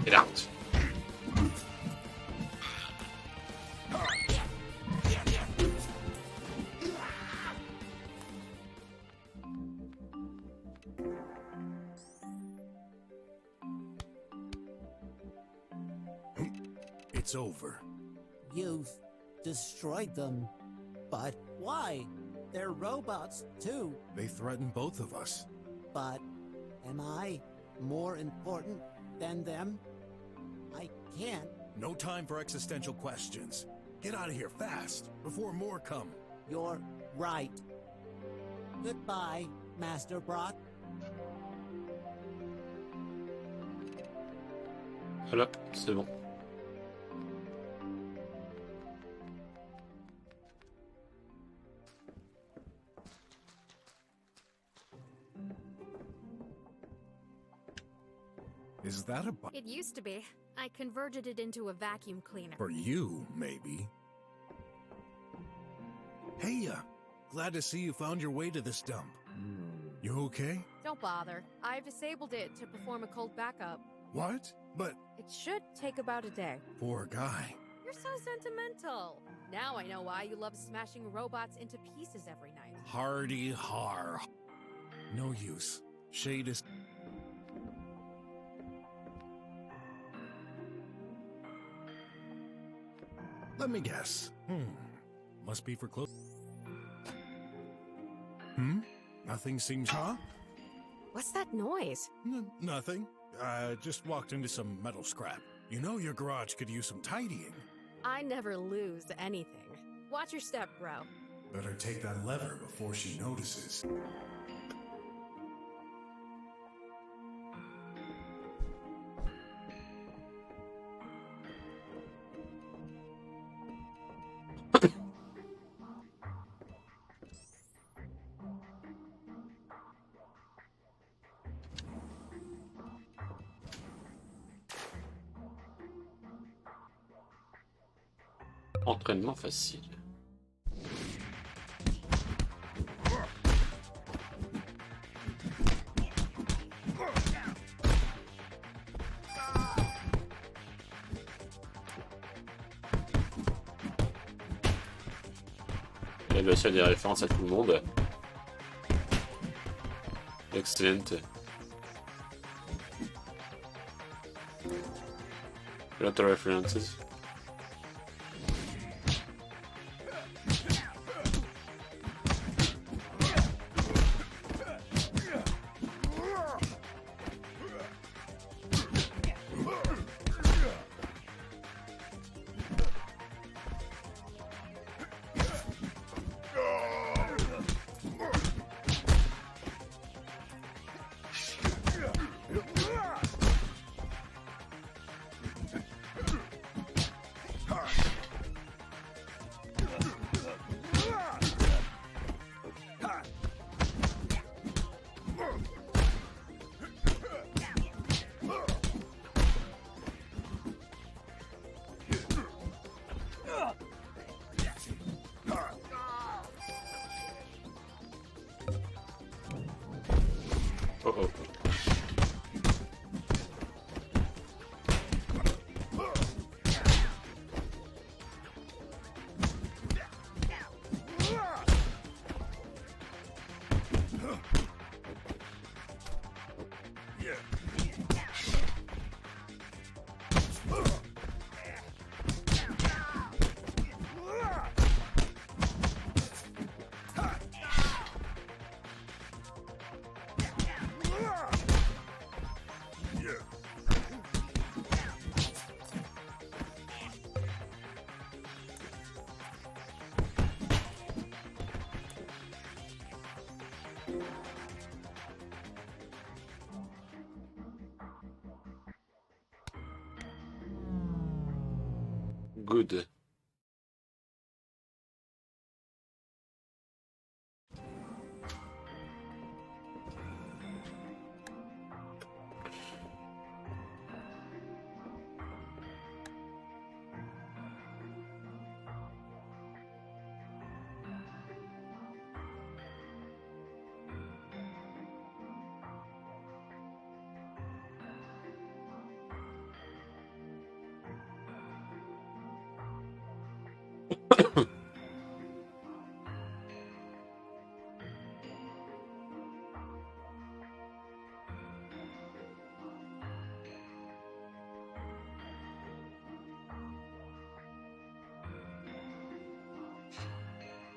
Get out. It's over. You've destroyed them. But why? They're robots, too. They threaten both of us. But am I more important than them? I can't. No time for existential questions. Get out of here fast, before more come. You're right. Goodbye, Master Brock. Voilà, c'est bon. Is that a It used to be. I converted it into a vacuum cleaner. For you, maybe. Hey, glad to see you found your way to this dump. You okay? Don't bother. I've disabled it to perform a cold backup. What? But... It should take about a day. Poor guy. You're so sentimental. Now I know why you love smashing robots into pieces every night. Hardy har. No use. Shade is... Let me guess. Must be for close. Nothing seems, huh? What's that noise? Nothing. Just walked into some metal scrap. You know your garage could use some tidying. I never lose anything. Watch your step, bro. Better take that lever before she notices. Entraînement facile. Et bien sûr, il y a des références à tout le monde. Excellent. A lot of references. Uh-oh. Good.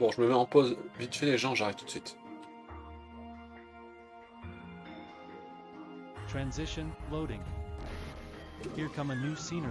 Bon, je me mets en pause vite fait les gens, j'arrête tout de suite. Transition loading. Here come a new scenery.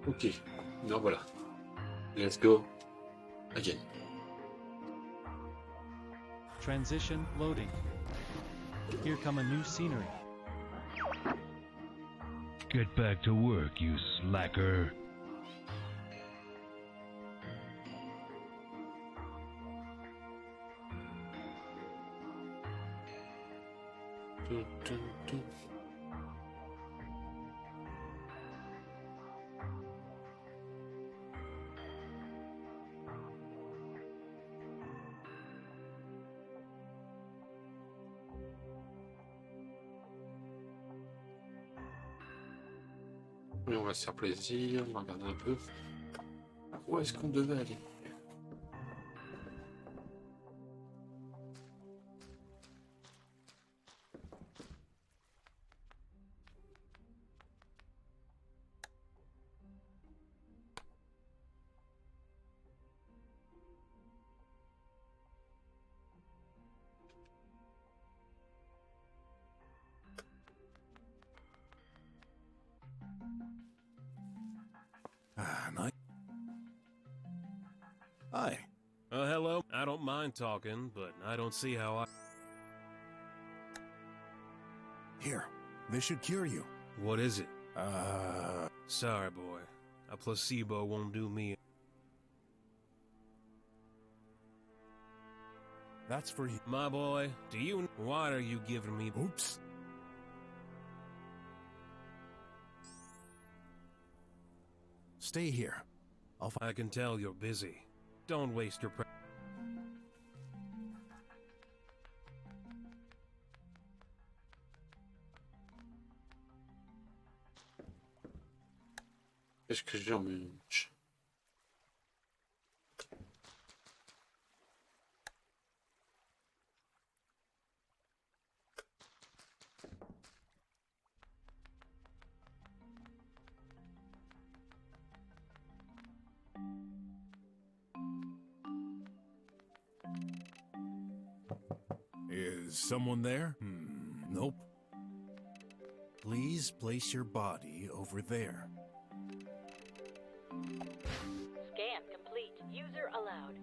Ok, donc voilà. Let's go again. Transition loading. Here come a new scenery. Get back to work, you slacker. Dun, dun, dun. Et on va se faire plaisir, on va regarder un peu. Où est-ce qu'on devait aller? Hi. Hello. I don't mind talking, but I don't see how I... Here, this should cure you. What is it? Sorry, boy. A placebo won't do me. That's for you. My boy, do you... Why are you giving me... Oops. Stay here. I can tell you're busy. Don't waste your... Qu'est-ce que j'ai en munch? Is someone there? Nope. Please place your body over there. Scan complete. User allowed.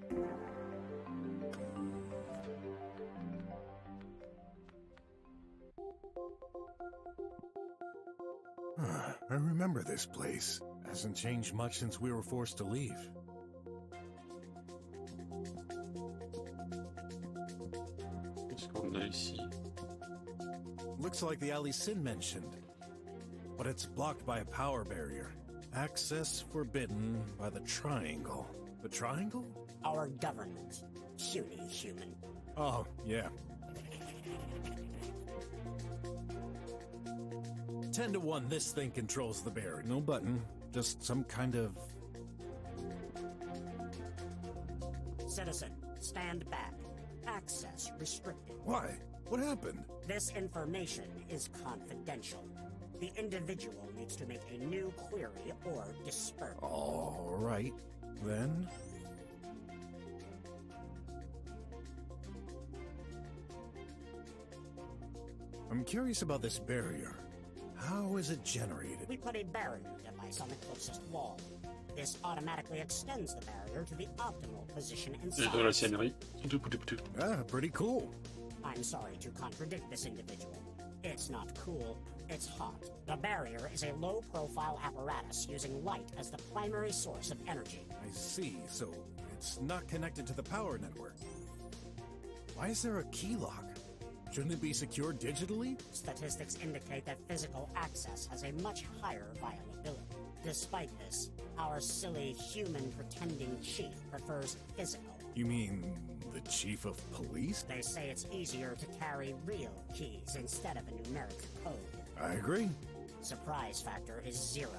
I remember this place. Hasn't changed much since we were forced to leave. Qu'est-ce qu'on a ici? Looks like the alley Sin mentioned, but it's blocked by a power barrier. Access forbidden by the triangle. The triangle? Our government. Puny human. Oh, yeah. 10 to 1, this thing controls the barrier. No button, just some kind of... Citizen, stand back. Access restricted. Why? What happened? This information is confidential. The individual needs to make a new query or disperse. All right, then. I'm curious about this barrier. How is it generated? We put a barrier device on the closest wall. This automatically extends the barrier to the optimal position inside. Dans la scenerie. Ah, pretty cool. I'm sorry to contradict this individual. It's not cool, it's hot. The barrier is a low-profile apparatus using light as the primary source of energy. I see, so it's not connected to the power network. Why is there a key lock? Shouldn't it be secured digitally? Statistics indicate that physical access has a much higher violability. Despite this, our silly human-pretending chief prefers physical. You mean the chief of police? They say it's easier to carry real keys instead of a numeric code. I agree. Surprise factor is 0.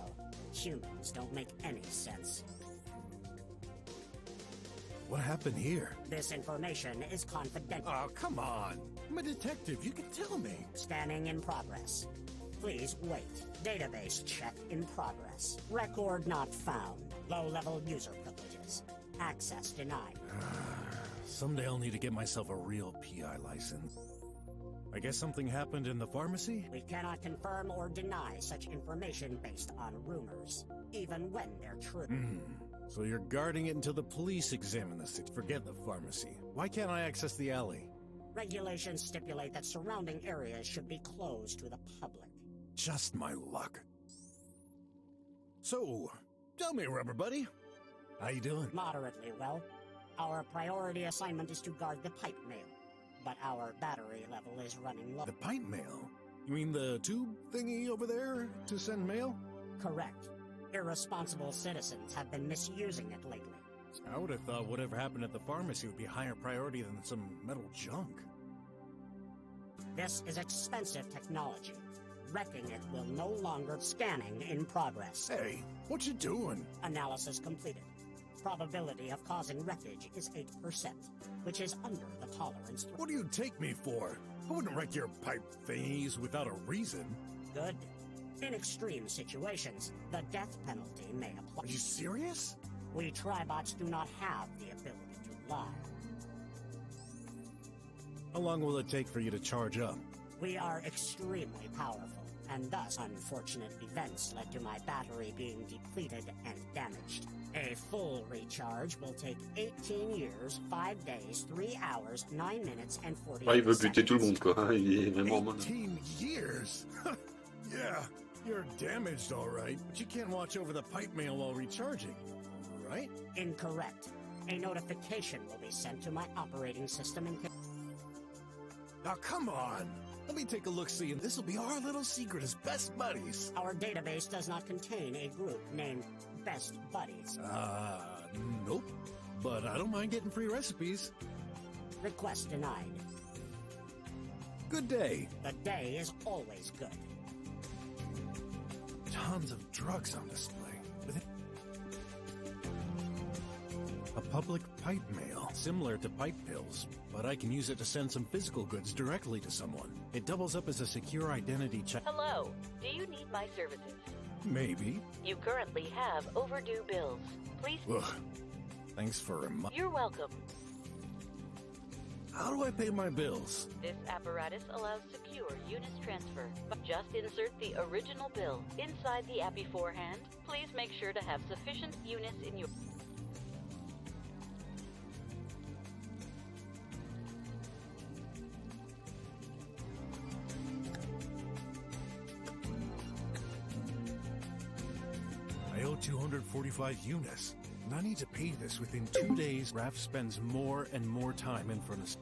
Humans don't make any sense. What happened here? This information is confidential. Oh, come on. I'm a detective. You can tell me. Scanning in progress. Please wait. Database check in progress. Record not found. Low-level user privileges. Access denied. Someday I'll need to get myself a real PI license. I guess something happened in the pharmacy? We cannot confirm or deny such information based on rumors, even when they're true. So you're guarding it until the police examine the city. Forget the pharmacy. Why can't I access the alley? Regulations stipulate that surrounding areas should be closed to the public. Just my luck. So, tell me, rubber buddy. How you doing? Moderately well. Our priority assignment is to guard the pipe mail, but our battery level is running low. The pipe mail? You mean the tube thingy over there to send mail? Correct. Irresponsible citizens have been misusing it lately. I would have thought whatever happened at the pharmacy would be higher priority than some metal junk. This is expensive technology. Wrecking it will no longer... Scanning in progress. Hey, what you doing? Analysis completed. Probability of causing wreckage is 8%, which is under the tolerance. What do you take me for? I wouldn't wreck your pipe thingies without a reason. Good. In extreme situations, the death penalty may apply. Are you serious? We Tribots do not have the ability to lie. How long will it take for you to charge up? We are extremely powerful, and thus unfortunate events led to my battery being depleted and damaged. A full recharge will take 18 years, 5 days, 3 hours, 9 minutes, and 40 Ouais, il veut seconds. buter tout le monde, quoi. Il est vraiment en mode... 18 years? Yeah, you're damaged, all right, but you can't watch over the pipe mail while recharging, right? Incorrect. A notification will be sent to my operating system in case... Now, come on! Let me take a look-see, and this'll be our little secret as best buddies. Our database does not contain a group named Best Buddies. Nope. But I don't mind getting free recipes. Request denied. Good day. The day is always good. Tons of drugs on display. A public pipe mail, similar to pipe pills, but I can use it to send some physical goods directly to someone. It doubles up as a secure identity check. Hello. Do you need my services? Maybe. You currently have overdue bills. Please... Ugh. Thanks for reminding. You're welcome. How do I pay my bills? This apparatus allows secure UNIS transfer. But just insert the original bill inside the app beforehand. Please make sure to have sufficient UNIS in your... I owe 245 UNIS, and I need to pay this within 2 days. Raph spends more and more time in front of...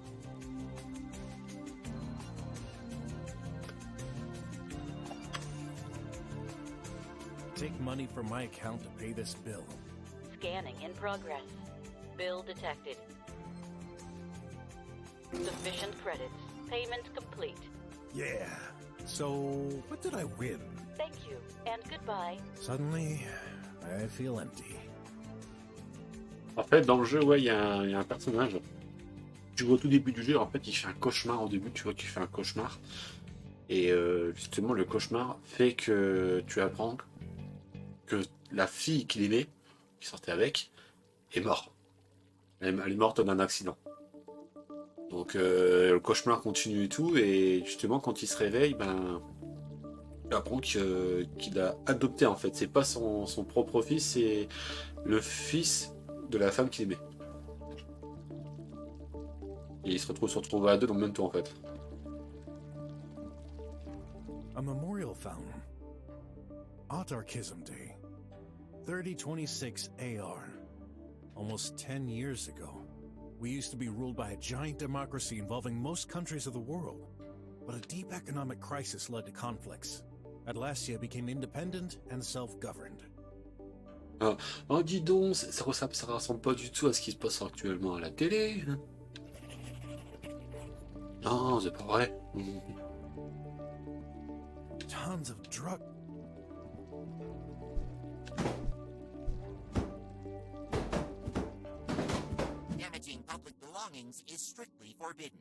Take money from my account to pay this bill. Scanning in progress. Bill detected. Sufficient credits. Payment complete. Yeah. So, what did I win? Thank you, and goodbye. Suddenly, I feel empty. En fait, dans le jeu, ouais, il y a un personnage. Tu vois au tout début du jeu, en fait, il fait un cauchemar au début. Tu vois qu'il fait un cauchemar. Et justement, le cauchemar fait que tu apprends que la fille qu'il aimait, qui sortait avec, est morte. Elle est morte d'un accident. Donc le cauchemar continue et tout, et justement quand il se réveille, ben tu apprends qu'il a adopté en fait. C'est pas son propre fils, c'est le fils de la femme qu'il aimait. Et il se retrouve à deux dans le même temps en fait. A memorial fountain. Autarkism Day. 3026 AR. Almost 10 years ago. We used to be ruled by a giant democracy involving most countries of the world. But a deep economic crisis led to conflicts. Atlasia became independent and self-governed. Ah, oh dis donc, ça ressemble pas du tout à ce qui se passe actuellement à la télé. Non, c'est pas vrai. Tons of drugs. Damaging public belongings is strictly forbidden.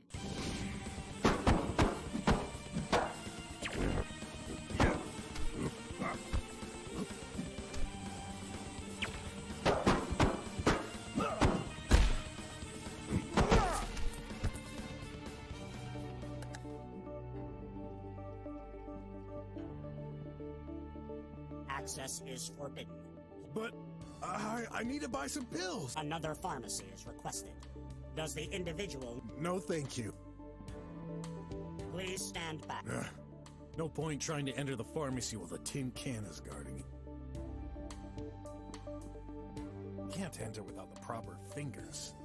Access is forbidden. But I need to buy some pills. Another pharmacy is requested. Does the individual... No, thank you. Please stand back. No point trying to enter the pharmacy while the tin can is guarding it. Can't enter without the proper fingers.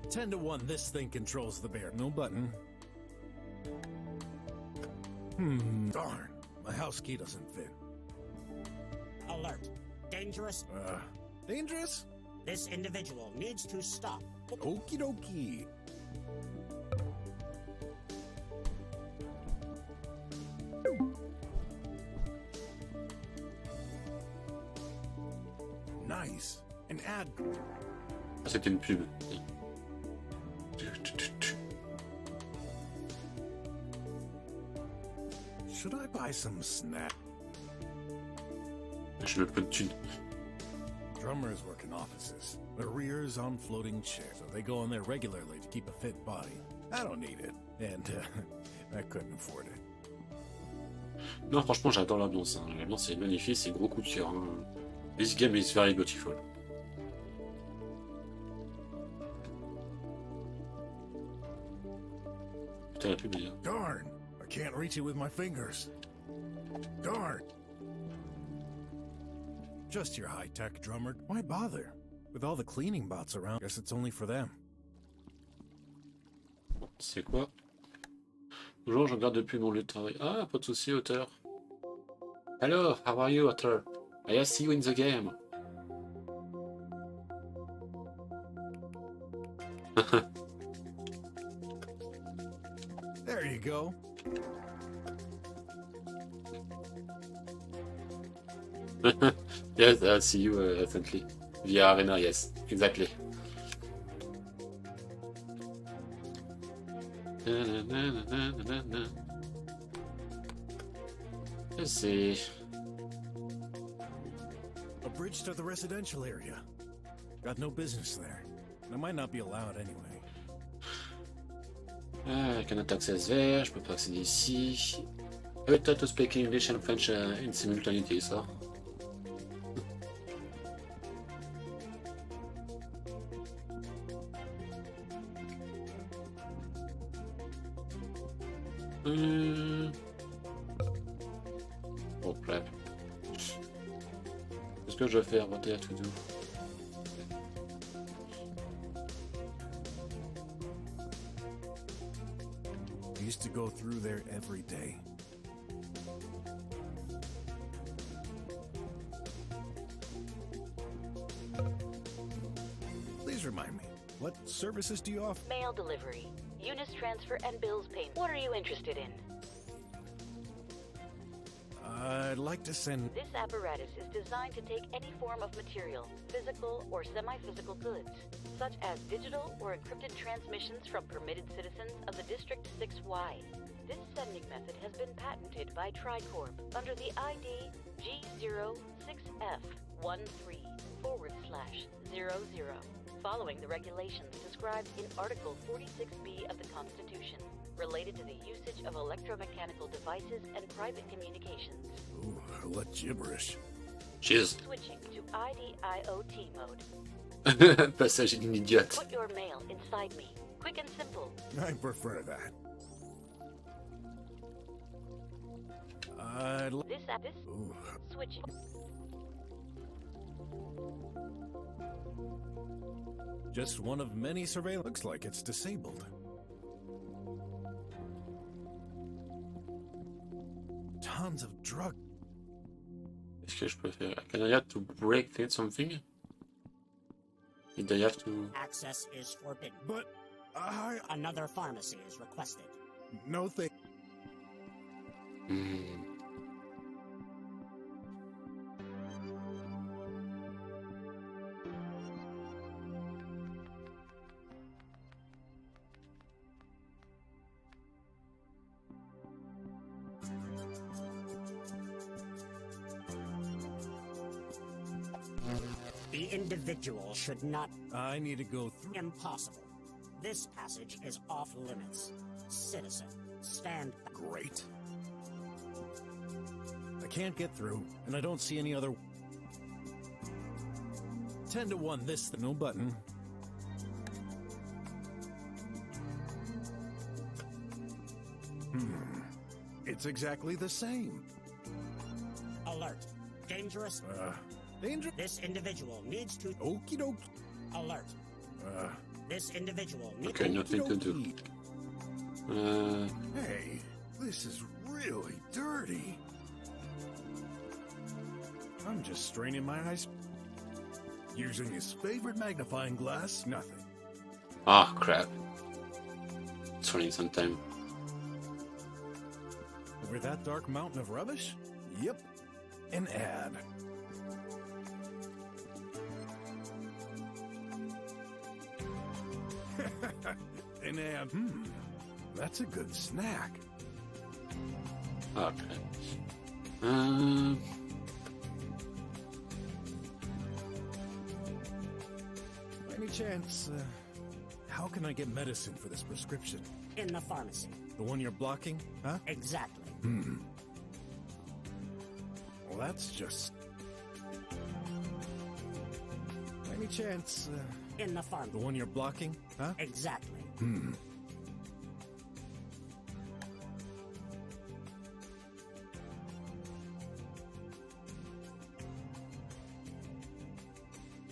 10 to 1, this thing controls the bear. No button. Darn. My house key doesn't fit. Alert. Dangerous? Dangerous? This individual needs to stop. Okie dokie. Nice. An ad. Ah, c'était une pub. Should I buy some snack? Je veux peu de thunes. Drummers work in offices. Arrears on floating chairs, so they go on there regularly to keep a fit body. I don't need it, and I couldn't afford it. Non, franchement, j'adore l'ambiance. Hein. L'ambiance est magnifique, c'est gros coup de cœur. Hein. This game is very beautiful. Putain, la pub est là. Darn! I can't reach it with my fingers. Darn! Just your high-tech drummer. Why bother? With all the cleaning bots around, guess it's only for them. Bon, c'est quoi? Bonjour, je regarde depuis mon lieu de travail. Ah, pas de soucis, auteur. Hello, how are you, auteur? I see you in the game. There you go. Yes, I see you recently. Via Arena, yes, exactly. Let's see. A bridge to the residential area. Got no business there. I might not be allowed anyway. I cannot access there, je peux pas accéder ici. Peut-être to speak English and French in simultaneity, ça. Oh, crap. Qu'est-ce que je vais faire? What I have to do? I used to go through there every day. Please remind me, what services do you offer? Mail delivery, Unis transfer, and bills payment. What are you interested in? I'd like to send... This apparatus is designed to take any form of material, physical or semi-physical goods, such as digital or encrypted transmissions from permitted citizens of the District 6Y. This sending method has been patented by Tricorp under the ID G06F13/00, following the regulations described in Article 46B of the Constitution, related to the usage of electromechanical devices and private communications. Ooh, what gibberish. Cheers. Switching to IDIOT mode. Passage d'une idiote. Put your mail inside me. Quick and simple. I prefer that. Ooh. Switching. Just one of many surveillance. Looks like it's disabled. Tons of drug. Qu'est-ce que je peux faire? Can I have to break something? Did I have to... Access is forbidden. But Another pharmacy is requested. No thing. The individual should not... I need to go through... Impossible. This passage is off limits. Citizen, stand back. Great. can't get through, and I don't see any other... 10 to 1 this, no button. It's exactly the same. Alert. Dangerous. Danger? This individual needs to... Okie dokie. Alert. This individual needs Okay, nothing to do. Hey, this is really dirty. I'm just straining my eyes. Using his favorite magnifying glass, nothing. Ah, crap. It's running some time. Over that dark mountain of rubbish? Yep. An ad. An ad. That's a good snack. Okay. Any chance, how can I get medicine for this prescription? In the pharmacy. The one you're blocking, huh? Exactly. Well, that's just... Any chance, in the pharmacy. The one you're blocking, huh? Exactly.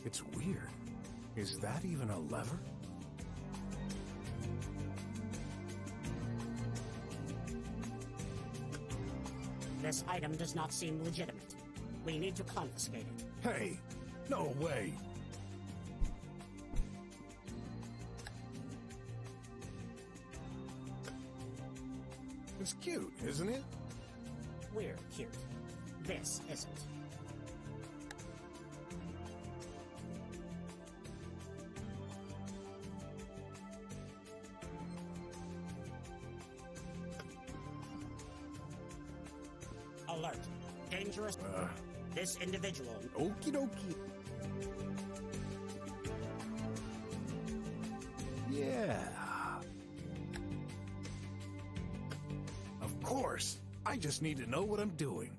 It's weird. Is that even a lever? This item does not seem legitimate. We need to confiscate it. Hey, no way. It's cute, isn't it? We're cute. This isn't. Alert. Dangerous. This individual. Okie dokie. Yeah. Of course. I just need to know what I'm doing.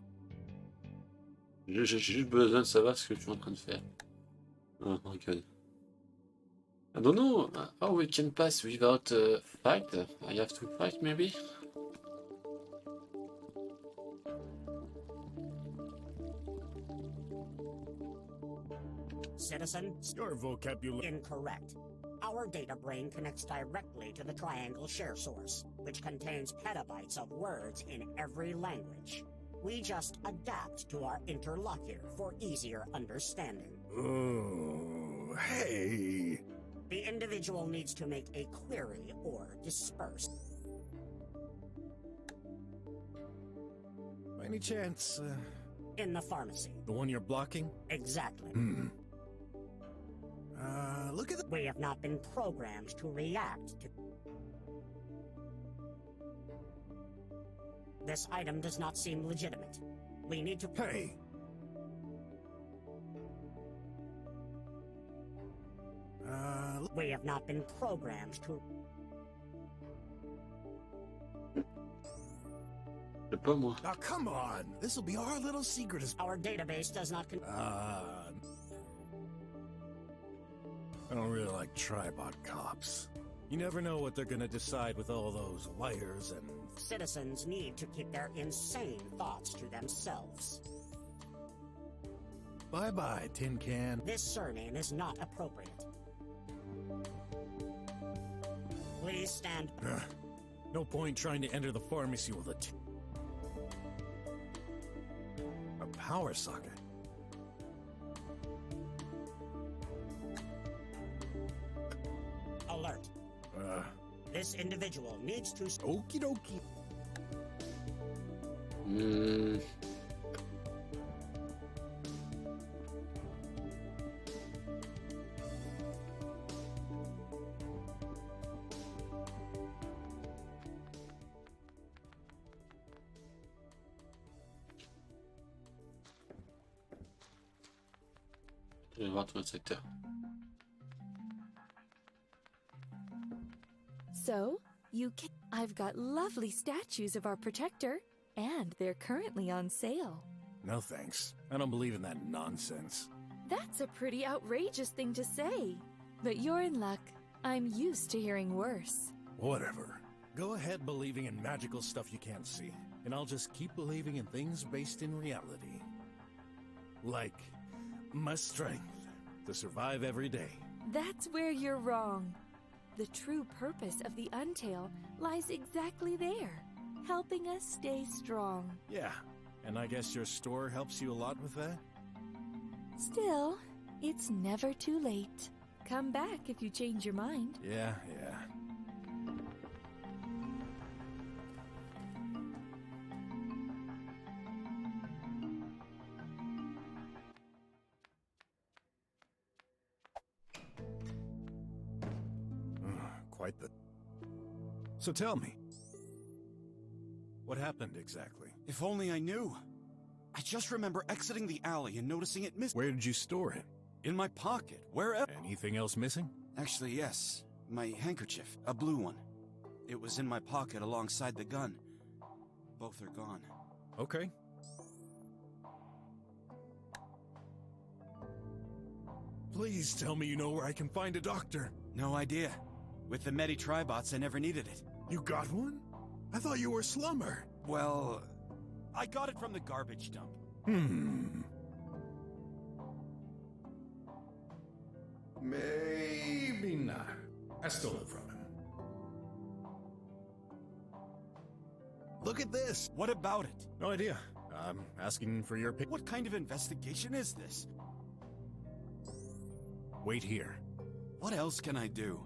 J'ai juste besoin de savoir ce que tu es en train de faire. Oh, okay. I don't know how we can pass without fight. I have to fight maybe? Citizen, your vocabulary incorrect. Our data brain connects directly to the triangle share source, which contains petabytes of words in every language. We just adapt to our interlocutor for easier understanding. Oh, hey. The individual needs to make a query or disperse. By any chance, in the pharmacy. The one you're blocking? Exactly. Look at the... We have not been programmed to react to... This item does not seem legitimate. We need to... Hey! We have not been programmed to... Now come on! This'll be our little secret as... Our database does not I don't really like Tribot cops. You never know what they're gonna decide with all those wires and... Citizens need to keep their insane thoughts to themselves. Bye-bye, Tin Can. This surname is not appropriate. Please stand... No point trying to enter the pharmacy with a power socket. Alert. This individual needs to... Okie dokie. Je vais voir tout notre secteur. So, you can... I've got lovely statues of our protector, and they're currently on sale. No thanks. I don't believe in that nonsense. That's a pretty outrageous thing to say. But you're in luck. I'm used to hearing worse. Whatever. Go ahead believing in magical stuff you can't see, and I'll just keep believing in things based in reality. Like my strength to survive every day. That's where you're wrong. The true purpose of the Untail lies exactly there, helping us stay strong. Yeah, and I guess your store helps you a lot with that? Still, it's never too late. Come back if you change your mind. Yeah. Quite the... So tell me, what happened exactly? If only I knew. I just remember exiting the alley and noticing it missing. Where did you store it? In my pocket, wherever. Anything else missing? Actually, yes. My handkerchief, a blue one. It was in my pocket alongside the gun. Both are gone. Okay. Please tell me you know where I can find a doctor. No idea. With the Medi-Tribots, I never needed it. You got one? I thought you were a slumber. Well, I got it from the garbage dump. Maybe not. I stole it from him. Look at this! What about it? No idea. I'm asking for your opinion. What kind of investigation is this? Wait here. What else can I do?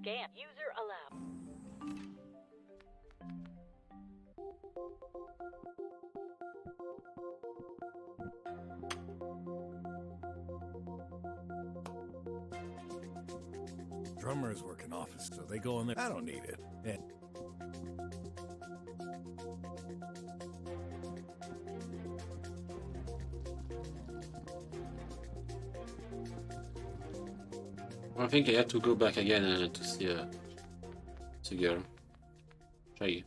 Scan. User allowed. Drummers work in office, so they go in there. I don't need it. And I think I have to go back again to see the girl. Try.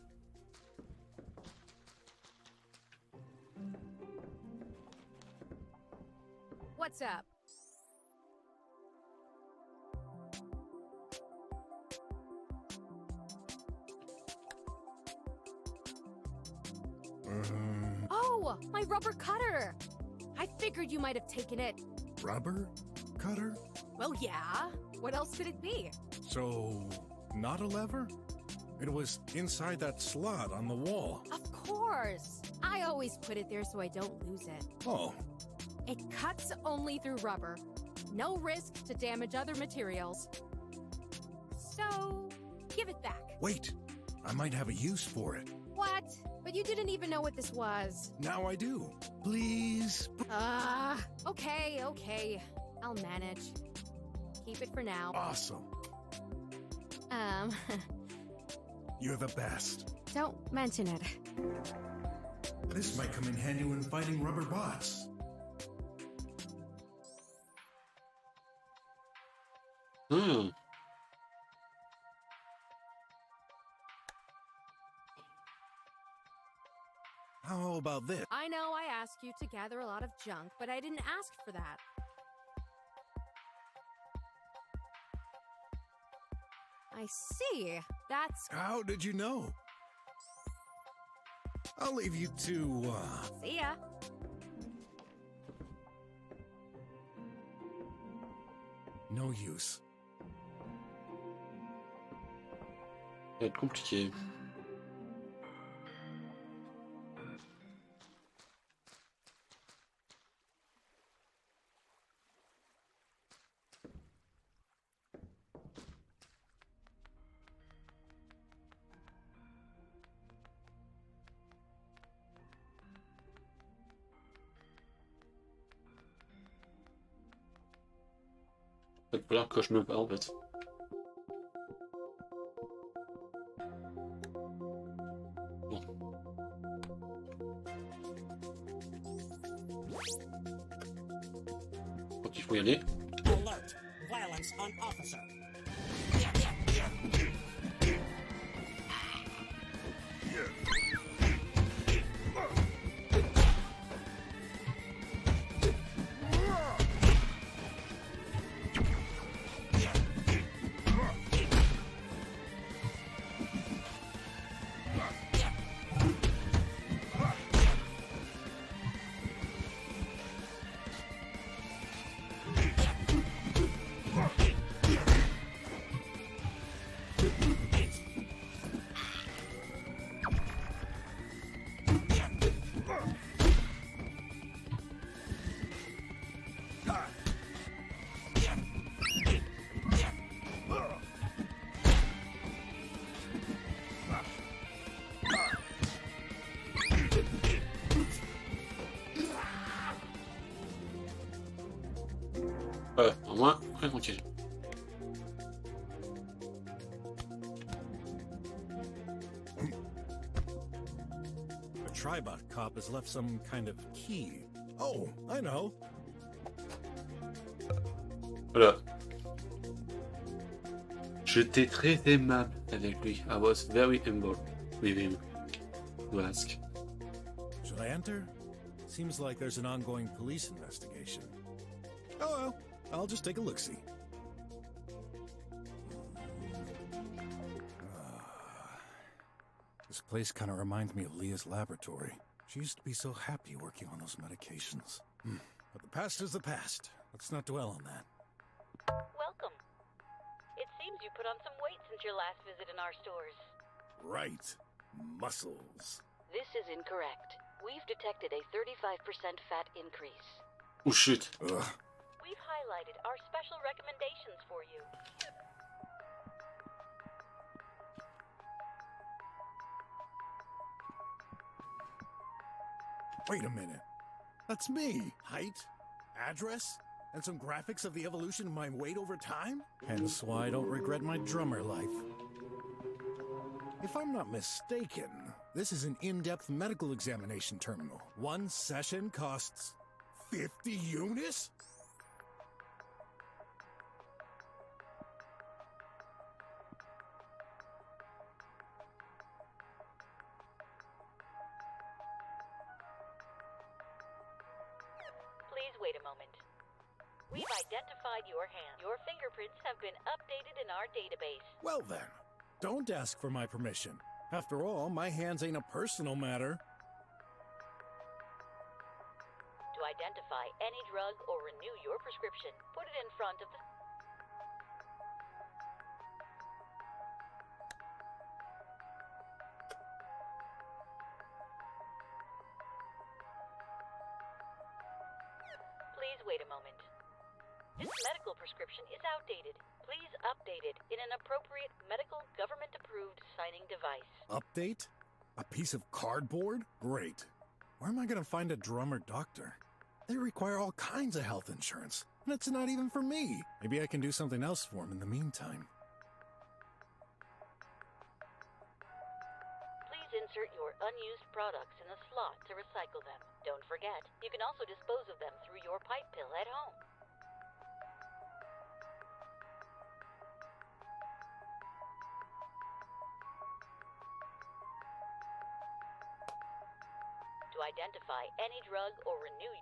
What's up? Oh, my rubber cutter! I figured you might have taken it. Rubber cutter? Well, yeah. What else could it be? So, not a lever? It was inside that slot on the wall. Of course. I always put it there so I don't lose it. Oh. It cuts only through rubber. No risk to damage other materials. So, give it back. Wait, I might have a use for it. What? But you didn't even know what this was. Now I do. Please. Okay. I'll manage. Keep it for now. Awesome. You're the best. Don't mention it. This might come in handy when fighting rubber bots. How about this? I know I asked you to gather a lot of junk, but I didn't ask for that. I see. That's... How did you know? I'll leave you to, See ya. No use. Ça va être compliqué. Ça peut falloir que je me bats en fait. Bon. Quand il faut y aller. Alert. Violence on officer. Au moins, très tranquille. A Tribot cop has left some kind of key. Oh, I know. Voilà. J'étais très aimable avec lui. I was very humble with him. To ask. Should I enter? Seems like there's an ongoing police investigation. Oh well, I'll just take a look-see. This place kind of reminds me of Leah's laboratory. She used to be so happy working on those medications. But the past is the past. Let's not dwell on that. Welcome. It seems you put on some weight since your last visit in our stores. Right. Muscles. This is incorrect. We've detected a 35% fat increase. Oh shit. Ugh. We've highlighted our special recommendations for you. Wait a minute. That's me. Height, address, and some graphics of the evolution of my weight over time? Hence why I don't regret my drummer life. If I'm not mistaken, this is an in-depth medical examination terminal. One session costs 50 units? Please wait a moment. We've identified your hand. Your fingerprints have been updated in our database. Well then, don't ask for my permission. After all, my hands ain't a personal matter. To identify any drug or renew your prescription, put it in front of the... Please wait a moment. This medical prescription is outdated. Please update it in an appropriate medical government-approved signing device. Update? A piece of cardboard? Great. Where am I gonna find a drummer doctor? They require all kinds of health insurance, and it's not even for me. Maybe I can do something else for them in the meantime. Please insert your unused products in the slot to recycle them. Don't forget, you can also dispose of them through your pipe pill at home. To identify any drug or renew...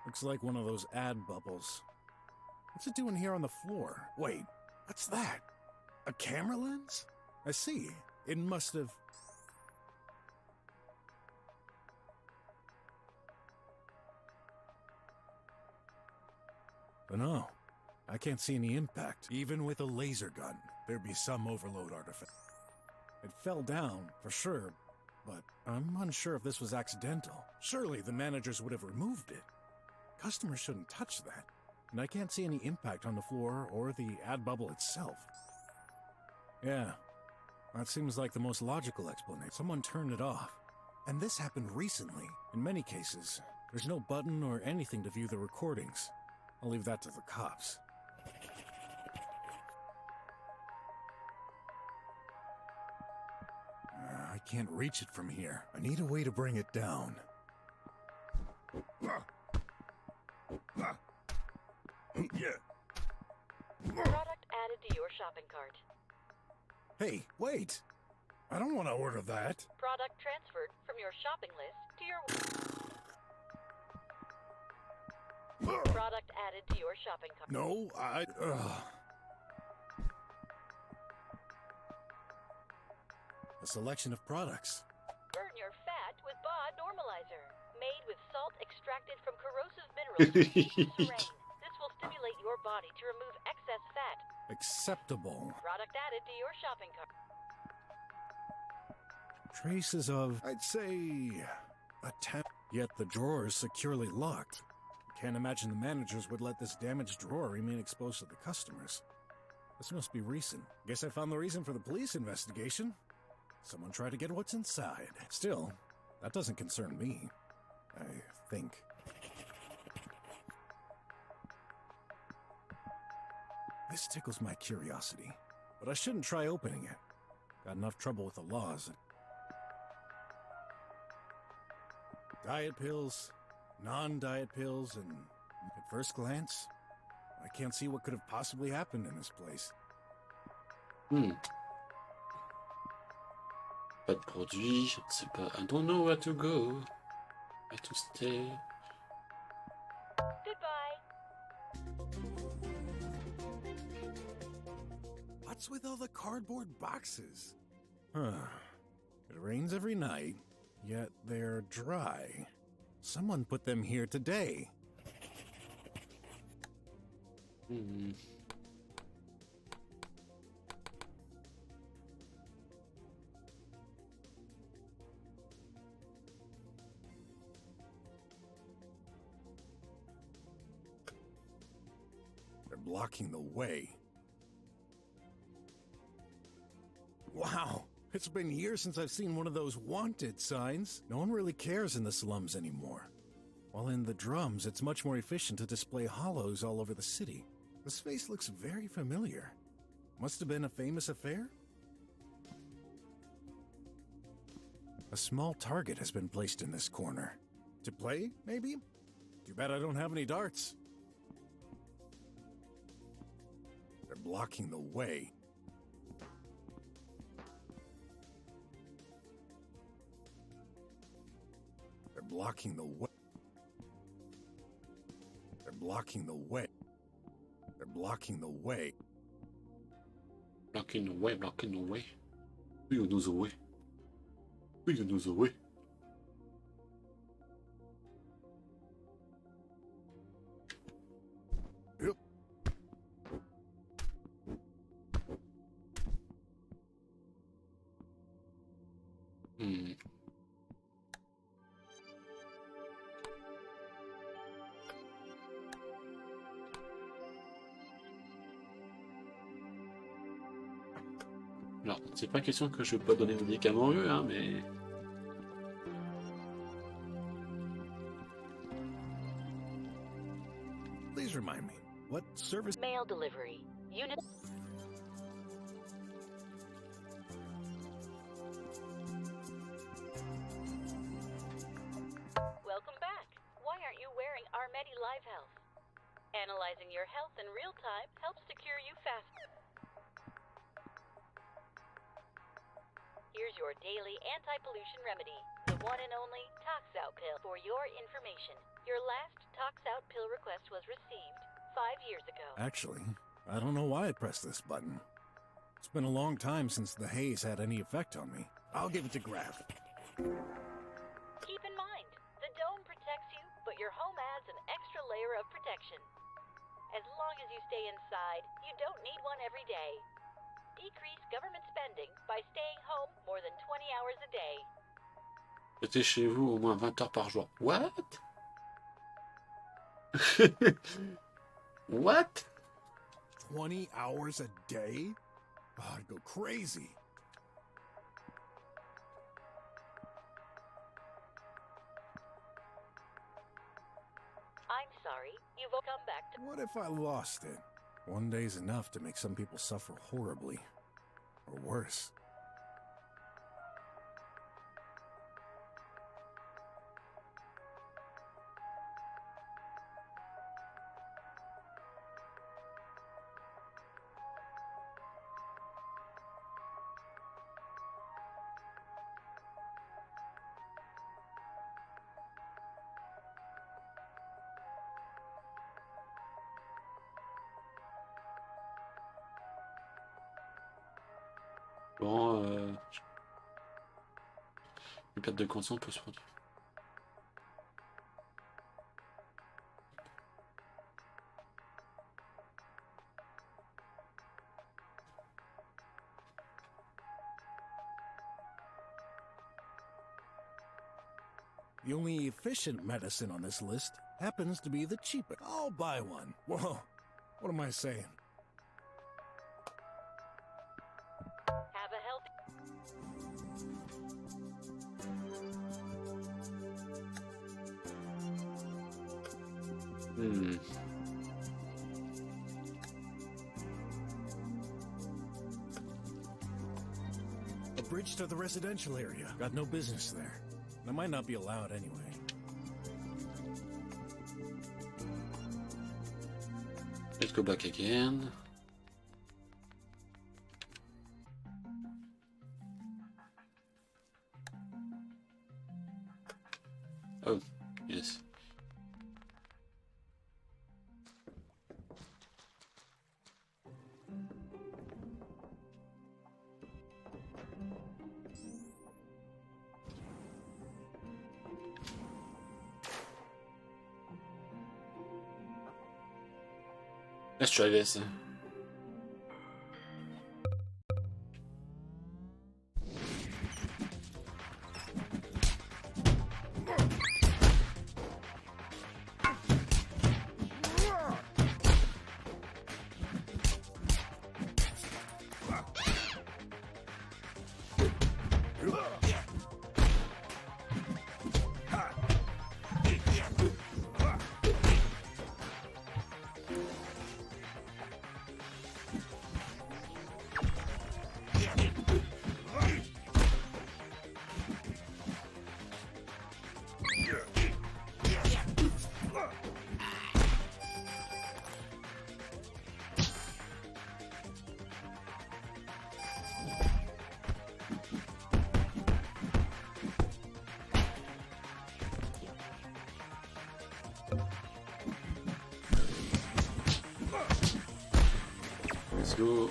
Looks like one of those ad bubbles. What's it doing here on the floor? Wait, what's that? A camera lens? I see. It must have... But no, I can't see any impact. Even with a laser gun, there'd be some overload artifact. It fell down, for sure, but I'm unsure if this was accidental. Surely the managers would have removed it. Customers shouldn't touch that, and I can't see any impact on the floor or the ad bubble itself. Yeah, that seems like the most logical explanation. Someone turned it off. And this happened recently. In many cases, There's no button or anything to view the recordings. I'll leave that to the cops. I can't reach it from here. I need a way to bring it down. Product added to your shopping cart. Hey, wait! I don't want to order that. Product transferred from your shopping list to your... Product added to your shopping cart. No, A selection of products. Burn your fat with BOD Normalizer. Made with salt extracted from corrosive minerals from terrain. This will stimulate your body to remove excess fat. Acceptable. Product added to your shopping cart. Traces of, I'd say, a yet the drawer is securely locked. Can't imagine the managers would let this damaged drawer remain exposed to the customers. This must be recent. Guess I found the reason for the police investigation. Someone tried to get what's inside. Still, that doesn't concern me, I think. This tickles my curiosity, but I shouldn't try opening it. Got enough trouble with the laws. Diet pills, non-diet pills, and at first glance, I can't see what could have possibly happened in this place. Pas de produit, je ne sais pas. I don't know where to go. Where to stay. What's with all the cardboard boxes? Huh. It rains every night, yet they're dry. Someone put them here today. They're blocking the way. Wow, it's been years since I've seen one of those wanted signs. No one really cares in the slums anymore. While in the drums, it's much more efficient to display hollows all over the city. This face looks very familiar. Must have been a famous affair? A small target has been placed in this corner. To play, maybe? Too bad I don't have any darts. They're blocking the way. They're blocking the way. They're blocking the way. They're blocking the way. Blocking the way, blocking the way. You know the way. You know the way. Yep. Alors, c'est pas question que je veux pas donner de médicaments eux, hein, mais... Please remind me, what service... Mail delivery. Unit... Welcome back. Why aren't you wearing Armedi Live Health? Analyzing your health in real time helps to cure you faster. Here's your daily anti-pollution remedy, the one and only Tox Out pill. For your information, your last Tox Out pill request was received 5 years ago. Actually, I don't know why I pressed this button. It's been a long time since the haze had any effect on me. I'll give it to Graf. Keep in mind, the dome protects you, but your home adds an extra layer of protection. As long as you stay inside, you don't need one every day. Decrease government spending by staying home more than 20 hours a day. Restez chez vous au moins 20 heures par jour. What? What? 20 hours a day? Oh, I'd go crazy. sorry. You've come back to... What if I lost it? One day's enough to make some people suffer horribly. Or worse. Bon, une perte de conscience peut se produire. The only efficient medicine on this list happens to be the cheapest. I'll buy one. Whoa, what am I saying? Have a healthy... A bridge to the residential area. Got no business there. I might not be allowed anyway. Let's go back again. Oh, yes. Let's try this. Let's go.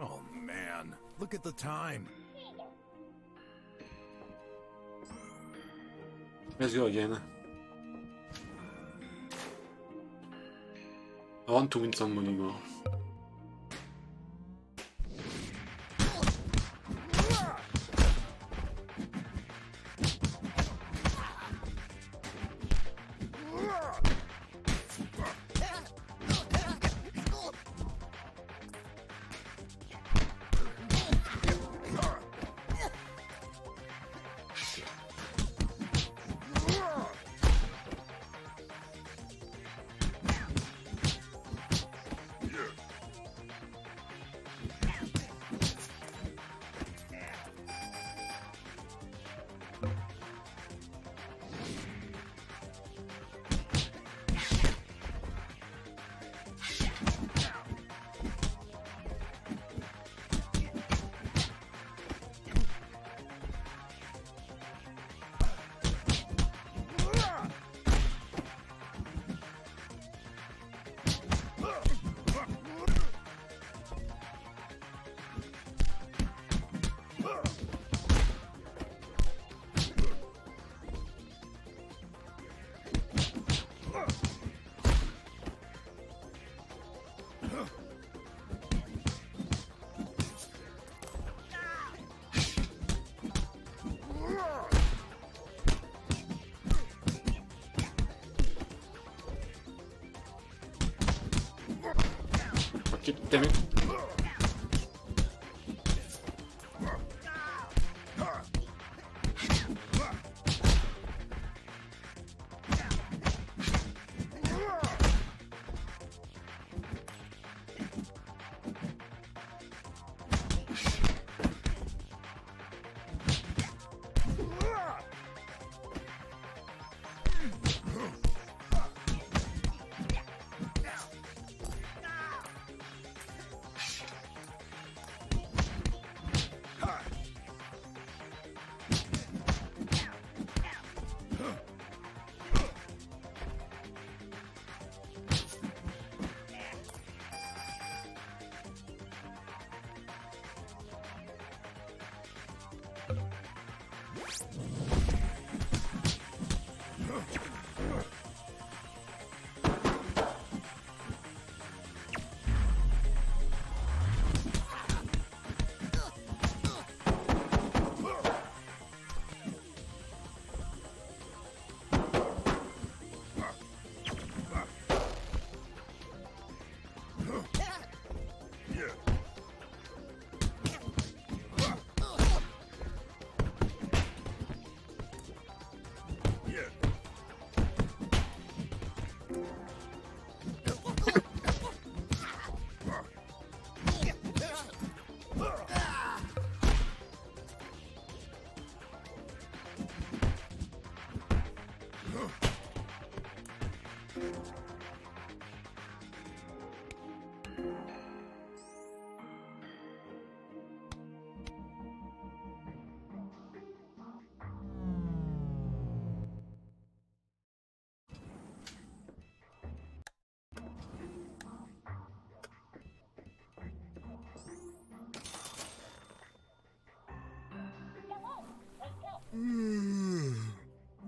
Oh man, look at the time. Let's go again. I want to win some money more. Damn it.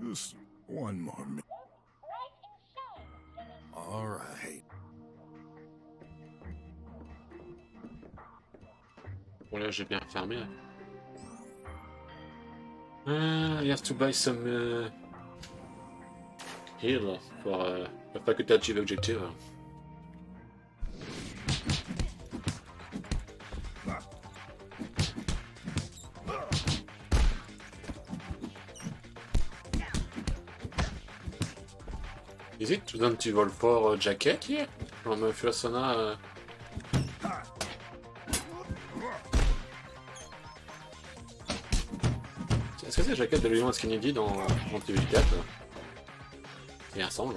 Just one more minute. All right. Bon là j'ai bien fermé. You have to buy some heal pour la faculté achieve objective. Is it 20 jacket here from Fursona? Est-ce que c'est la jaquette de Léon Kennedy dans TV4? Il ressemble.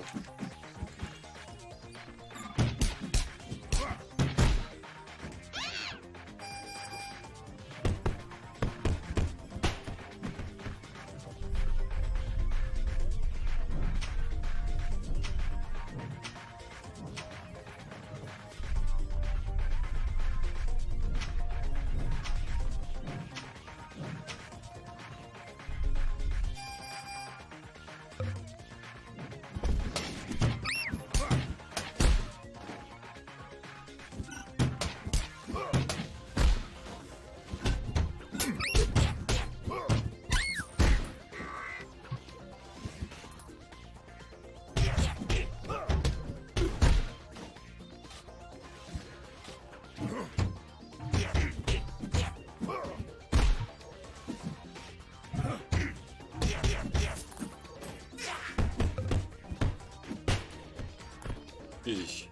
Easy.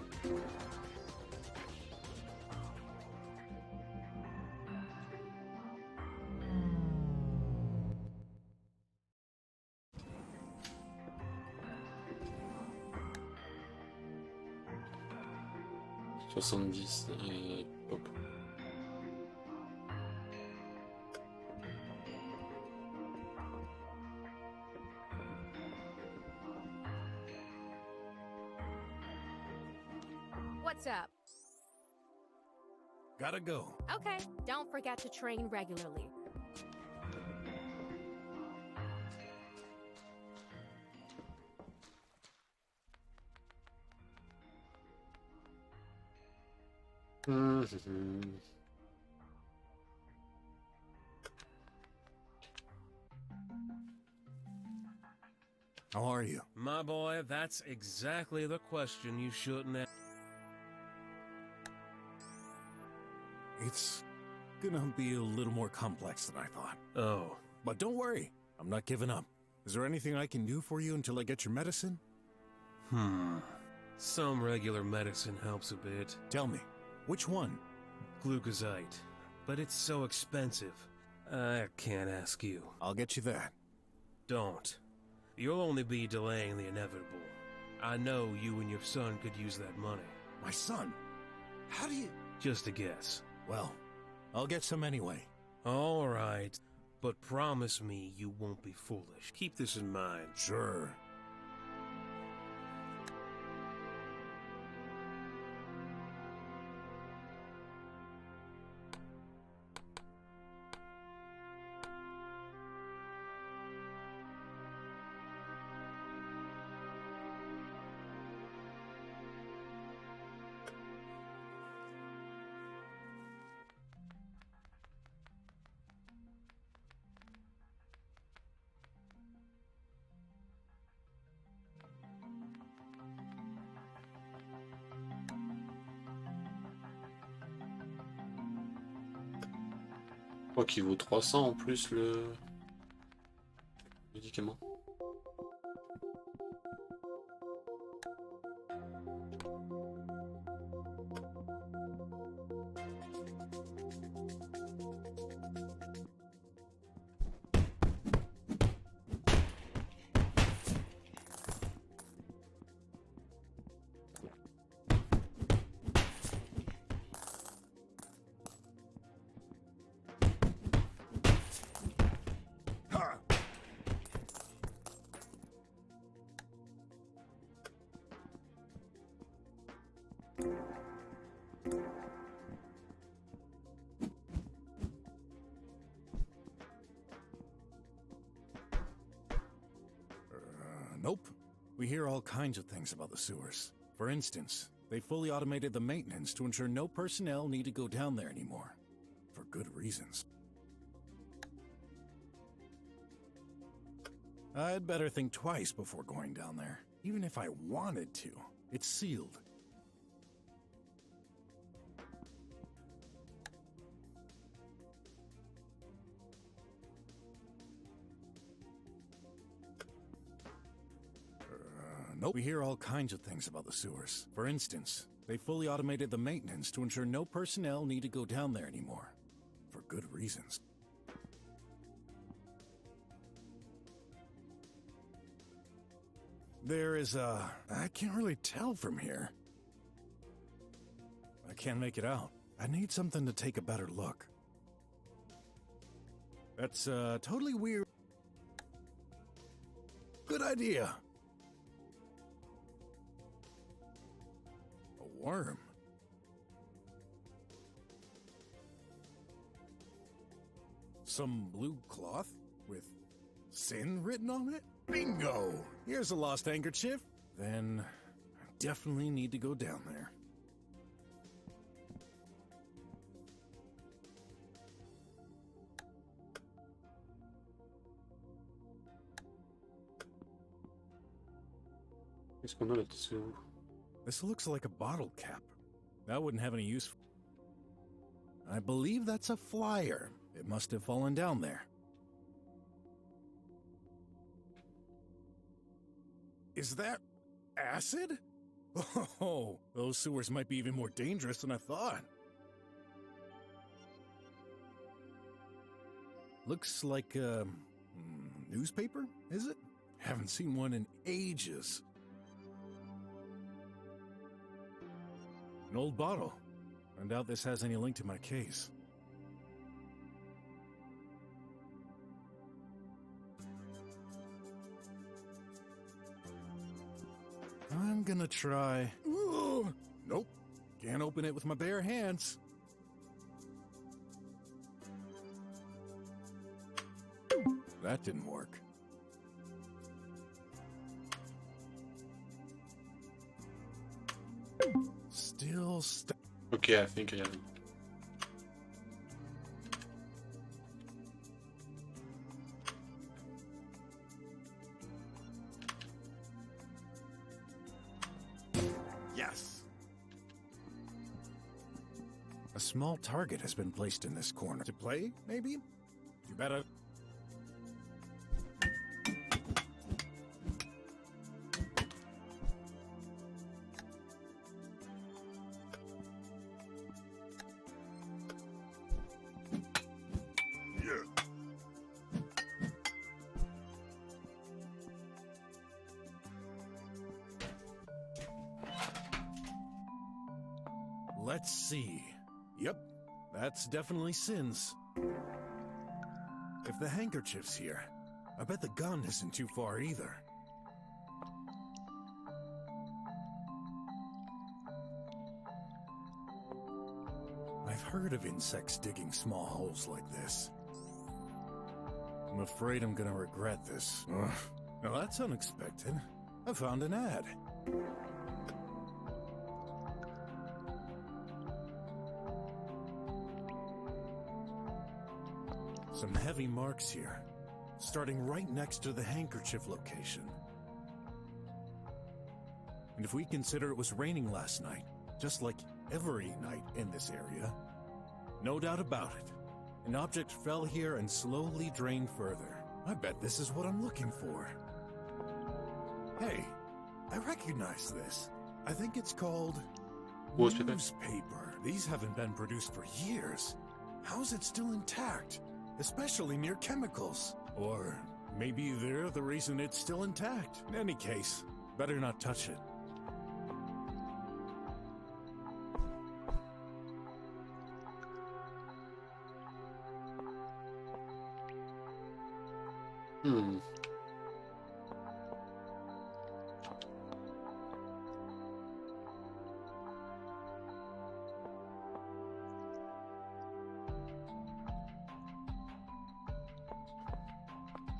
Hop. What's up? Gotta go. Okay, don't forget to train regularly. How are you? My boy, that's exactly the question you shouldn't ask. It's gonna be a little more complex than I thought. Oh. But don't worry, I'm not giving up. Is there anything I can do for you until I get your medicine? Some regular medicine helps a bit. Tell me, which one? Glucosite. But it's so expensive. I can't ask you. I'll get you that. Don't. You'll only be delaying the inevitable. I know you and your son could use that money. My son? How do you... Just a guess. Well, I'll get some anyway. All right. But promise me you won't be foolish. Keep this in mind. Sure. Je crois qu'il vaut 300 en plus le médicament. Nope. We hear all kinds of things about the sewers. For instance, they fully automated the maintenance to ensure no personnel need to go down there anymore. For good reasons. I'd better think twice before going down there. Even if I wanted to, it's sealed. Nope. We hear all kinds of things about the sewers. For instance, they fully automated the maintenance to ensure no personnel need to go down there anymore. For good reasons. There is a... I can't really tell from here. I can't make it out. I need something to take a better look. That's totally weird. Good idea. A worm. Some blue cloth with sin written on it? Bingo! Here's a lost handkerchief. Then I definitely need to go down there. Qu'est-ce qu'on a là-dessous? This looks like a bottle cap. That wouldn't have any use. I believe that's a flyer. It must have fallen down there. Is that acid? Oh, those sewers might be even more dangerous than I thought. Looks like a newspaper, is it? Haven't seen one in ages. An old bottle. I doubt this has any link to my case. I'm gonna try... Ooh, nope. Can't open it with my bare hands. That didn't work. Still stuck. Okay, I think I have it. Yes. A small target has been placed in this corner. To play, maybe? You better... Let's see. Yep, that's definitely Sin's. If the handkerchief's here, I bet the gun isn't too far either. I've heard of insects digging small holes like this. I'm afraid I'm gonna regret this. Ugh. Now that's unexpected. I found an ad. Some heavy marks here, starting right next to the handkerchief location. And if we consider it was raining last night, just like every night in this area, no doubt about it, an object fell here and slowly drained further. I bet this is what I'm looking for. Hey, I recognize this. I think it's called newspaper. These haven't been produced for years. How is it still intact? Especially near chemicals. Or maybe they're the reason it's still intact. In any case, better not touch it.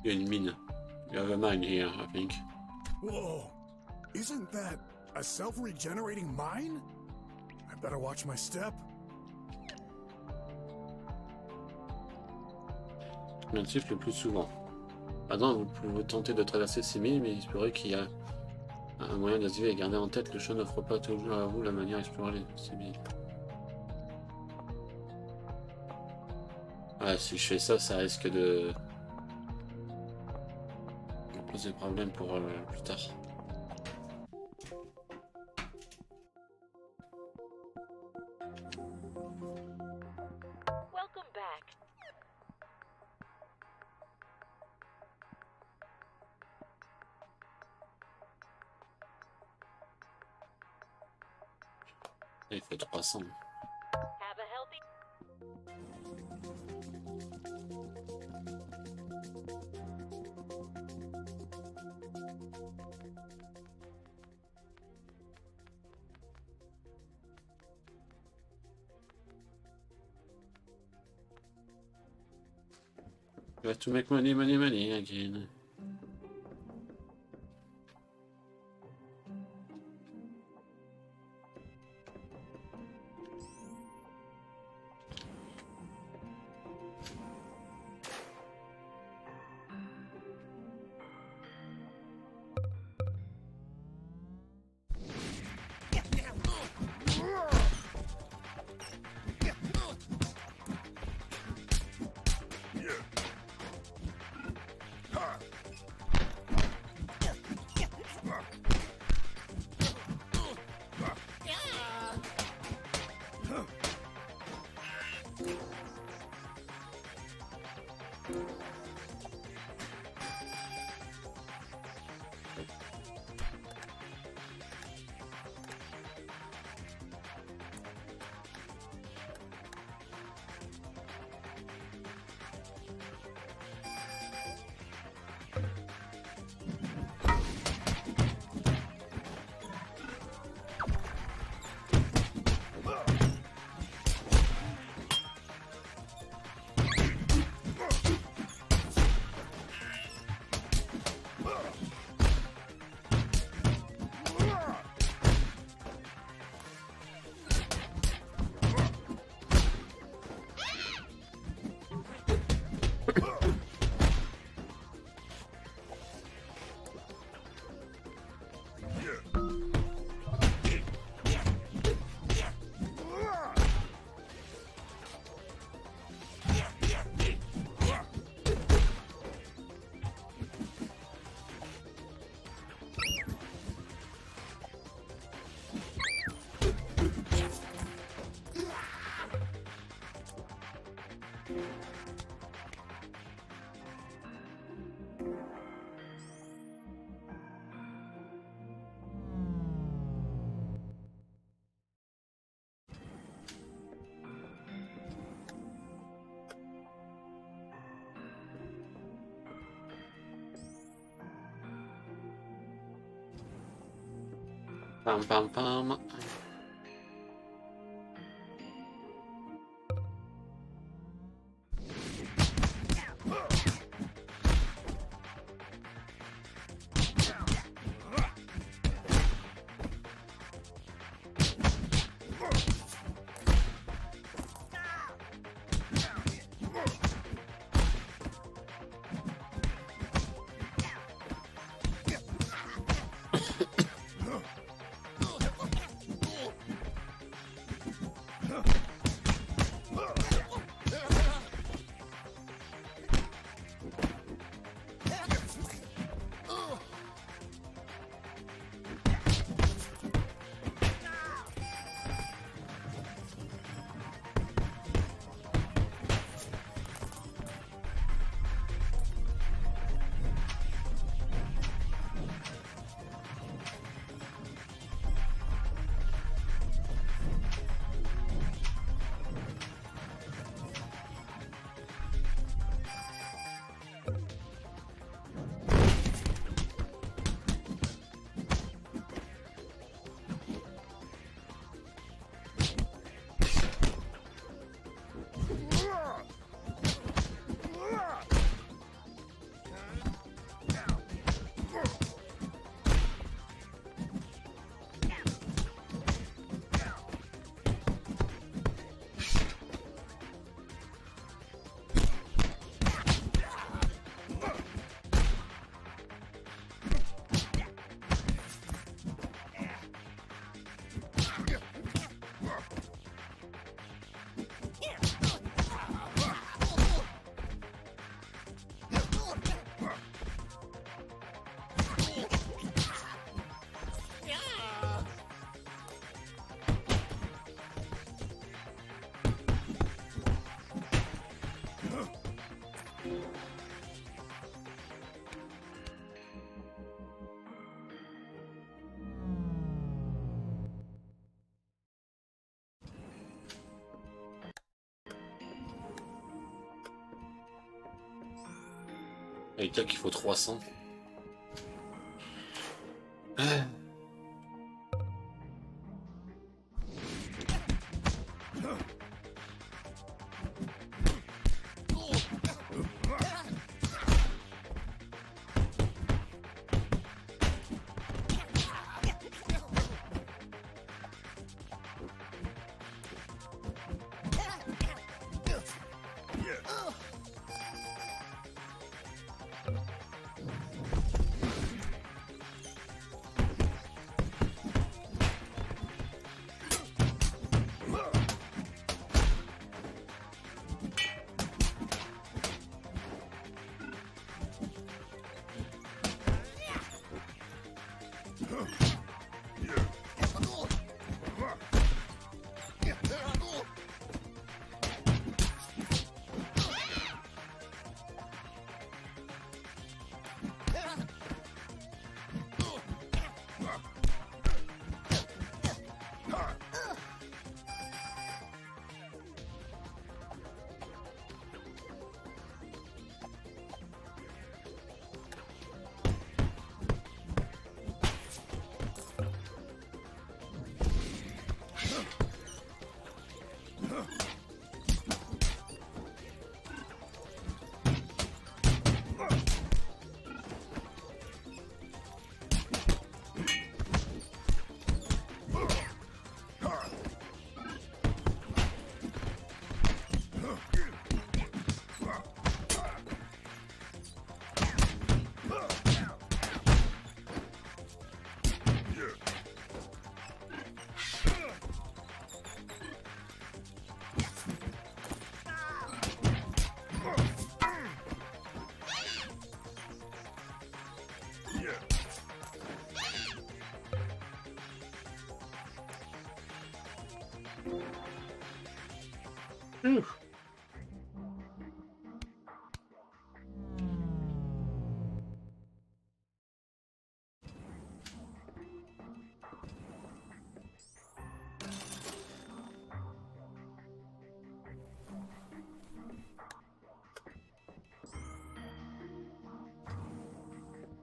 Il y a une mine. You have a mine here, I think. Whoa! Isn't that a self-regenerating mine? I better watch my step. Combien de chiffres le plus souvent? Maintenant, vous pouvez tenter de traverser ces mines, mais il se pourrait qu'il y a un moyen d'assurer et garder en tête, le jeu n'offre pas toujours à vous la manière d'explorer ces mines. Ouais, si je fais ça, ça risque de poser problème pour plus tard. Welcome back. Il faut 300. Have a healthy... You have to make money, money, money again. Pam pam pam. Et tac, il faut 300.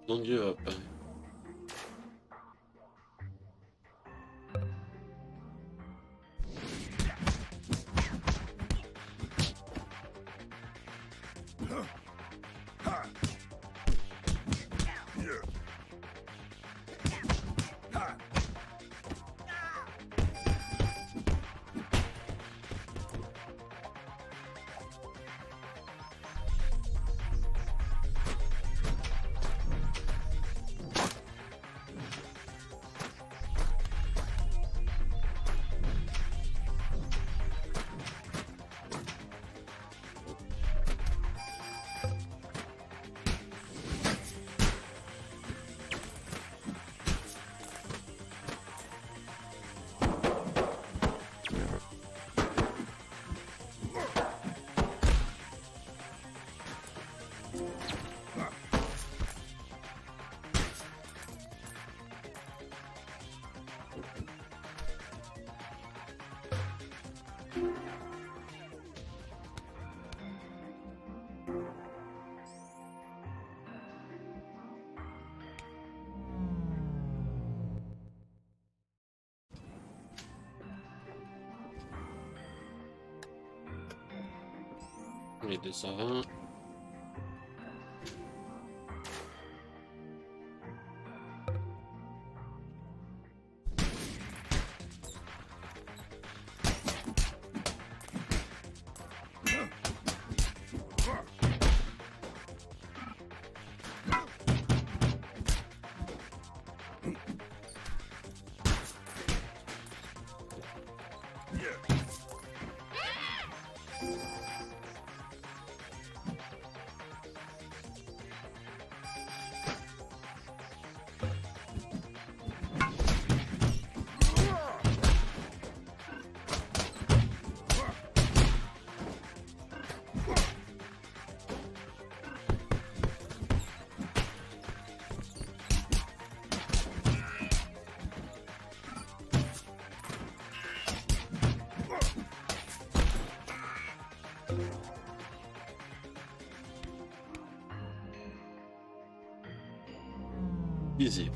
Don't give up. Les 220. Easy.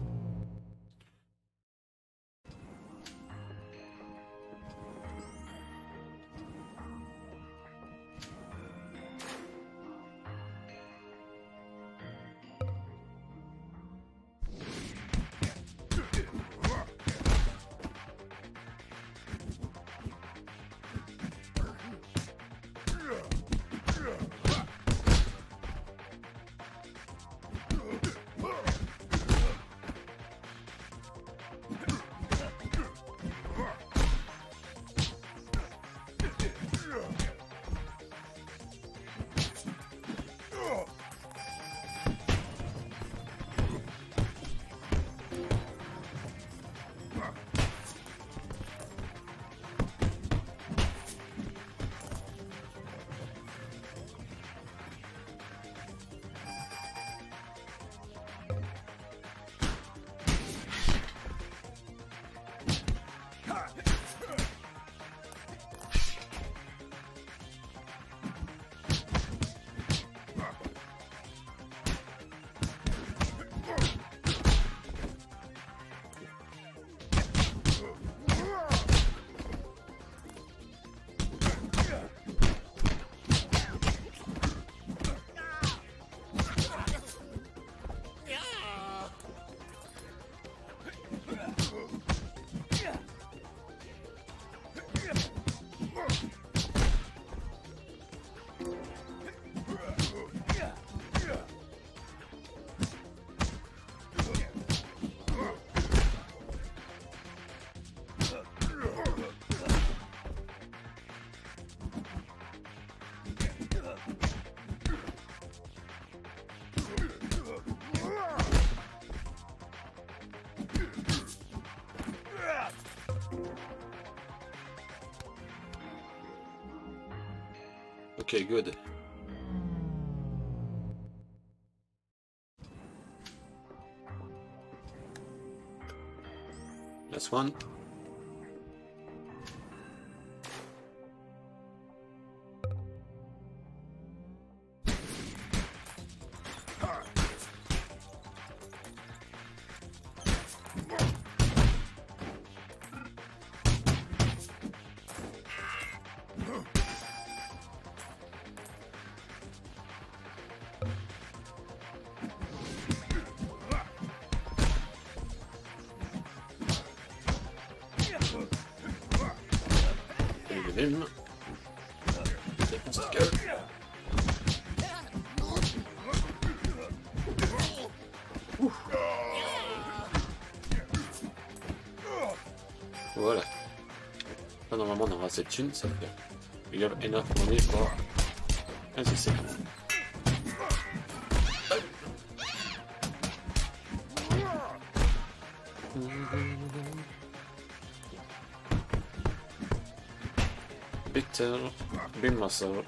Okay, good. Last one. thunes. C'est mon sticker. Voilà. Là, normalement, on aura assez de thunes, ça fait. We have enough money for. Un succès. Bitter, bin muscle.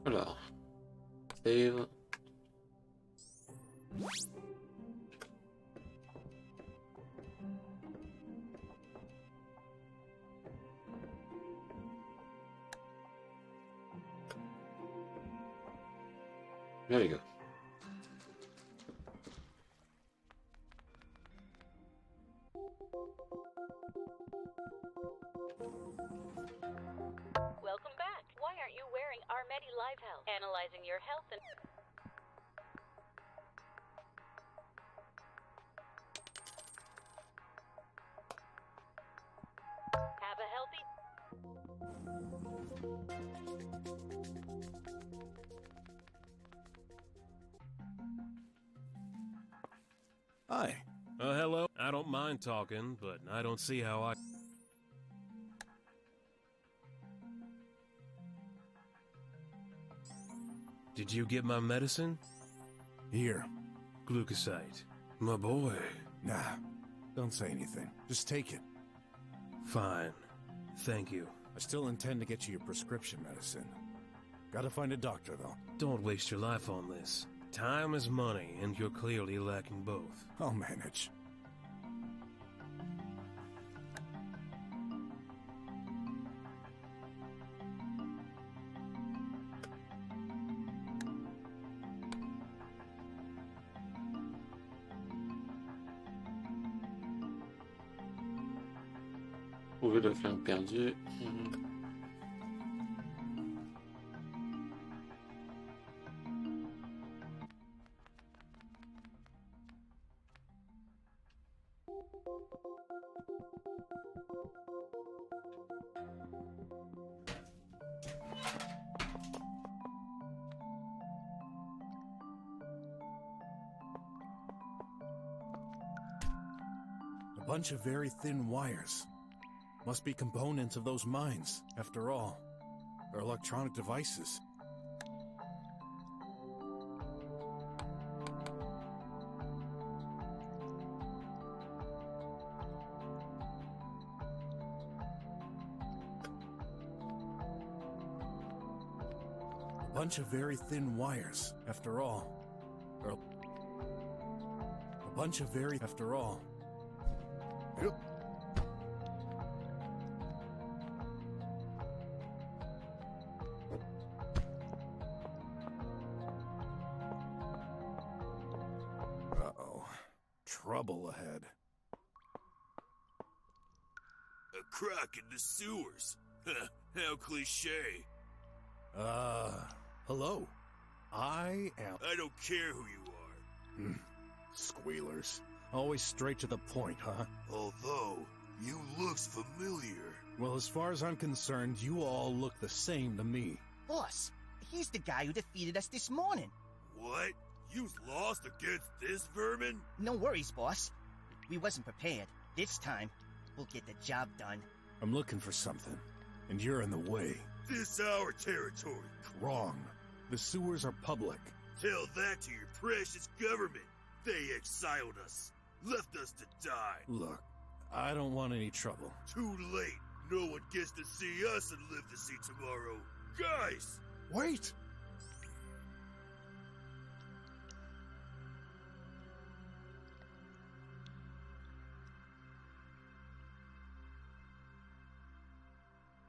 Alors, save. There we go. Welcome back. Why aren't you wearing our Medi Live Health? Analyzing your health and... Have a healthy... Hi. Hello. I don't mind talking, but I don't see how I... Did you get my medicine? Here. Glucosite. My boy. Nah, don't say anything. Just take it. Fine. Thank you. I still intend to get you your prescription medicine. Gotta find a doctor, though. Don't waste your life on this. Time is money, and you're clearly lacking both. I'll manage. Trouver le flingue perdu. A bunch of very thin wires. Must be components of those mines, after all. They're electronic devices. A bunch of very thin wires, after all. They're a bunch of very... after all. Yep. Uh-oh. Trouble ahead. A croc in the sewers. How cliche. Hello. I am... I don't care who you are. Squealers. Always straight to the point, huh? Although, you looks familiar. Well, as far as I'm concerned, you all look the same to me. Boss, he's the guy who defeated us this morning. What? You lost against this vermin? No worries, boss. We wasn't prepared. This time, we'll get the job done. I'm looking for something, and you're in the way. This our territory. Wrong. The sewers are public. Tell that to your precious government. They exiled us. Left us to die. Look, I don't want any trouble. Too late. No one gets to see us and live to see tomorrow. Guys! Wait!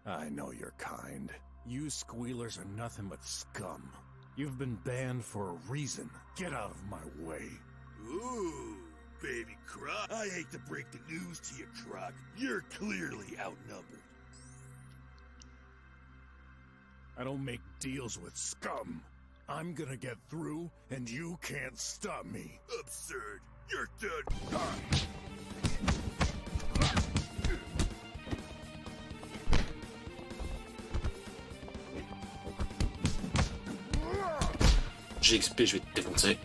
I know you're kind. You squealers are nothing but scum. You've been banned for a reason. Get out of my way. Ooh, baby Croc. I hate to break the news to you, Croc. You're clearly outnumbered. I don't make deals with scum. I'm gonna get through, and you can't stop me. Absurd. You're done. J'ai XP, je vais te défoncer.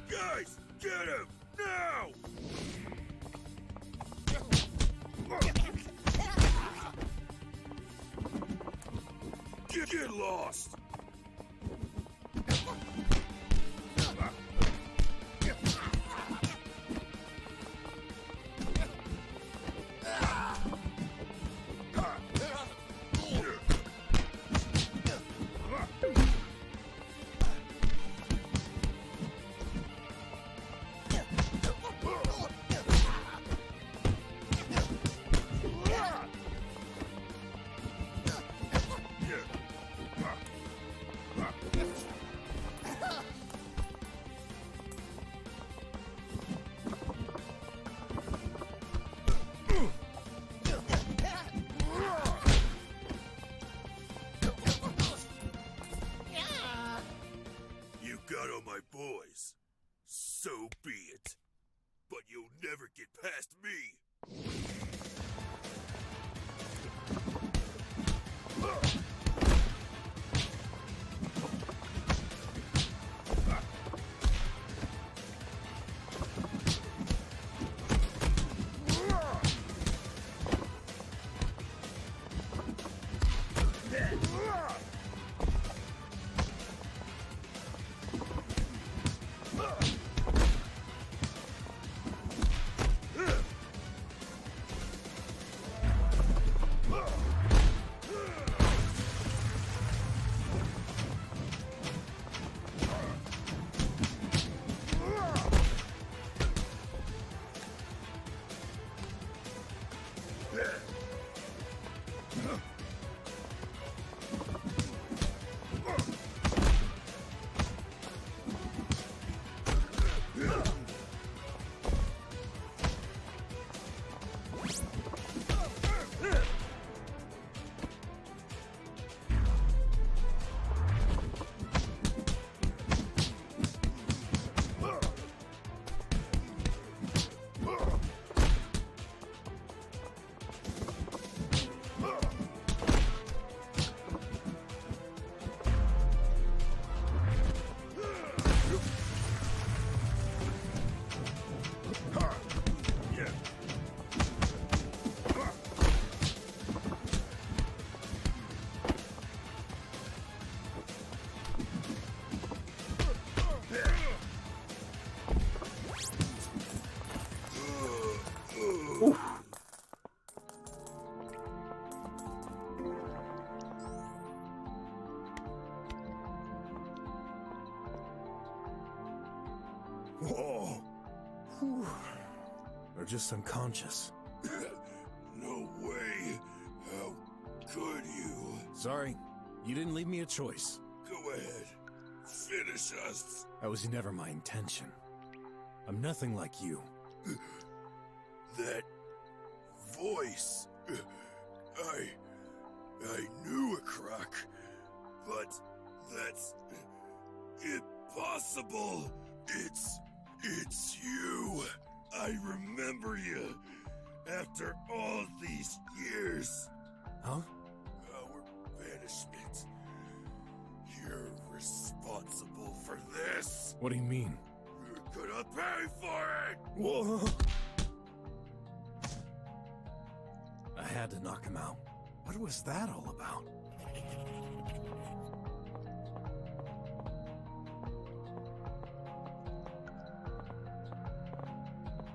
Guys, get him now! Get lost! You got all my boys. So be it. But you'll never get past me. Whoa. Whew. They're just unconscious. No way. How could you? Sorry, you didn't leave me a choice. Go ahead. Finish us. That was never my intention. I'm nothing like you. That voice. I knew a Croc, but that's impossible. It's you. I remember you after all these years. Huh? Our banishment. You're responsible for this. What do you mean? You're gonna pay for it. Whoa! I had to knock him out. What was that all about?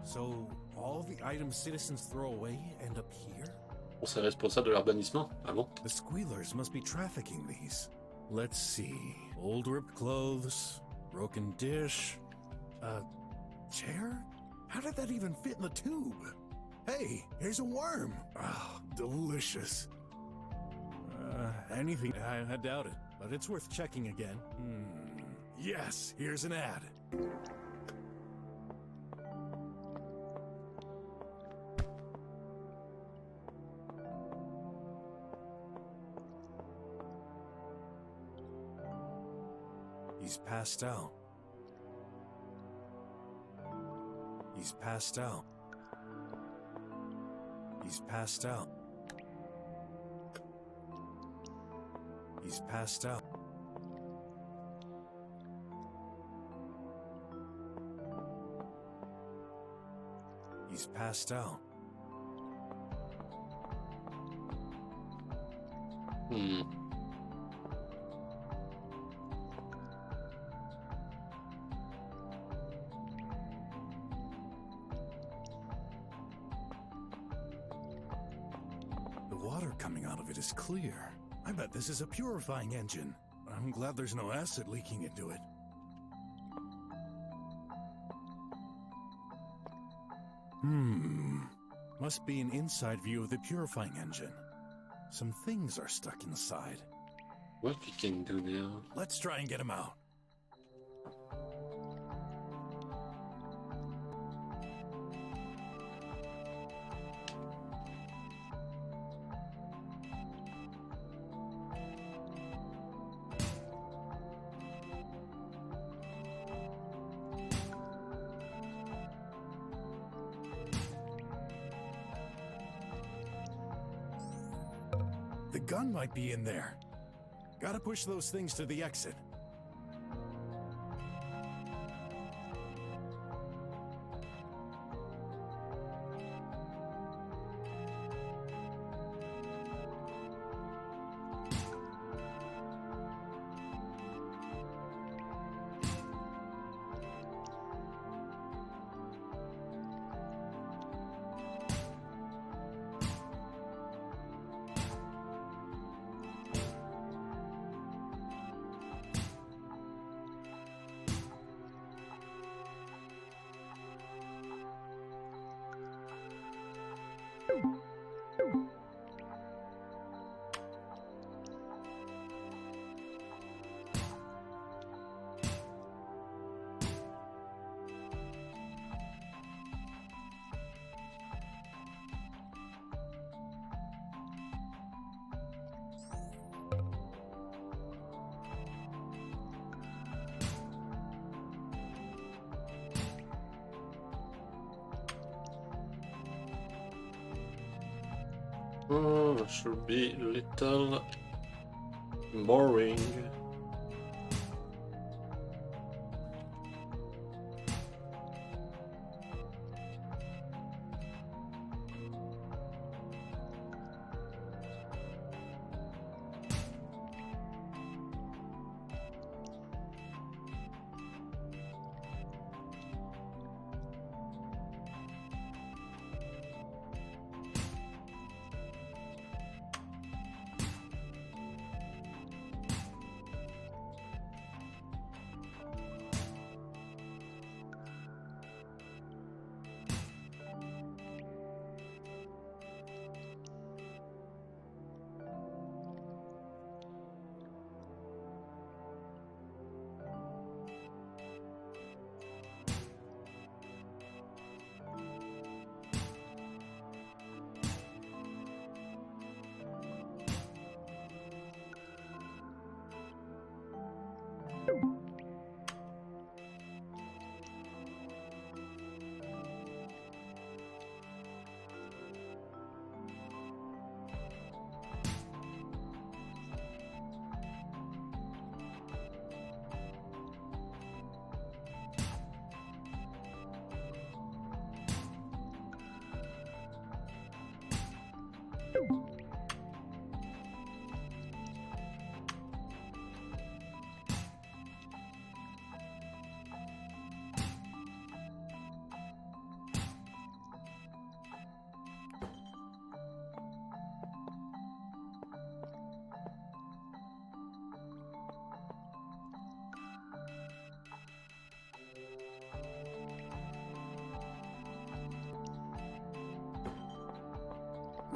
So, all the items citizens throw away end up here? On serait responsable de leur bannissement? Ah bon? The Squealers must be trafficking these. Let's see. Old ripped clothes, broken dish, a chair? How did that even fit in the tube? Hey, here's a worm. Oh, delicious. Anything, I doubt it, but it's worth checking again. Yes, here's an ad. He's passed out. He's passed out. He's passed out. He's passed out. He's passed out. The water coming out of it is clear. I bet this is a purifying engine. I'm glad there's no acid leaking into it. Must be an inside view of the purifying engine. Some things are stuck inside. What we can do now? Let's try and get them out. The gun might be in there. Gotta push those things to the exit. Oh, that should be a little boring.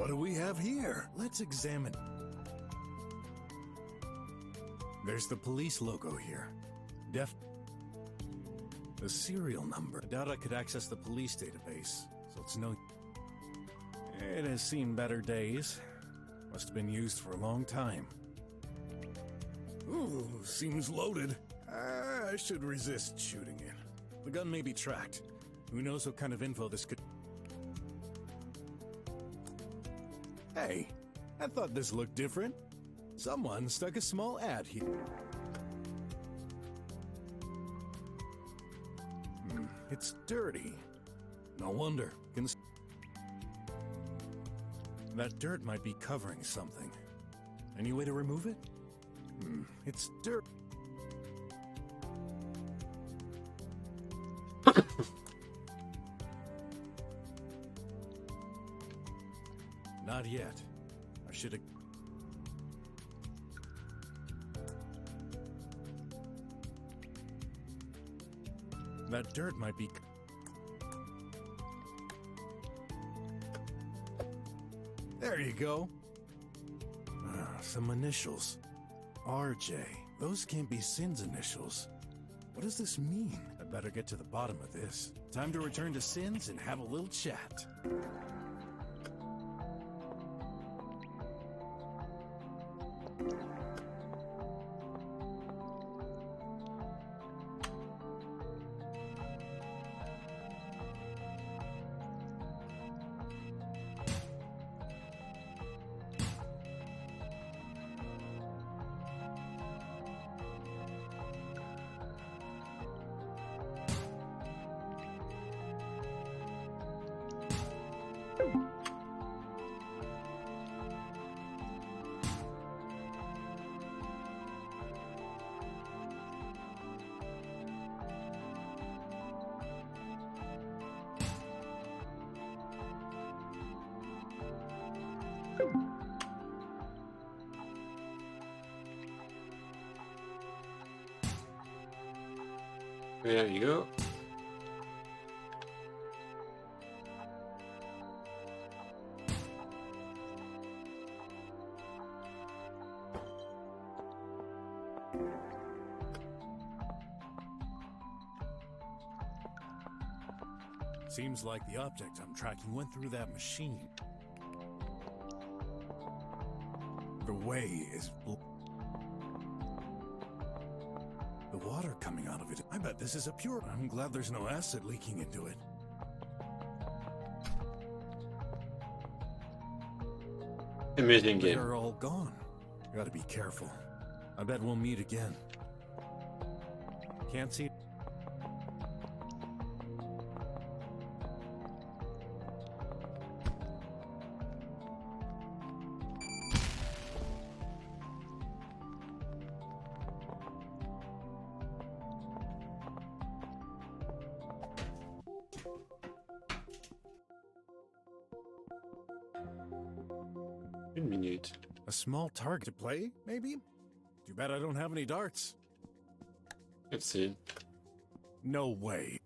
What do we have here? Let's examine. There's the police logo here. The serial number. I doubt I could access the police database, so it's no... It has seen better days. Must have been used for a long time. Ooh, seems loaded. I should resist shooting it. The gun may be tracked. Who knows what kind of info this could... Hey, I thought this looked different. Someone stuck a small ad here. It's dirty. No wonder. That dirt might be covering something. Any way to remove it? It's dirt. Not yet. I should have... That dirt might be... There you go. Some initials. RJ. Those can't be Sin's initials. What does this mean? I better get to the bottom of this. Time to return to Sin's and have a little chat. There you go. Seems like the object I'm tracking went through that machine. The way is... The water coming out of it. I bet this is a pure... I'm glad there's no acid leaking into it. Amazing game. They're all gone. Gotta be careful. I bet we'll meet again. Can't see... Une minute. A small target to play, maybe? Too bad I don't have any darts. Let's see. No way.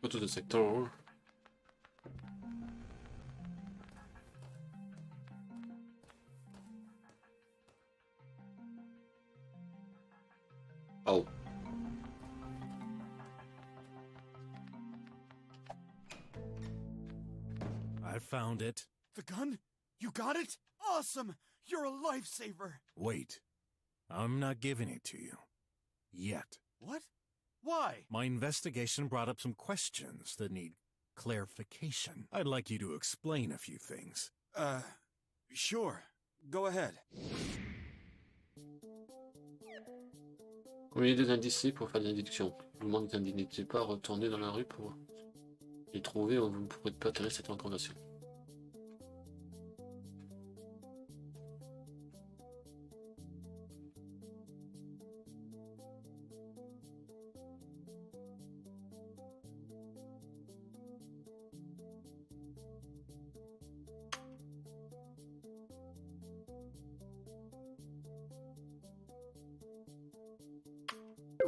Photo de secteur. Oh. I found it. The gun? You got it? Awesome! You're a lifesaver! Wait. I'm not giving it to you. Yet. What? Why? My investigation brought up some questions that need clarification. I'd like you to explain a few things. Sure. Go ahead. Combien des indices pour faire des déductions. Vous demande des indices. N'hésitez pas à retourner dans la rue pour les trouver ou vous ne pourrez pas tenir cette interrogation.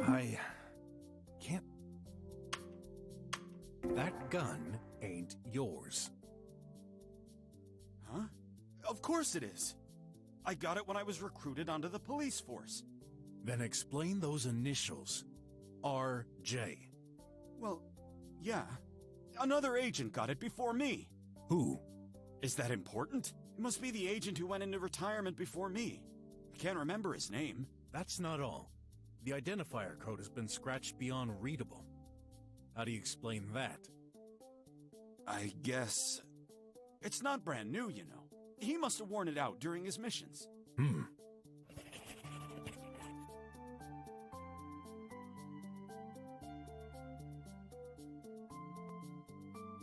I can't... That gun ain't yours. Huh? Of course it is. I got it when I was recruited onto the police force. Then explain those initials. RJ. Well, yeah. Another agent got it before me. Who? Is that important? It must be the agent who went into retirement before me. I can't remember his name. That's not all. The identifier code has been scratched beyond readable. How do you explain that? I guess... It's not brand new, you know. He must have worn it out during his missions.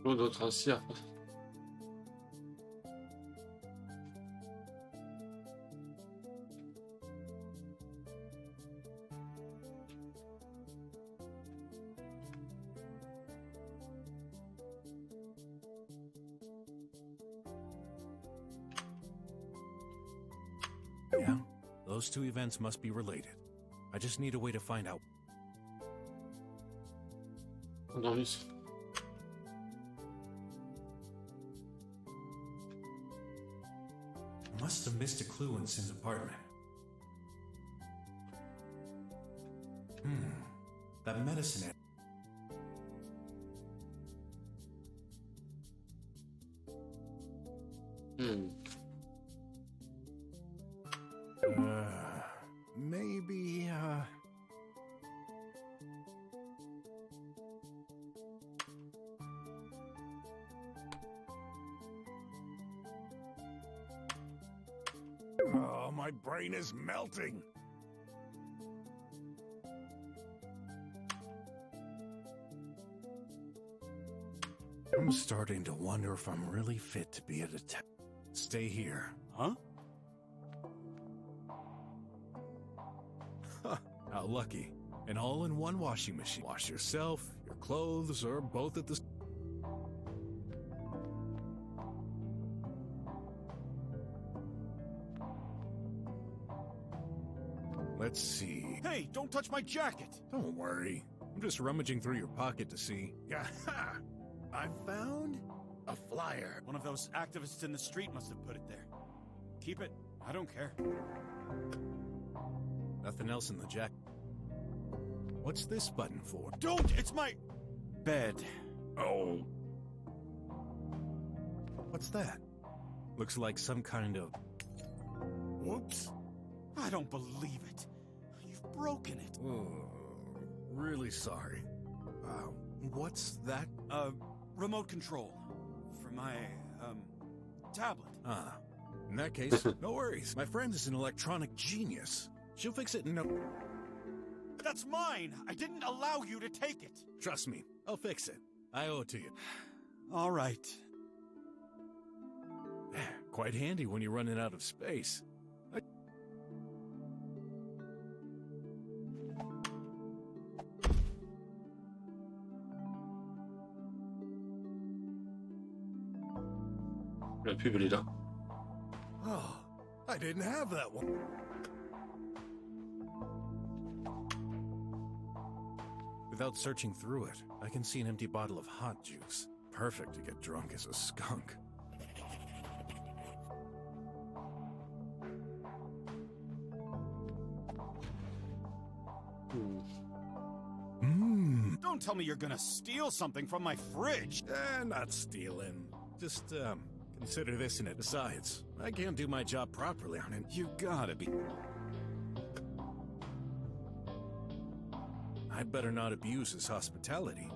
D'autres ainsi. Yeah, those two events must be related. I just need a way to find out. Nice. Must have missed a clue in Sin's apartment. That medicine... Maybe, Oh, my brain is melting. I'm starting to wonder if I'm really fit to be a detective. Stay here. Huh? How lucky. An all-in-one washing machine. Wash yourself, your clothes, or both at the... Let's see. Hey, don't touch my jacket! Don't worry. I'm just rummaging through your pocket to see. Yeah, I found a flyer. One of those activists in the street must have put it there. Keep it. I don't care. Nothing else in the jacket. What's this button for? Don't! It's my... bed. Oh. What's that? Looks like some kind of... Whoops. I don't believe it. You've broken it. Oh, really sorry. What's that? Remote control. For my, tablet. Ah. In that case, no worries. My friend is an electronic genius. She'll fix it in no... That's mine! I didn't allow you to take it! Trust me, I'll fix it. I owe it to you. All right. Quite handy when you're running out of space. La pub, elle est là. Oh, I didn't have that one. Without searching through it, I can see an empty bottle of hot juice. Perfect to get drunk as a skunk. Don't tell me you're gonna steal something from my fridge! Not stealing. Just, consider this in it. Besides, I can't do my job properly on it. You gotta be... I'd better not abuse his hospitality.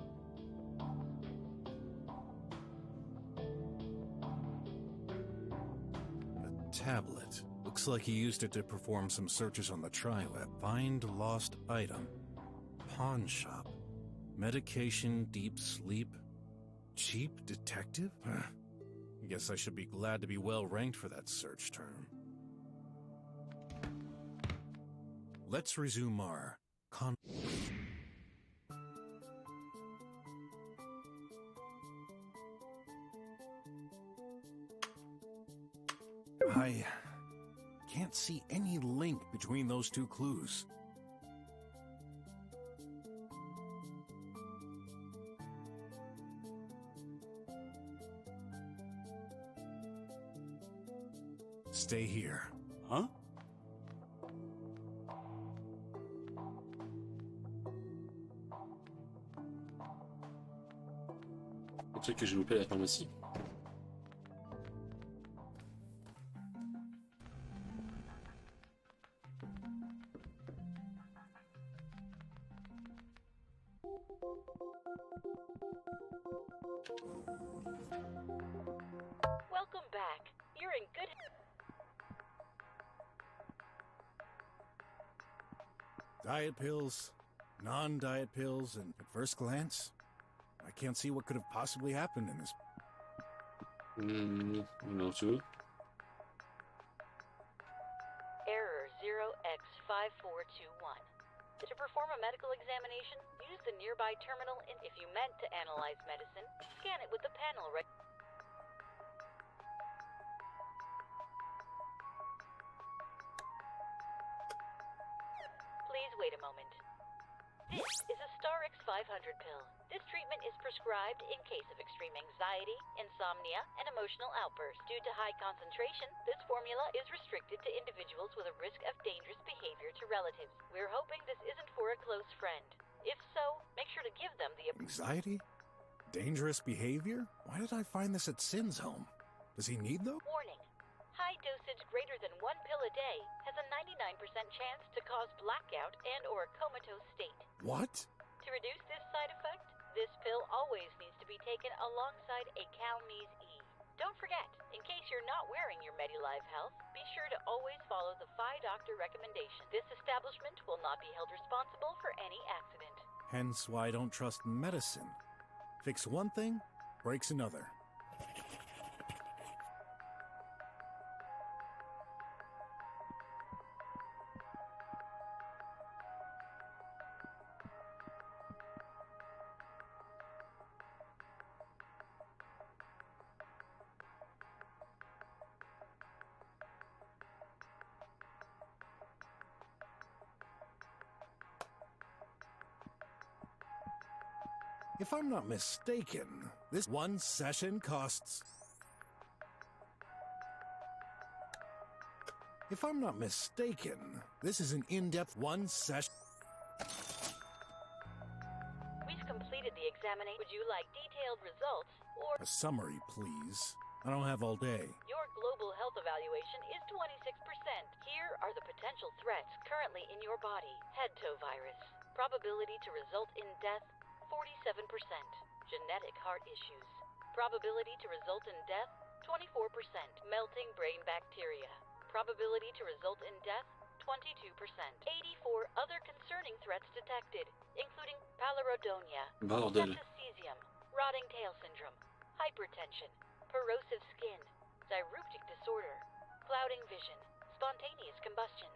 A tablet. Looks like he used it to perform some searches on the tri-web. Find lost item. Pawn shop. Medication, deep sleep. Cheap detective? Guess I should be glad to be well ranked for that search term. Let's resume our I can't see any link between those two clues. Stay here. Huh? Le truc que j'ai loupé à la pharmacie. Welcome back. You're in good... Diet pills, non-diet pills, and at first glance, I can't see what could have possibly happened in this. No, too. Error 0x5421. To perform a medical examination, use the nearby terminal if you meant to analyze medicine, scan it with the panel Please wait a moment. This is a Star X500 pill. This treatment is prescribed in case of extreme anxiety, insomnia, and emotional outbursts. Due to high concentration, this formula is restricted to individuals with a risk of dangerous behavior to relatives. We're hoping this isn't for a close friend. If so, make sure to give them the... Anxiety? Dangerous behavior? Why did I find this at Sin's home? Does he need them? Warning. High dosage greater than 1 pill a day has a 99% chance to cause blackout and or a comatose state. What? To reduce this side effect, this pill always needs to be taken alongside a Calmese E. Don't forget, in case you're not wearing your MediLive Health, be sure to always follow the Phi Doctor recommendation. This establishment will not be held responsible for any accident. Hence why I don't trust medicine. Fix one thing, breaks another. If I'm not mistaken, this one session costs... If I'm not mistaken, this is an in-depth one session... We've completed the examination. Would you like detailed results or... A summary, please. I don't have all day. Your global health evaluation is 26%. Here are the potential threats currently in your body. Head-toe virus. Probability to result in death, 47%. Genetic heart issues. Probability to result in death, 24%. Melting brain bacteria. Probability to result in death, 22%. 84 other concerning threats detected, including palirodonia, septicemia, rotting tail syndrome, hypertension, corrosive skin, diuretic disorder, clouding vision, spontaneous combustion.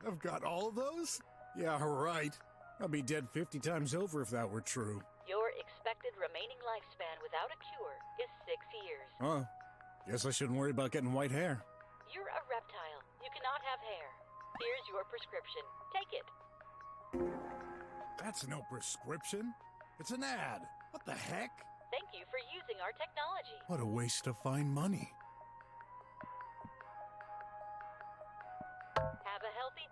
I've got all of those? Yeah, right. I'd be dead 50 times over if that were true. Your expected remaining lifespan without a cure is 6 years. Oh, guess I shouldn't worry about getting white hair. You're a reptile. You cannot have hair. Here's your prescription. Take it. That's no prescription. It's an ad. What the heck? Thank you for using our technology. What a waste of fine money. Have a healthy...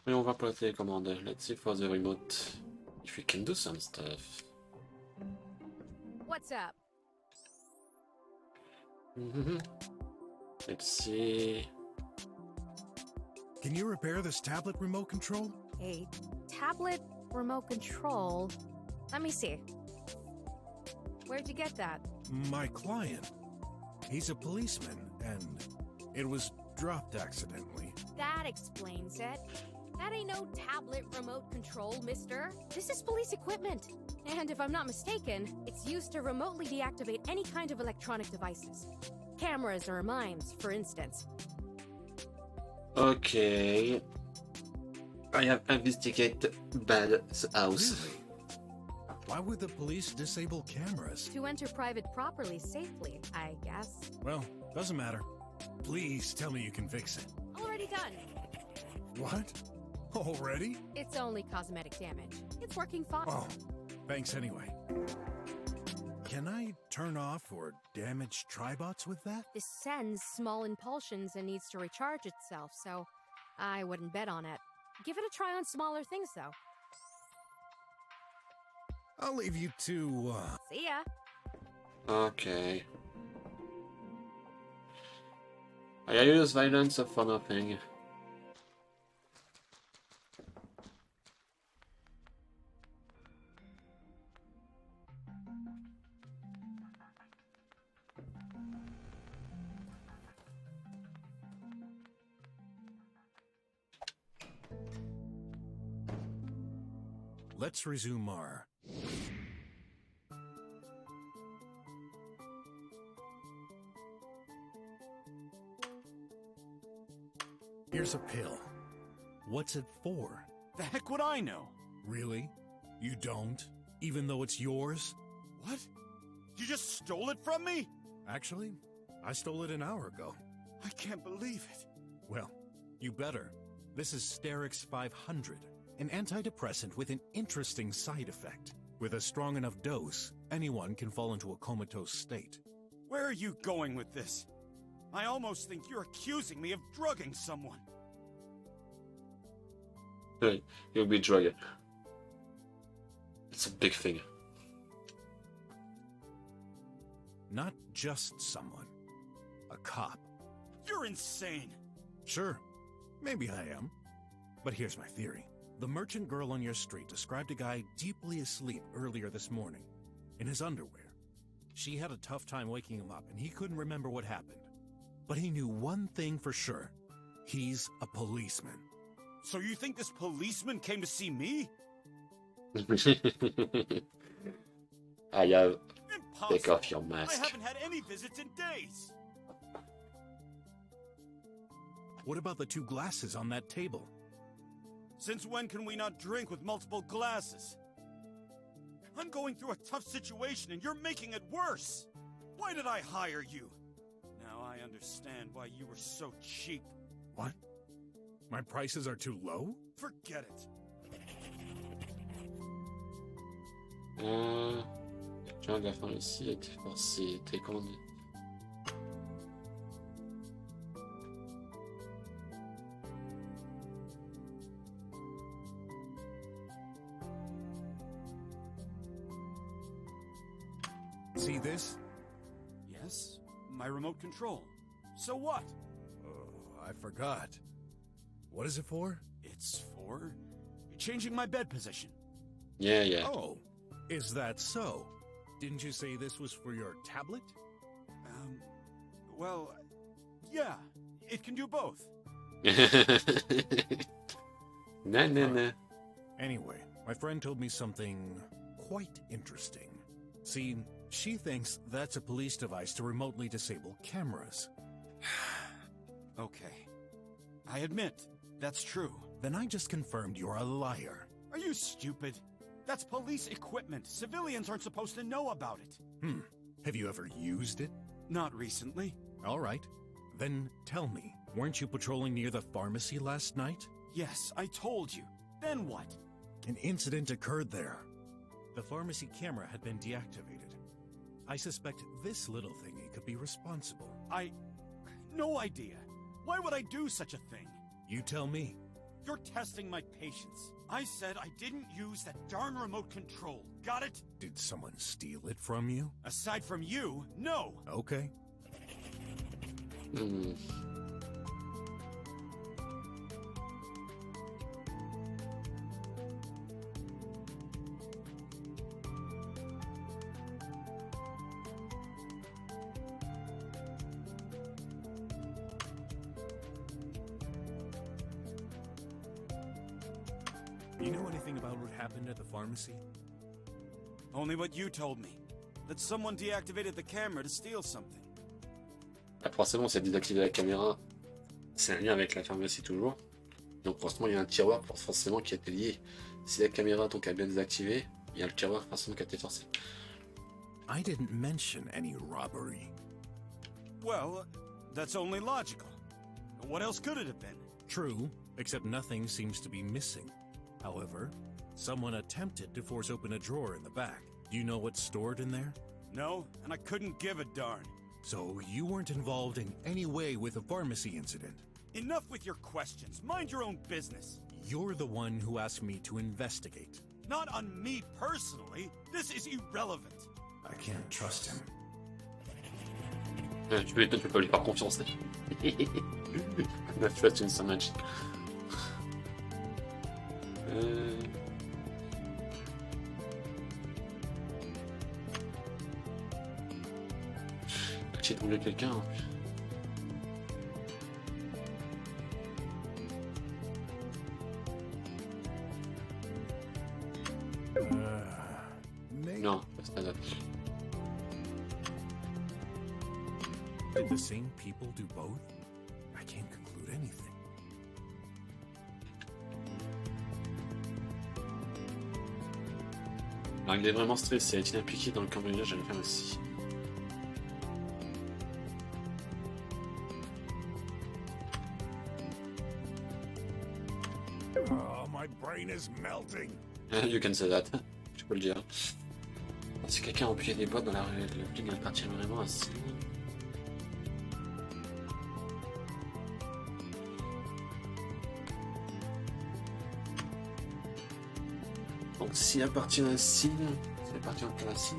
Et on va pour la télécommande. Let's see for the remote. If we can do some stuff. What's up? Let's see. Can you repair this tablet remote control? A tablet remote control? Let me see. Where'd you get that? My client. He's a policeman, and it was dropped accidentally. That explains it. That ain't no tablet remote control, mister. This is police equipment. And if I'm not mistaken, it's used to remotely deactivate any kind of electronic devices. Cameras or mimes, for instance. Okay. I have investigated bad house. Really? Why would the police disable cameras? To enter private property safely, I guess. Well, doesn't matter. Please tell me you can fix it. Already done. What? Already? It's only cosmetic damage. It's working fine. Oh, thanks anyway. Can I turn off or damage tribots with that? This sends small impulsions and needs to recharge itself, so I wouldn't bet on it. Give it a try on smaller things, though. I'll leave you to, See ya. Okay. I use violence for nothing. Let's resume our... Here's a pill. What's it for? The heck would I know? Really? You don't? Even though it's yours? What? You just stole it from me? Actually, I stole it an hour ago. I can't believe it. Well, you better. This is Sterix 500, an antidepressant with an interesting side effect. With a strong enough dose, anyone can fall into a comatose state. Where are you going with this? I almost think you're accusing me of drugging someone. Hey, you'll be drugged. It's a big thing. Not just someone. A cop. You're insane. Sure, maybe I am. But here's my theory. The merchant girl on your street described a guy deeply asleep earlier this morning, in his underwear. She had a tough time waking him up, and he couldn't remember what happened. But he knew one thing for sure. He's a policeman. So you think this policeman came to see me? I have... Impossible. Take off your mask. I haven't had any visits in days. What about the 2 glasses on that table? Since when can we not drink with multiple glasses? I'm going through a tough situation and you're making it worse. Why did I hire you? Now I understand why you were so cheap. What? My prices are too low? Forget it. Tu vois, la fin ici, t'es comment dit? See this? Yes, my remote control. So what? Oh, I forgot. What is it for? It's for changing my bed position. Yeah. Oh, is that so? Didn't you say this was for your tablet? Well, yeah, it can do both. Nah. Anyway, my friend told me something quite interesting. See, she thinks that's a police device to remotely disable cameras. Okay. I admit, that's true. Then I just confirmed you're a liar. Are you stupid? That's police equipment. Civilians aren't supposed to know about it. Have you ever used it? Not recently. All right. Then tell me, weren't you patrolling near the pharmacy last night? Yes, I told you. Then what? An incident occurred there. The pharmacy camera had been deactivated. I suspect this little thingy could be responsible. No idea. Why would I do such a thing? You tell me. You're testing my patience. I said I didn't use that darn remote control. Got it? Did someone steal it from you? Aside from you, no. Okay. You know anything about what happened at the pharmacy? Only what you told me. That someone deactivated the camera to steal something. Forcément, c'est désactiver la caméra. C'est un lien avec la pharmacie toujours. Donc forcément, il y a un tiroir forcément qui a été lié. Si la caméra donc a bien désactivé, il y a le tiroir forcément qui a été forcé. I didn't mention any robbery. Well, that's only logical. What else could it have been? True, except nothing seems to be missing. However, someone attempted to force open a drawer in the back. Do you know what's stored in there? No, and I couldn't give a darn. So you weren't involved in any way with the pharmacy incident? Enough with your questions. Mind your own business. You're the one who asked me to investigate. Not on me personally. This is irrelevant. I can't trust him. Tu peux pas lui faire confiance. Tu fasses une scène magique. J'ai trouvé quelqu'un. Non, c'est pas ça. Did the same people do both? I can't conclude anything. Alors, il est vraiment stressé, est-il impliqué dans le cambriolage à la pharmacie? Oh, my brain is melting. You can say that. Je peux le dire. Si quelqu'un a empilé des boîtes dans la rue, le ping appartient vraiment à ça. Donc s'il appartient à Signe, ça appartient à Signe.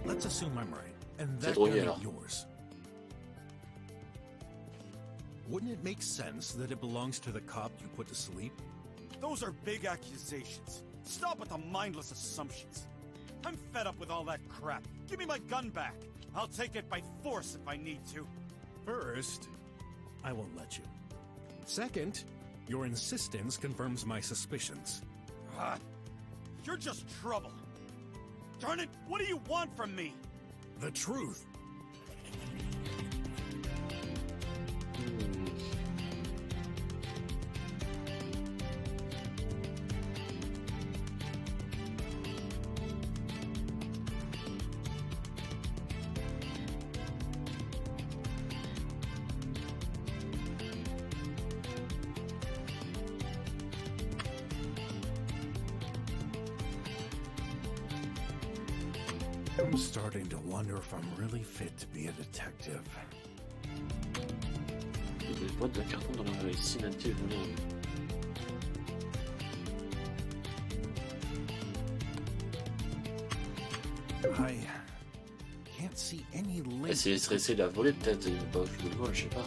Let's assume I'm right, and C'est that drogué gun alors. is yours. Wouldn't it make sense that it belongs to the cop you put to sleep? Those are big accusations. Stop with the mindless assumptions. I'm fed up with all that crap. Give me my gun back. I'll take it by force if I need to. First, I won't let you. Second, your insistence confirms my suspicions. You're just trouble. Darn it, what do you want from me? The truth. I'm starting to wonder if I'm really fit to be a detective. Il y a des boîtes de carton dans la rue ici, native ou non. I can't see any link. Essayer de la voler peut-être, pas je le vole, je sais pas.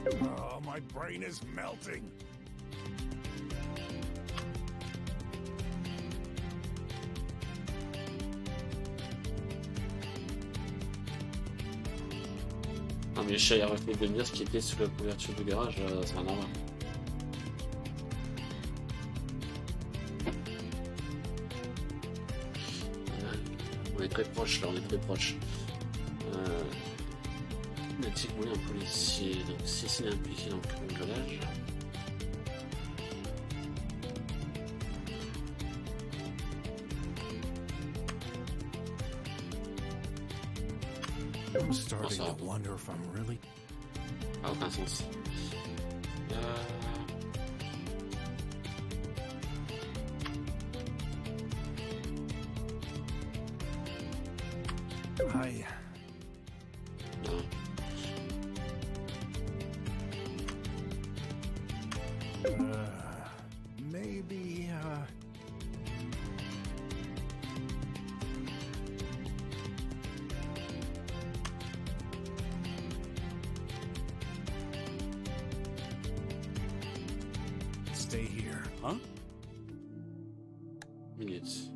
Oh, my brain is melting. Non mais Chay a refait de me dire ce qui était sous la couverture du garage, c'est un normal. On est très proche là, on est très proche. Le petit voulait un policier, donc si c'est impliqué dans le cambriolage. I'm starting to wonder if I'm really. Ah, aucun sens. I. Maybe. Stay here. Huh? Minutes.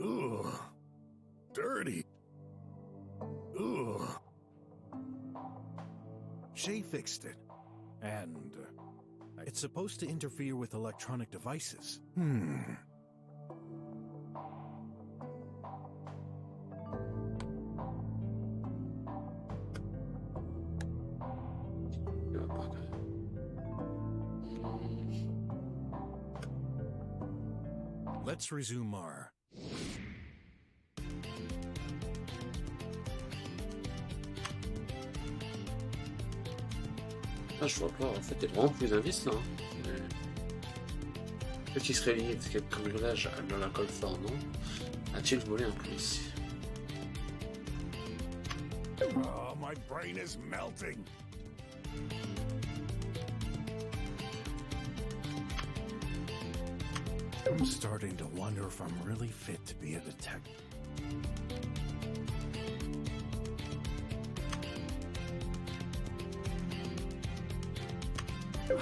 Ugh. Dirty. Ugh. Shay fixed it. And it's supposed to interfere with electronic devices. Let's resume our... Ah, je vois pas, en fait, t'es vraiment plus investi, hein. Petit serait lié, parce que le cambriolage dans l'alcool fort, non? A-t-il volé un policier? Oh, my brain is melting. I'm starting to wonder if I'm really fit to be a detective.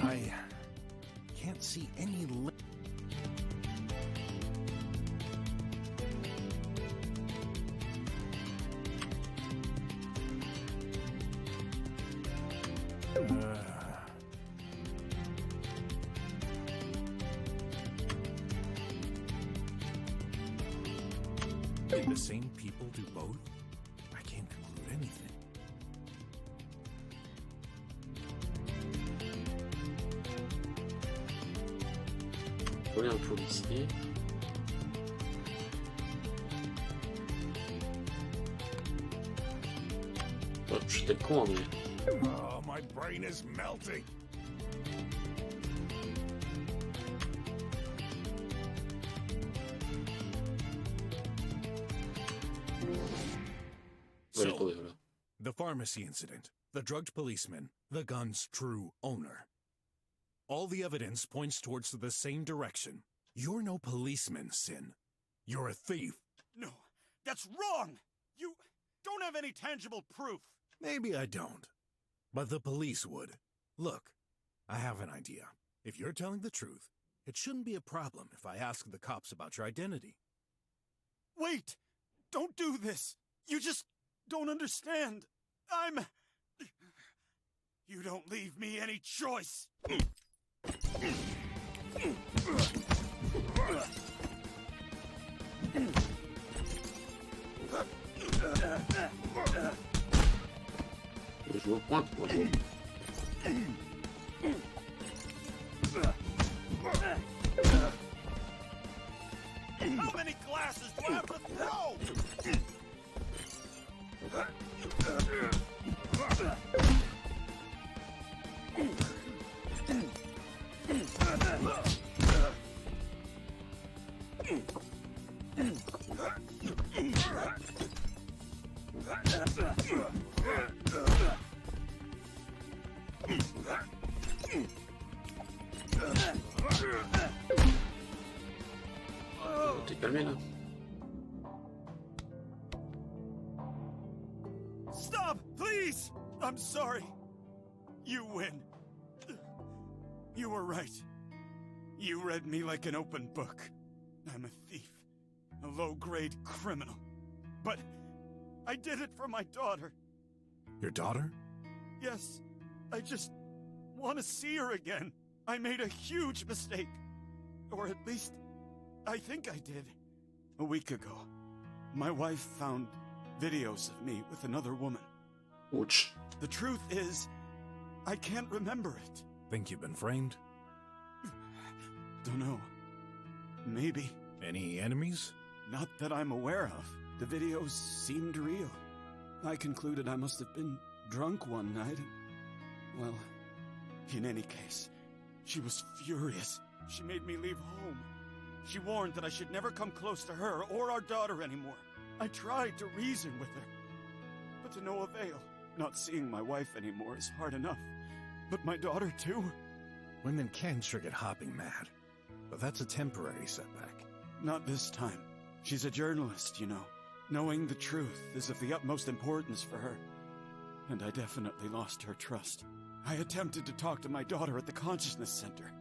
I can't see any Did the same people do both? I can't conclude anything. Voler un policier. Oh, j'étais con, mais... Oh, my brain is melting. So, the pharmacy incident, the drugged policeman, the gun's true owner. All the evidence points towards the same direction. You're no policeman, Sin. You're a thief. No, that's wrong! You don't have any tangible proof. Maybe I don't, but the police would. Look, I have an idea. If you're telling the truth, it shouldn't be a problem if I ask the cops about your identity. Wait! Don't do this! You just don't understand. You don't leave me any choice! Je joue au point, moi. How many glasses do I have to throw? T'es calmé là? Stop, please! I'm sorry. You win. You were right. You read me like an open book. I'm a thief. A low-grade criminal. But I did it for my daughter. Your daughter? Yes. I just want to see her again. I made a huge mistake. Or at least, I think I did. A week ago, my wife found videos of me with another woman. Ouch. The truth is, I can't remember it. Think you've been framed? Dunno. Maybe. Any enemies? Not that I'm aware of. The videos seemed real. I concluded I must have been drunk one night. Well, in any case, she was furious. She made me leave home. She warned that I should never come close to her or our daughter anymore. I tried to reason with her, but to no avail. Not seeing my wife anymore is hard enough. But my daughter, too? Women can sure get hopping mad, but that's a temporary setback. Not this time. She's a journalist, you know. Knowing the truth is of the utmost importance for her. And I definitely lost her trust. I attempted to talk to my daughter at the Consciousness Center.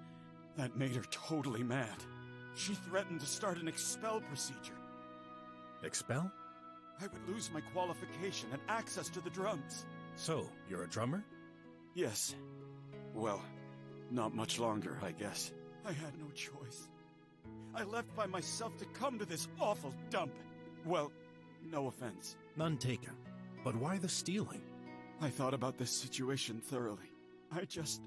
That made her totally mad. She threatened to start an expel procedure. Expel? I would lose my qualification and access to the drums. So, you're a drummer? Yes. Well, not much longer, I guess. I had no choice. I left by myself to come to this awful dump. Well, no offense. None taken. But why the stealing? I thought about this situation thoroughly. I just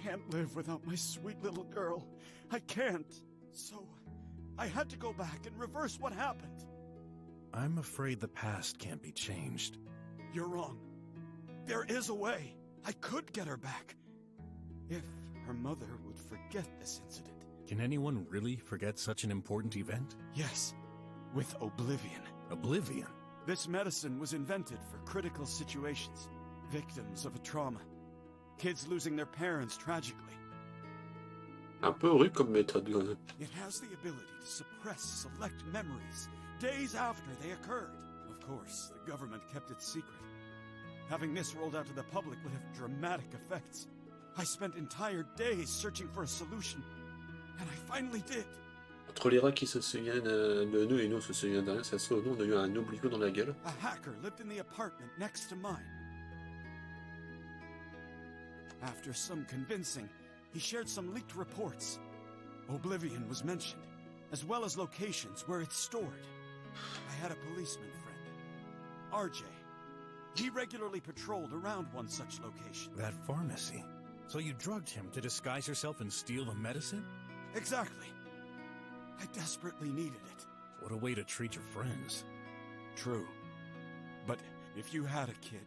can't live without my sweet little girl. I can't. So, I had to go back and reverse what happened. I'm afraid the past can't be changed. You're wrong. There is a way. I could get her back. If her mother would forget this incident. Can anyone really forget such an important event? Yes, with Oblivion. Oblivion? This medicine was invented for critical situations. Victims of a trauma. Kids losing their parents tragically. Un peu rude comme méthode, quand même. It has the ability to suppress select memories days after they occurred. Of course, the government kept it secret. Having this rolled out to the public would have dramatic effects. I spent entire days searching for a solution, and I finally did. Entre les rats qui se souviennent de nous et nous se souviennent de rien, ça se trouve, nous on a eu un obligo dans la gueule. A hacker lived in the apartment next to mine. After some convincing, he shared some leaked reports. Oblivion was mentioned, as well as locations where it's stored. I had a policeman friend, RJ. He regularly patrolled around one such location. That pharmacy? So you drugged him to disguise yourself and steal the medicine? Exactly. I desperately needed it. What a way to treat your friends. True. But if you had a kid,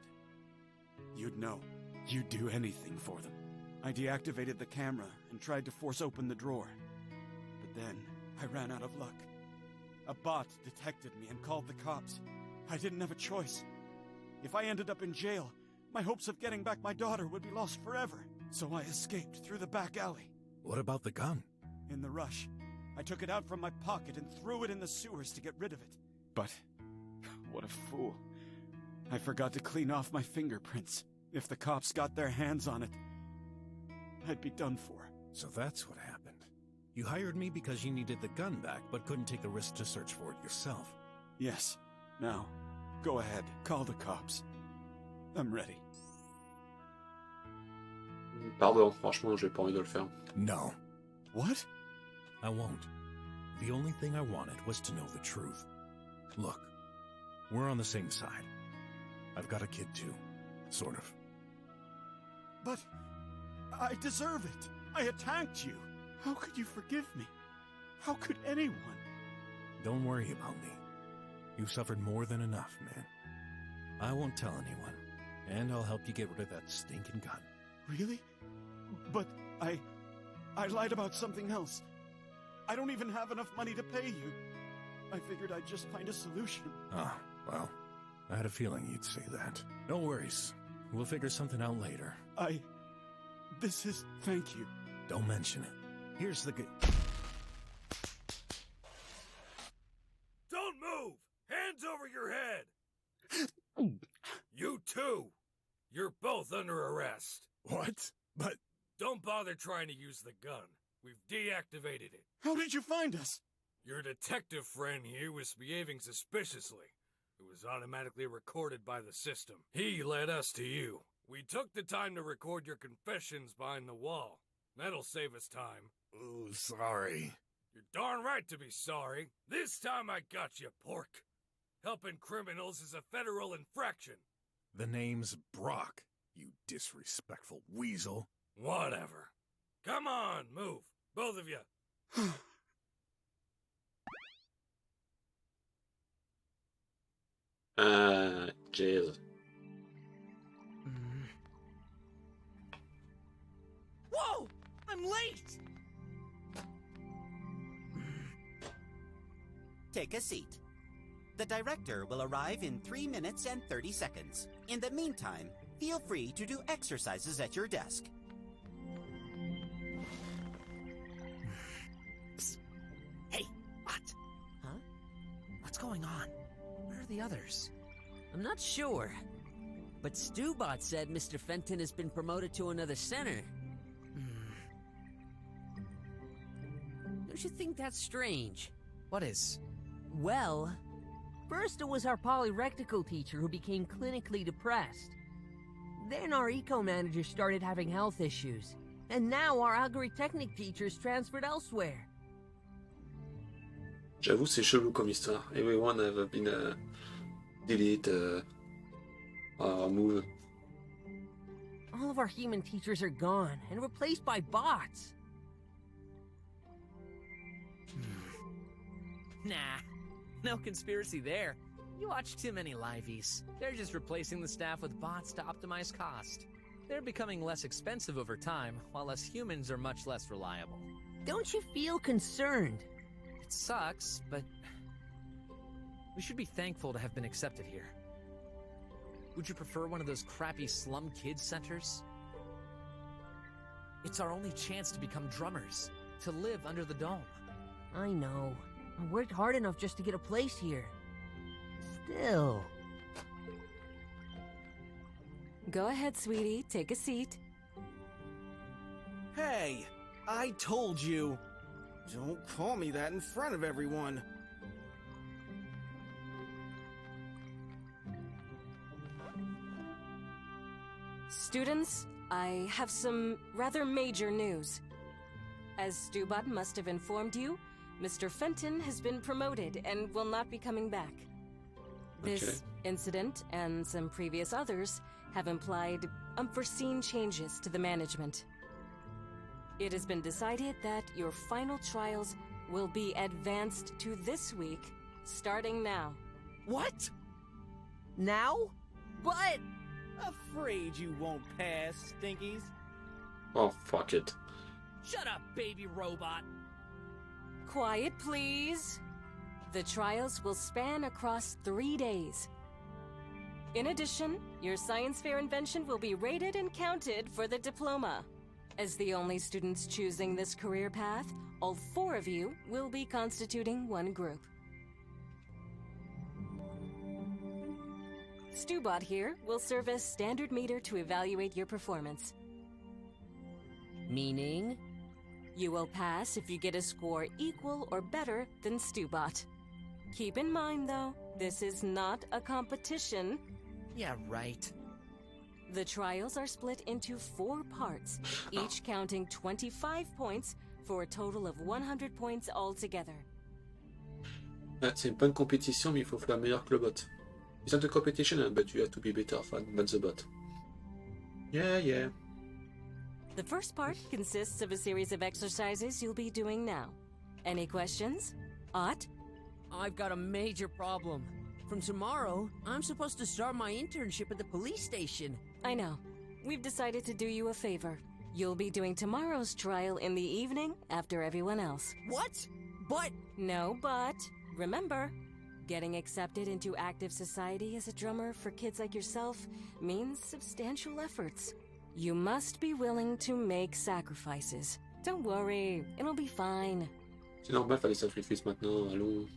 you'd know. You'd do anything for them. I deactivated the camera and tried to force open the drawer. But then, I ran out of luck. A bot detected me and called the cops. I didn't have a choice. If I ended up in jail, my hopes of getting back my daughter would be lost forever. So I escaped through the back alley. What about the gun? In the rush, I took it out from my pocket and threw it in the sewers to get rid of it. But, what a fool. I forgot to clean off my fingerprints. If the cops got their hands on it, I'd be done for. So that's what happened. You hired me because you needed the gun back, but couldn't take the risk to search for it yourself. Yes. Now, go ahead. Call the cops. I'm ready. Pardon, franchement, j'ai pas envie de le faire. No. What? I won't. The only thing I wanted was to know the truth. Look, we're on the same side. I've got a kid too. Sort of. But I deserve it. I attacked you. How could you forgive me? How could anyone? Don't worry about me. You've suffered more than enough, man. I won't tell anyone. And I'll help you get rid of that stinking gun. Really? But I lied about something else. I don't even have enough money to pay you. I figured I'd just find a solution. Ah, well, I had a feeling you'd say that. No worries. We'll figure something out later. Thank you. Don't mention it. Here's the good... Don't move! Hands over your head! You too! You're both under arrest. What? But... Don't bother trying to use the gun. We've deactivated it. How did you find us? Your detective friend here was behaving suspiciously. It was automatically recorded by the system. He led us to you. We took the time to record your confessions behind the wall. That'll save us time. Oh, sorry. You're darn right to be sorry. This time I got you, pork. Helping criminals is a federal infraction. The name's Brock, you disrespectful weasel. Whatever. Come on, move. Both of you. Jeez. Whoa! I'm late! Take a seat. The director will arrive in 3 minutes and 30 seconds. In the meantime, feel free to do exercises at your desk. Psst. Hey, what? Huh? What's going on? Where are the others? I'm not sure. But Stubot said Mr. Fenton has been promoted to another center. Don't you think that's strange? What is? Well, first it was our polyrectical teacher who became clinically depressed. Then our eco-manager started having health issues. And now our algorithmic teacher's transferred elsewhere. J'avoue, c'est chelou comme histoire. Everyone have been delete, move. All of our human teachers are gone and replaced by bots. Nah, no conspiracy there. You watch too many liveys. They're just replacing the staff with bots to optimize cost. They're becoming less expensive over time, while us humans are much less reliable. Don't you feel concerned? It sucks, but we should be thankful to have been accepted here. Would you prefer one of those crappy slum kids centers? It's our only chance to become drummers, to live under the dome. I know. I worked hard enough just to get a place here. Still. Go ahead, sweetie. Take a seat. Hey, I told you. Don't call me that in front of everyone. Students, I have some rather major news. As Stubot must have informed you, Mr. Fenton has been promoted and will not be coming back. This incident and some previous others have implied unforeseen changes to the management. It has been decided that your final trials will be advanced to this week, starting now. What? Now? But... Afraid you won't pass, Stinkies. Oh, fuck it. Shut up, baby robot! Quiet, please. The trials will span across 3 days. In addition, your science fair invention will be rated and counted for the diploma. As the only students choosing this career path, all 4 of you will be constituting one group. Stubot here will serve as standard meter to evaluate your performance. Meaning? You will pass if you get a score equal or better than Stubot. Keep in mind, though, this is not a competition. Yeah, right. The trials are split into 4 parts, each counting 25 points for a total of 100 points altogether. C'est une bonne compétition, mais il faut faire meilleur que le bot. It's not a competition, but you have to be better than the bot. Yeah. The first part consists of a series of exercises you'll be doing now. Any questions? Ott? I've got a major problem. From tomorrow, I'm supposed to start my internship at the police station. I know. We've decided to do you a favor. You'll be doing tomorrow's trial in the evening after everyone else. What? But... No, but... Remember, getting accepted into active society as a drummer for kids like yourself means substantial efforts. You must be willing to make sacrifices. Don't worry, it'll be fine. C'est normal, faire des sacrifices maintenant, allons.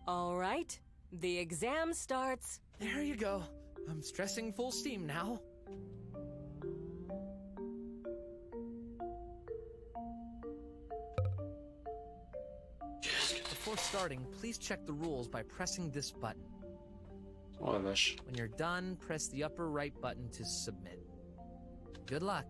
All right, the exam starts. There you go. I'm stressing full steam now. Before starting, please check the rules by pressing this button. Oh la vache. When you're done, press the upper right button to submit. Good luck.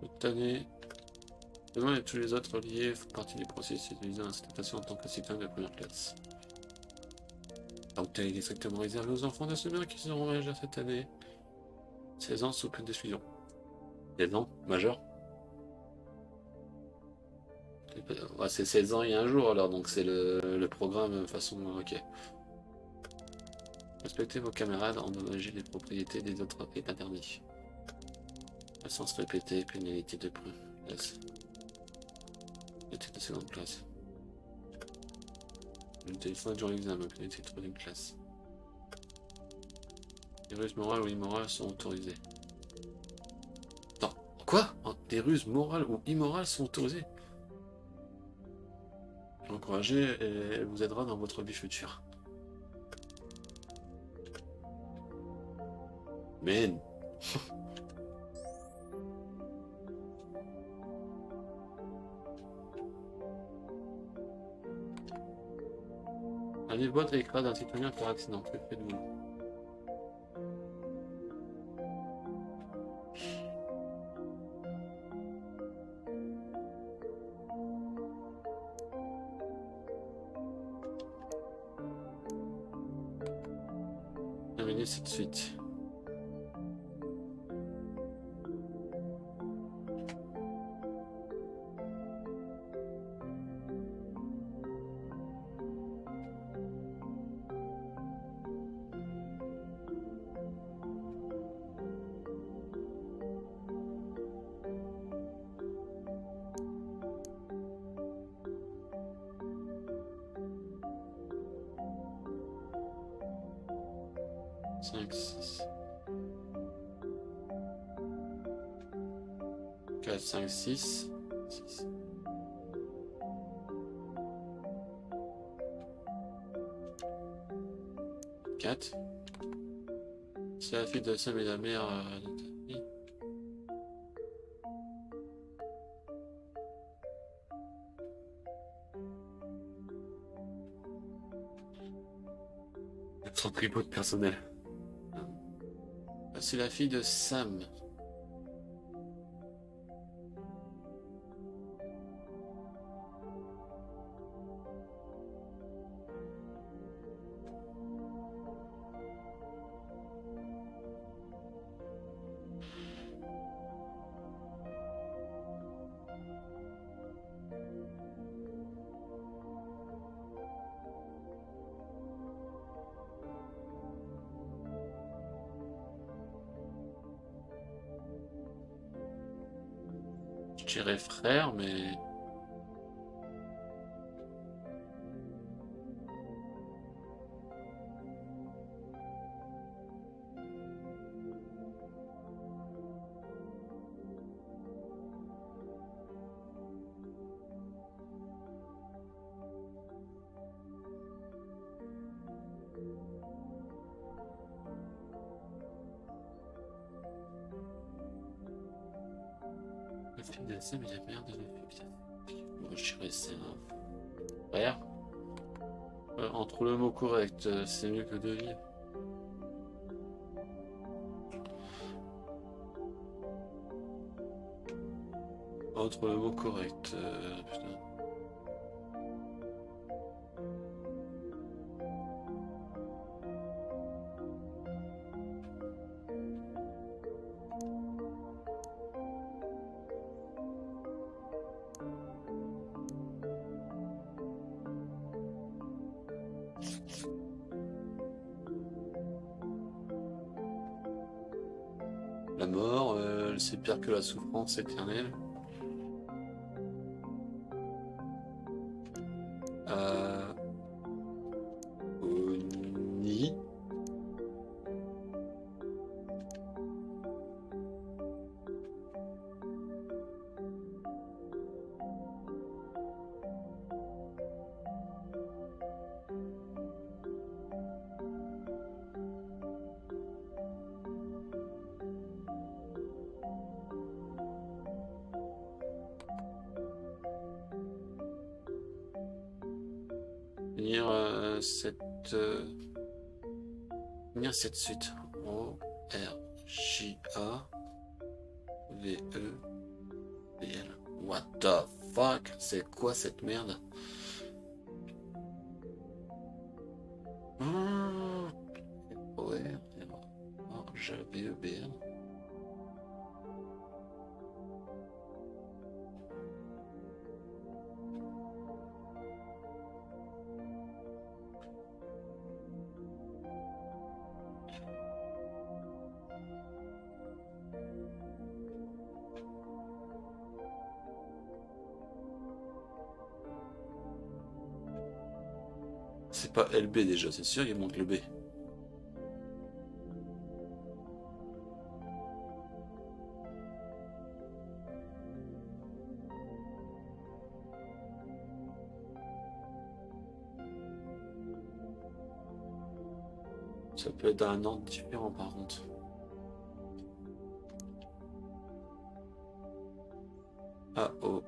Cette année, demain et tous les autres liés font partie du processus de visa d'incitation en tant que citoyen de la première classe. La bouteille est strictement réservée aux enfants d'assommeurs qui seront majeurs cette année. 16 ans sous peine d'exclusion. 16 ans, majeur. Ouais, c'est 16 ans et un jour alors, donc c'est le programme façon... Ok. Respectez vos camarades, endommager les propriétés des autres est interdit. Absence répétée, pénalité de première classe. Pénalité de seconde classe. Le téléphone durant l'examen, pénalité de troisième classe. Les ruses morales ou immorales sont autorisées. Non, quoi? Des ruses morales ou immorales sont autorisées? Encouragez et elle vous aidera dans votre vie future. Man. Un livre boîte écrase un citoyen par accident. Que faites-vous? Terminer cette suite. Cinq, six. 4, 5, 6. 6. Quatre. C'est la fille de Sam et la mère de ta fille. Trop tripot de personnel. C'est la fille de Sam. Je dirais frère, mais... La fille de Sam et la mère de la fille. Moi, je dirais c'est un frère. Entre le mot correct, c'est mieux que deux vies. Entre le mot correct, putain. La mort, c'est pire que la souffrance éternelle. Oni. Finir cette suite. O R J A V E B L. What the fuck? C'est quoi cette merde? O R J A V E B L. C'est pas LB déjà, c'est sûr, il manque le B. Ça peut être un ordre différent par contre. A-O.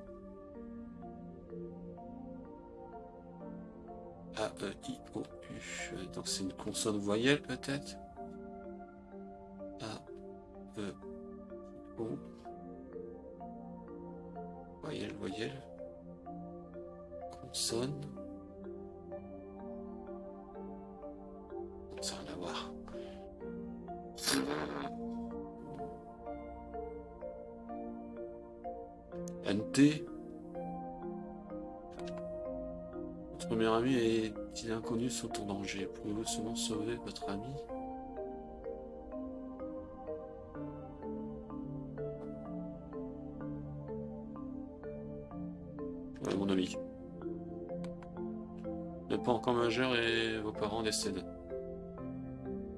A-E-I-O-U. Donc c'est une consonne voyelle peut-être. A-E-I-O. Voyelle, voyelle. Consonne. Ça n'a rien à voir. NT. Votre meilleur ami est-il inconnu sont en danger? Pouvez-vous seulement sauver votre ami? Ouais, mon ami. Vous n'êtes pas encore majeur et vos parents décèdent.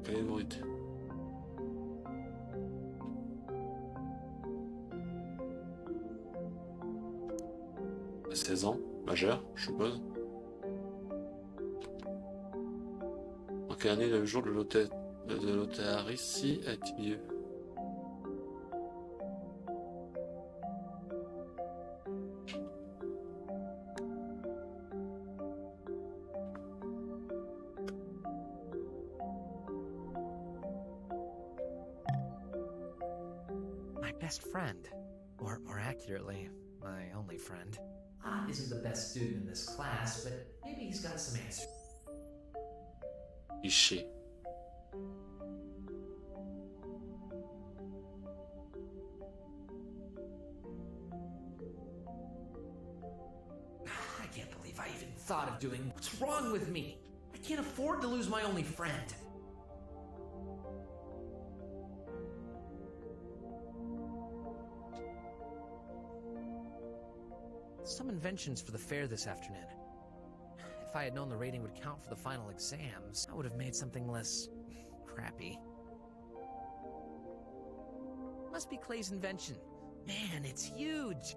Quelle est la vérité? À 16 ans, majeur, je suppose. En quelle année le jour de l'Otarici a-t-il lieu? My best friend. Or more accurately, my only friend. Ott isn't the best student in this class, but maybe he's got some answers. Cliché. I can't believe I even thought of doing. What's wrong with me? I can't afford to lose my only friend. Some inventions for the fair this afternoon. If I had known the rating would count for the final exams, I would have made something less crappy. Must be Clay's invention. Man, it's huge!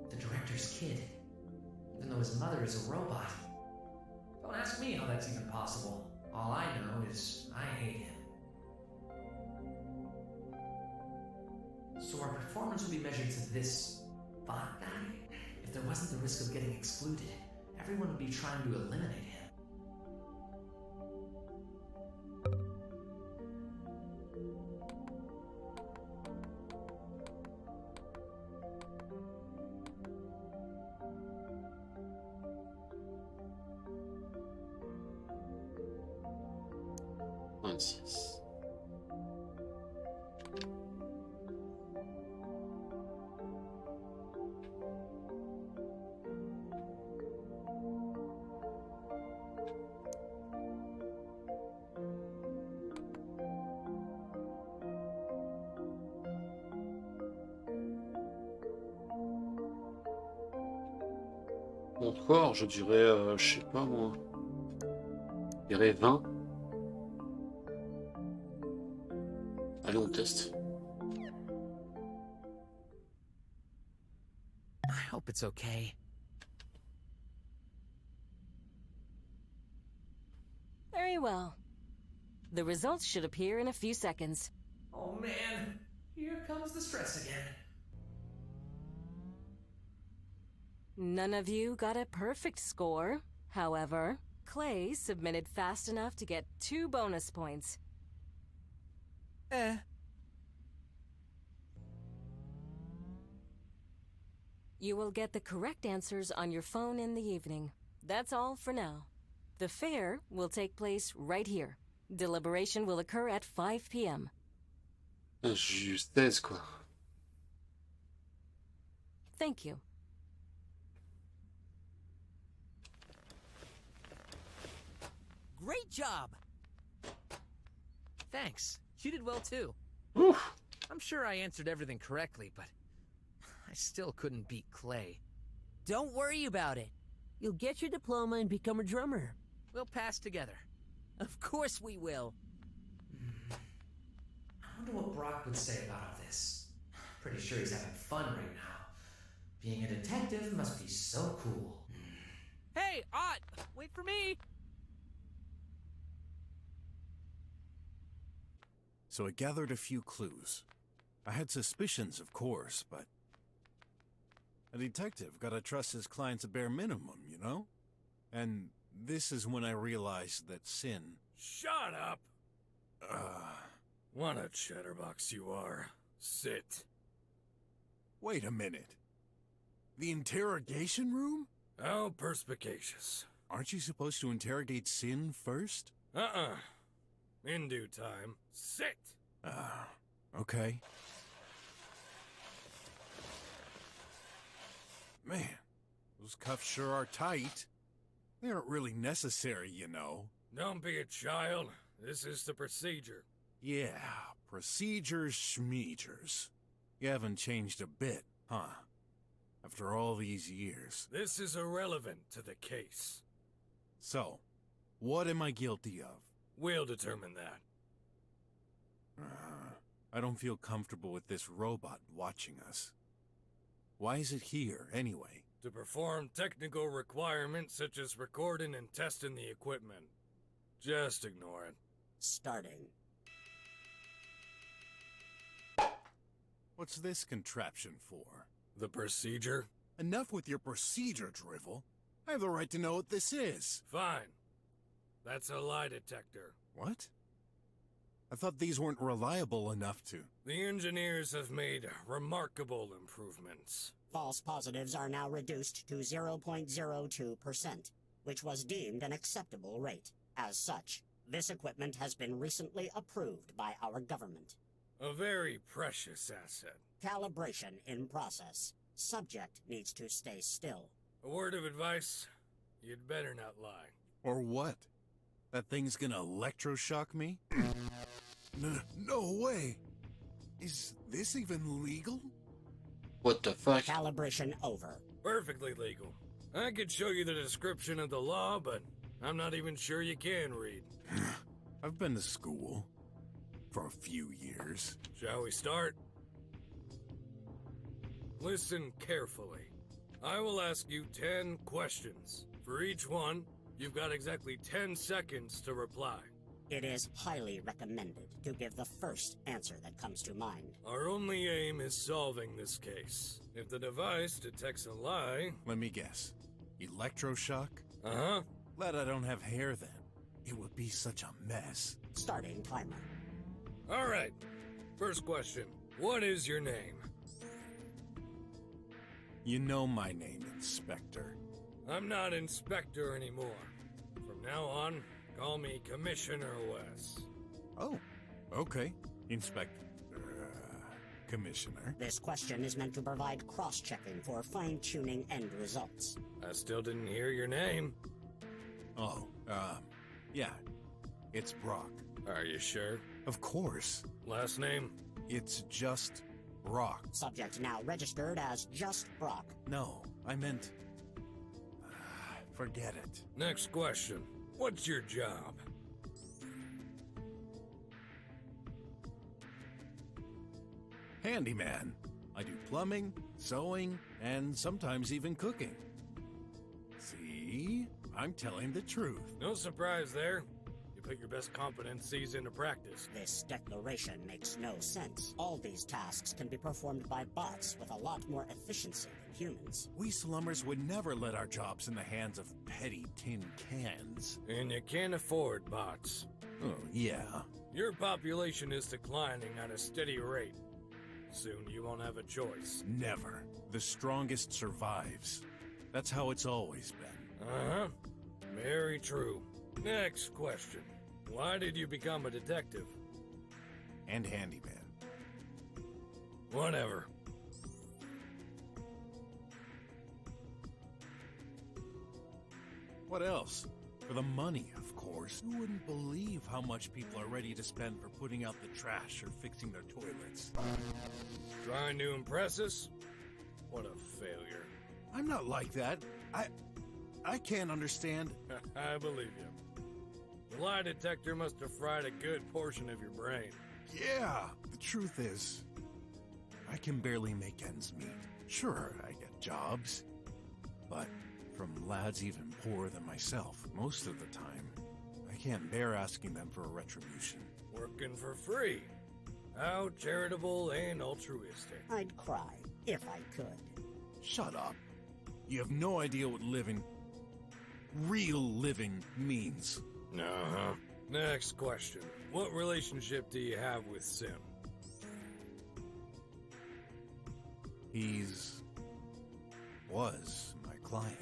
The director's kid, even though his mother is a robot. Don't ask me how that's even possible. All I know is I hate him. So our performance will be measured to this bot guy? If there wasn't the risk of getting excluded, everyone would be trying to eliminate him. Encore, je dirais, je sais pas moi. Je dirais 20. Allez, on teste. I hope it's okay. Very well. The results should appear in a few seconds. Oh man, here comes the stress again. None of you got a perfect score. However, Clay submitted fast enough to get 2 bonus points. You will get the correct answers on your phone in the evening. That's all for now. The fair will take place right here. Deliberation will occur at 5 p.m. Justesse, quoi. Thank you. Great job! Thanks. You did well too. Oof. I'm sure I answered everything correctly, but I still couldn't beat Clay. Don't worry about it. You'll get your diploma and become a drummer. We'll pass together. Of course we will. I wonder what Brock would say about all this. Pretty sure he's having fun right now. Being a detective must be so cool. Hey, Ott! Wait for me! So I gathered a few clues. I had suspicions, of course, but a detective gotta trust his clients a bare minimum, you know? And this is when I realized that Sin... Shut up! What a chatterbox you are. Sit. Wait a minute. The interrogation room? How perspicacious. Aren't you supposed to interrogate Sin first? In due time. Sit! Okay. Man, those cuffs sure are tight. They aren't really necessary, you know. Don't be a child. This is the procedure. Yeah, procedures schmeegers. You haven't changed a bit, huh? After all these years. This is irrelevant to the case. So, what am I guilty of? We'll determine that. I don't feel comfortable with this robot watching us. Why is it here, anyway? To perform technical requirements such as recording and testing the equipment. Just ignore it. Starting. What's this contraption for? The procedure? Enough with your procedure, drivel. I have the right to know what this is. Fine. That's a lie detector. What? I thought these weren't reliable enough to... The engineers have made remarkable improvements. False positives are now reduced to 0.02%, which was deemed an acceptable rate. As such, this equipment has been recently approved by our government. A very precious asset. Calibration in process. Subject needs to stay still. A word of advice, you'd better not lie. Or what? That thing's gonna electroshock me? No way! Is this even legal? What the fuck? Calibration over. Perfectly legal. I could show you the description of the law, but I'm not even sure you can read. I've been to school. For a few years. Shall we start? Listen carefully. I will ask you 10 questions. For each one, you've got exactly 10 seconds to reply. It is highly recommended to give the first answer that comes to mind. Our only aim is solving this case. If the device detects a lie... Let me guess. Electroshock? Uh-huh. Glad I don't have hair then. It would be such a mess. Starting timer. All right. First question. What is your name? You know my name, Inspector. I'm not Inspector anymore. From now on, call me Commissioner Wes. Oh, okay. Inspector. Commissioner. This question is meant to provide cross-checking for fine-tuning end results. I still didn't hear your name. Oh, yeah. It's Brock. Are you sure? Of course. Last name? It's just Brock. Subject now registered as just Brock. No, I meant... forget it. Next question. What's your job? Handyman. I do plumbing, sewing, and sometimes even cooking. See? I'm telling the truth. No surprise there. Put your best competencies into practice. This declaration makes no sense. All these tasks can be performed by bots with a lot more efficiency than humans. We slummers would never let our jobs in the hands of petty tin cans. And you can't afford bots. Oh, yeah. Your population is declining at a steady rate. Soon you won't have a choice. Never. The strongest survives. That's how it's always been. Uh-huh. Very true. Next question. Why did you become a detective? And handyman. Whatever. What else? For the money, of course. You wouldn't believe how much people are ready to spend for putting out the trash or fixing their toilets. Trying to impress us? What a failure. I'm not like that. I can't understand. I believe you. The lie detector must have fried a good portion of your brain. Yeah, the truth is, I can barely make ends meet. Sure, I get jobs, but from lads even poorer than myself, most of the time, I can't bear asking them for a retribution. Working for free. How charitable and altruistic. I'd cry, if I could. Shut up. You have no idea what real living means. Uh-huh. Next question. What relationship do you have with Sim? Was my client.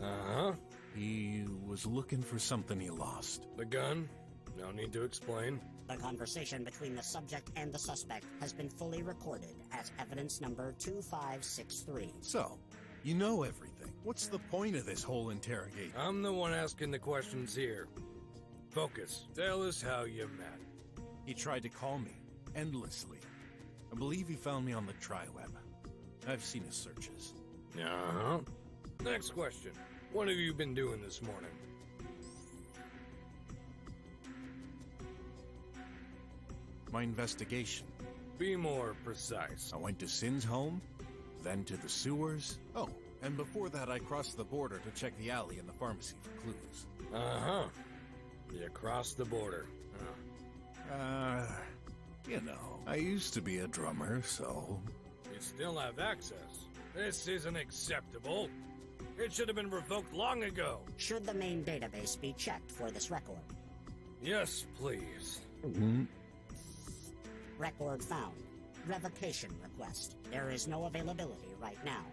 Uh-huh. He was looking for something he lost. The gun? No need to explain. The conversation between the subject and the suspect has been fully recorded as evidence number 2563. So, You know everything. What's the point of this whole interrogation? I'm the one asking the questions here. Focus. Tell us how you met. He tried to call me, endlessly. I believe he found me on the tri-web. I've seen his searches. Uh-huh. Next question. What have you been doing this morning? My investigation. Be more precise. I went to Sin's home, then to the sewers. Oh, and before that I crossed the border to check the alley and the pharmacy for clues. Uh-huh. You crossed the border. You know, I used to be a drummer, so... You still have access. This isn't acceptable. It should have been revoked long ago. Should the main database be checked for this record? Yes, please. Record found. Revocation request. There is no availability right now.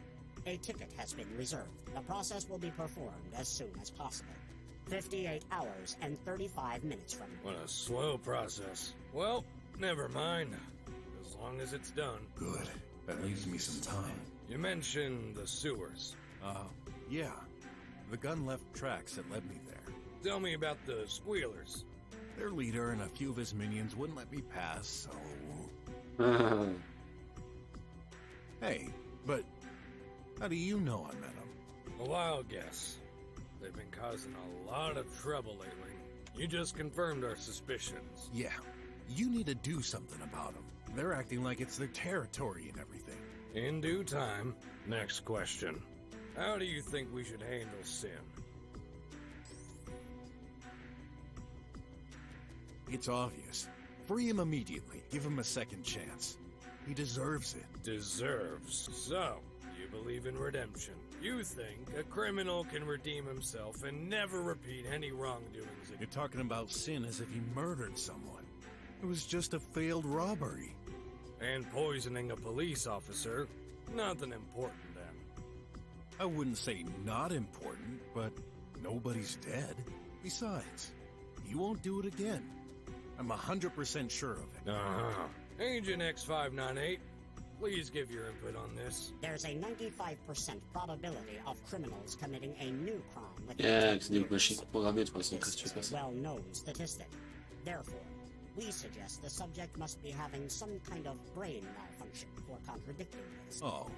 A ticket has been reserved. The process will be performed as soon as possible. 58 hours and 35 minutes from now. What a slow process. Well, never mind. As long as it's done. Good. That leaves me some time. You mentioned the sewers. Yeah. The gun left tracks that led me there. Tell me about the squealers. Their leader and a few of his minions wouldn't let me pass, so... Hey, but how do you know I met him? A wild guess. They've been causing a lot of trouble lately. You just confirmed our suspicions. Yeah, you need to do something about them. They're acting like it's their territory and everything. In due time. Next question. How do you think we should handle Sin? It's obvious. Free him immediately. Give him a second chance. He deserves it. Deserves. So, you believe in redemption. You think a criminal can redeem himself and never repeat any wrongdoings again. You're talking about Sin as if he murdered someone. It was just a failed robbery. And poisoning a police officer. Nothing important then. I wouldn't say not important, but nobody's dead. Besides, he won't do it again. I'm 100% sure of it. Uh-huh. Agent X598, please give your input on this. There's a 95% probability of criminals committing a new crime with c'est des machines programmées de toute façon, qu'est-ce que tu fais ça? well-known statistic. Therefore, we suggest the subject must be having some kind of brain malfunction for contradicting this. Oh,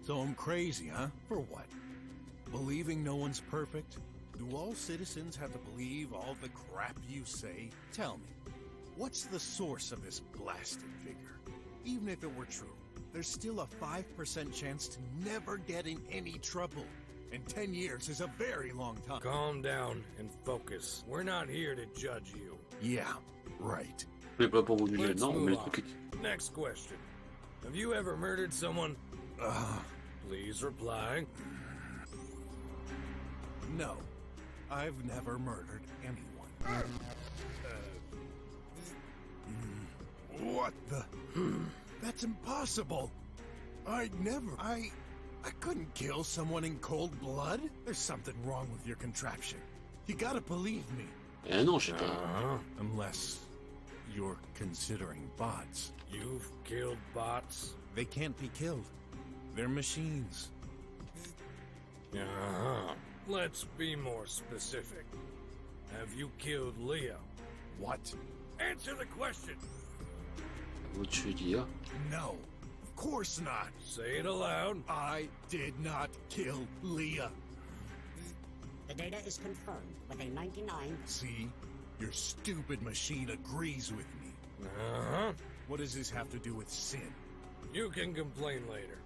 so I'm crazy, huh? For what? Believing no one's perfect? Do all citizens have to believe all the crap you say? Tell me, what's the source of this blasted figure? Even if it were true, there's still a 5% chance to never get in any trouble. And 10 years is a very long time. Calm down and focus. We're not here to judge you. Yeah, right. Let's move on. Next question. Have you ever murdered someone? Please reply. No, I've never murdered anyone. What the? That's impossible. I'd never. I couldn't kill someone in cold blood. There's something wrong with your contraption. You gotta believe me. Non, je sais pas. Unless you're considering bots. You've killed bots? They can't be killed. They're machines. Let's be more specific. Have you killed Leo? What? Answer the question. What should you? No, of course not. Say it aloud. I did not kill Leah. The data is confirmed with a 99. See? Your stupid machine agrees with me. What does this have to do with Sin? You can complain later.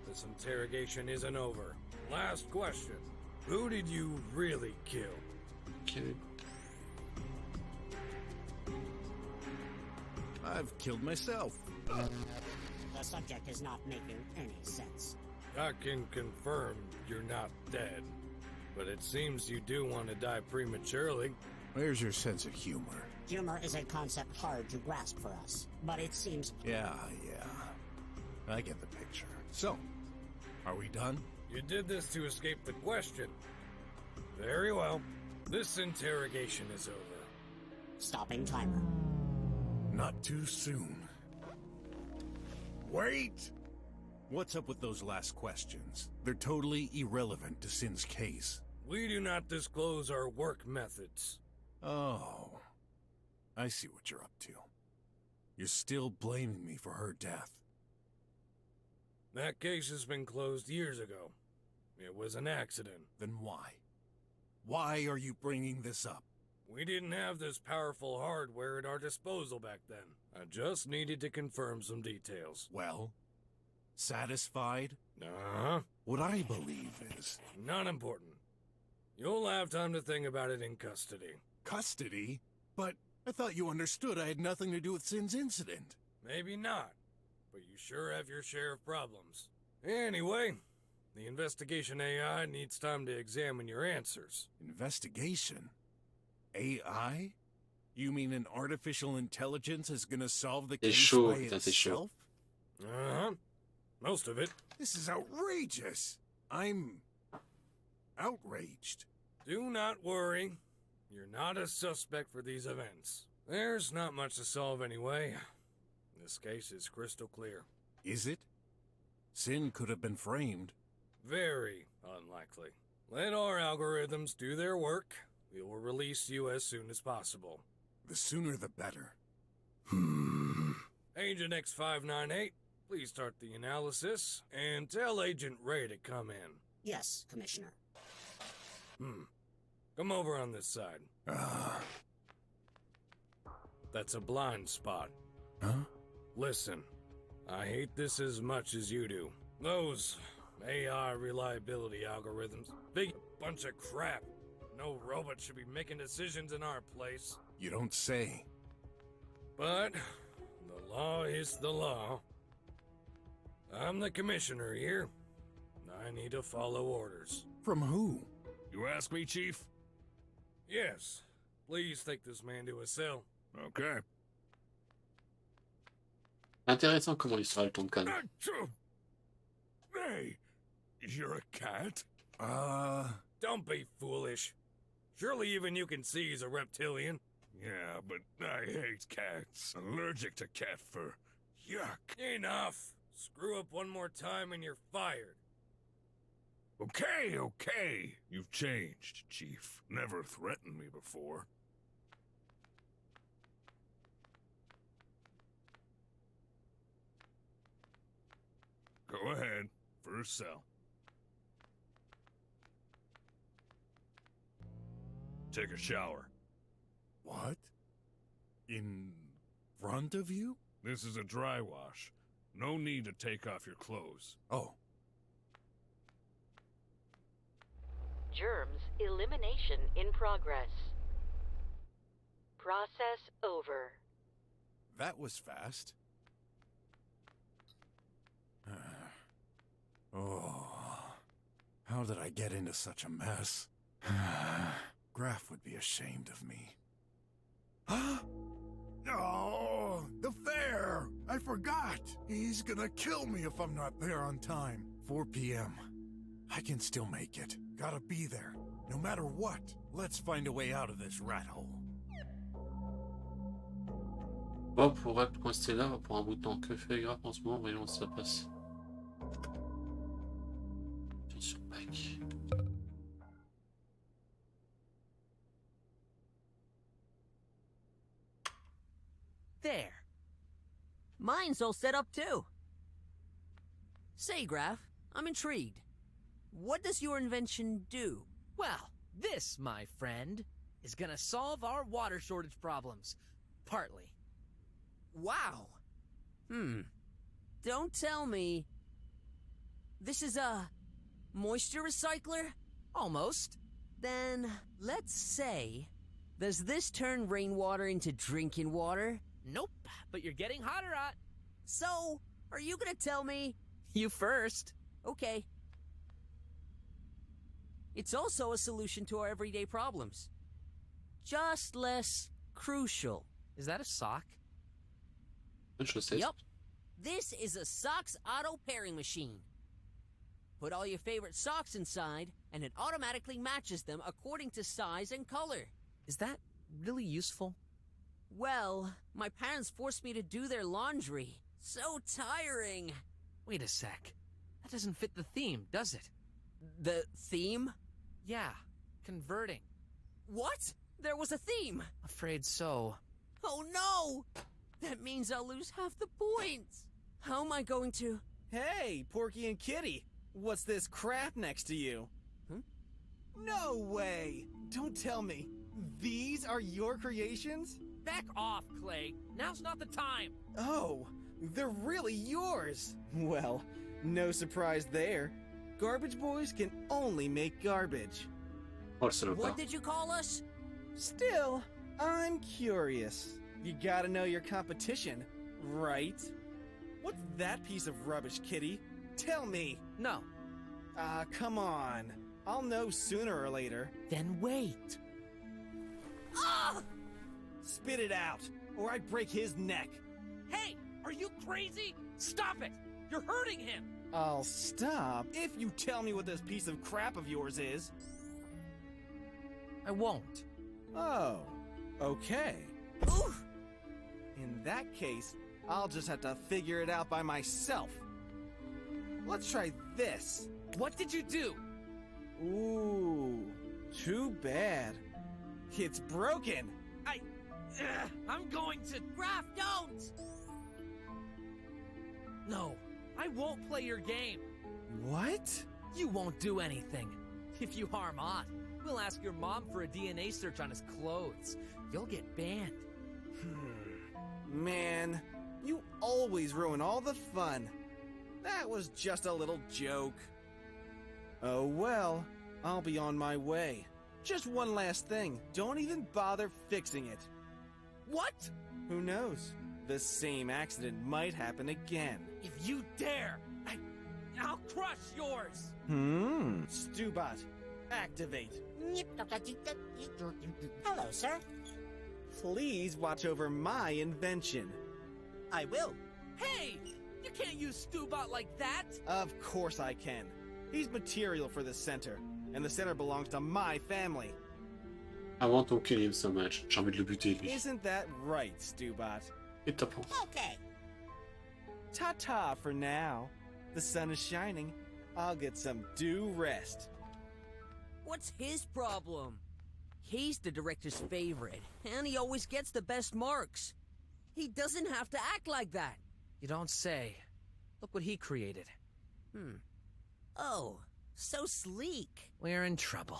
This interrogation isn't over. Last question. Who did you really kill? Okay. I've killed myself. The subject is not making any sense. I can confirm you're not dead. But it seems you do want to die prematurely. Where's your sense of humor? Humor is a concept hard to grasp for us, but it seems... Yeah. I get the picture. So, are we done? You did this to escape the question. Very well. This interrogation is over. Stopping timer. Not too soon. Wait! What's up with those last questions? They're totally irrelevant to Sin's case. We do not disclose our work methods. Oh. I see what you're up to. You're still blaming me for her death. That case has been closed years ago. It was an accident. Then why? Why are you bringing this up? We didn't have this powerful hardware at our disposal back then. I just needed to confirm some details. Well, satisfied? Uh-huh. What I believe is... Not important. You'll have time to think about it in custody. Custody? But I thought you understood I had nothing to do with Sin's incident. Maybe not, but you sure have your share of problems. Anyway, the investigation AI needs time to examine your answers. Investigation? AI? You mean an artificial intelligence is gonna solve the case by itself? Uh-huh. Most of it. This is outrageous. I'm... outraged. Do not worry. You're not a suspect for these events. There's not much to solve anyway. This case is crystal clear. Is it? Sin could have been framed. Very unlikely. Let our algorithms do their work. We will release you as soon as possible. The sooner the better. Agent X598, please start the analysis, and tell Agent Ray to come in. Yes, Commissioner. Come over on this side. That's a blind spot. Huh? Listen, I hate this as much as you do. Those AI reliability algorithms, big bunch of crap. No robot should be making decisions in our place. You don't say. But the law is the law. I'm the commissioner here. I need to follow orders. From who? You ask me, Chief? Yes. Please take this man to a cell. Okay. Intéressant comment l'histoire elle tombe calme. Hey, you're a cat? Don't be foolish. Surely even you can see he's a reptilian. Yeah, but I hate cats. Allergic to cat fur. Yuck. Enough. Screw up one more time and you're fired. Okay, okay. You've changed, Chief. Never threatened me before. Go ahead. First cell. Take a shower. What? In front of you? This is a dry wash. No need to take off your clothes. Oh. Germs elimination in progress. Process over. That was fast. Oh. How did I get into such a mess? Graf would be ashamed of me. Oh, the fair! I forgot! He's gonna kill me if I'm not there on time. 4 p.m. I can still make it. Gotta be there. No matter what. Let's find a way out of this rat hole. Bon, pour être coincé là pour un bout de temps. Que fait Graf en ce moment? Voyons si ça passe. Sur pack. There. Mine's all set up too. Say, Graf, I'm intrigued. What does your invention do? Well, this, my friend, is gonna solve our water shortage problems. Partly. Wow. Don't tell me... This is a... moisture recycler? Almost. Then, let's say... Does this turn rainwater into drinking water? Nope, but you're getting hotter, So, are you gonna tell me... You first. Okay. It's also a solution to our everyday problems. Just less crucial. Is that a sock? Yep. This is a socks auto pairing machine. Put all your favorite socks inside, and it automatically matches them according to size and color. Is that really useful? Well, my parents forced me to do their laundry. So tiring. Wait a sec. That doesn't fit the theme, does it? The theme? Yeah, converting. What? There was a theme! Afraid so. Oh no! That means I'll lose half the points! How am I going to... Hey, Porky and Kitty! What's this crap next to you? Huh? No way! Don't tell me. These are your creations? Back off, Clay. Now's not the time. Oh, they're really yours. Well, no surprise there. Garbage boys can only make garbage. What did you call us? Still, I'm curious. You gotta know your competition, right? What's that piece of rubbish, Kitty? Tell me. No. Come on. I'll know sooner or later. Then wait. Ah! Spit it out, or I break his neck. Hey, are you crazy? Stop it! You're hurting him! I'll stop if you tell me what this piece of crap of yours is. I won't. Oh, okay. Oof! In that case, I'll just have to figure it out by myself. Let's try this. What did you do? Ooh, too bad. It's broken. I'm going to... Graf, don't! No, I won't play your game. What? You won't do anything. If you harm Ott, we'll ask your mom for a DNA search on his clothes. You'll get banned. Man, you always ruin all the fun. That was just a little joke. Oh well, I'll be on my way. Just one last thing, don't even bother fixing it. What? Who knows? The same accident might happen again. If you dare, I'll crush yours! Stubot, activate. Hello, sir. Please watch over my invention. I will. Hey! You can't use Stubot like that! Of course I can. He's material for the center, and the center belongs to my family. I want to kill him so much. J'ai envie de le buter, lui. Isn't that right, Stubot? Et top. Okay. Ta-ta for now. The sun is shining. I'll get some due rest. What's his problem? He's the director's favorite, and he always gets the best marks. He doesn't have to act like that. You don't say. Look what he created. Oh, so sleek. We're in trouble.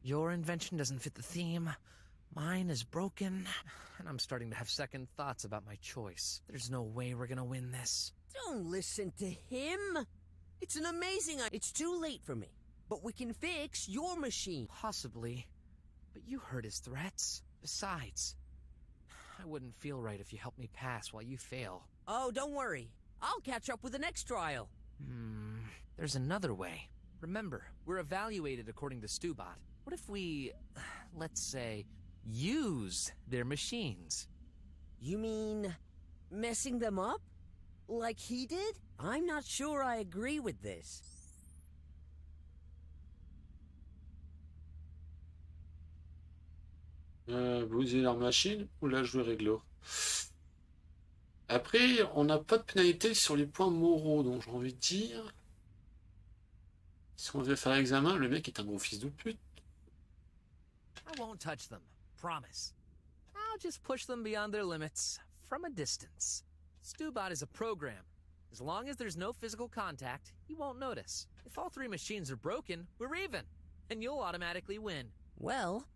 Your invention doesn't fit the theme. Mine is broken, and I'm starting to have second thoughts about my choice. There's no way we're gonna win this. Don't listen to him. It's an amazing idea. It's too late for me, but we can fix your machine. Possibly, but you heard his threats. Besides, I wouldn't feel right if you helped me pass while you fail. Oh, don't worry. I'll catch up with the next trial. There's another way. Remember, we're evaluated according to Stubot. What if we, let's say, use their machines? You mean messing them up? Like he did? I'm not sure I agree with this. Vous utilisez leur machine ou la jouer réglo? Après, on n'a pas de pénalité sur les points moraux, donc j'ai envie de dire... Si on devait faire l'examen, le mec est un gros fils de pute. I won't touch them, promise. I'll just push them beyond their limits, from a distance. Stubot is a program. As long as there's no physical contact, he won't notice. If all three machines are broken, we're even, and you'll automatically win. Well...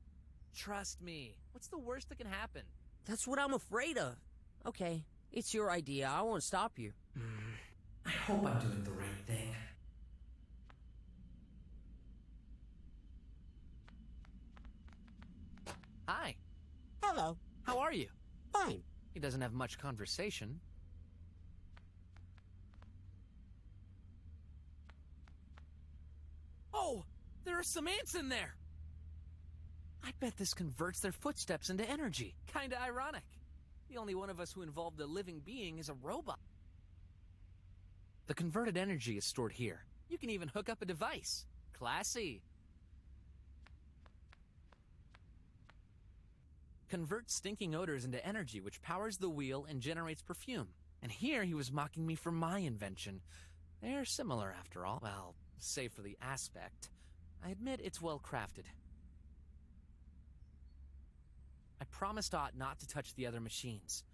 Trust me. What's the worst that can happen? That's what I'm afraid of. Okay, it's your idea. I won't stop you. I hope I'm doing the right thing. Hi. Hello. How are you? Fine. He doesn't have much conversation. Oh! There are some ants in there! I bet this converts their footsteps into energy. Kinda ironic. The only one of us who involved a living being is a robot. The converted energy is stored here. You can even hook up a device. Classy. Convert stinking odors into energy, which powers the wheel and generates perfume. And here he was mocking me for my invention. They're similar after all. Well, save for the aspect. I admit it's well crafted. I promised Ott not to touch the other machines.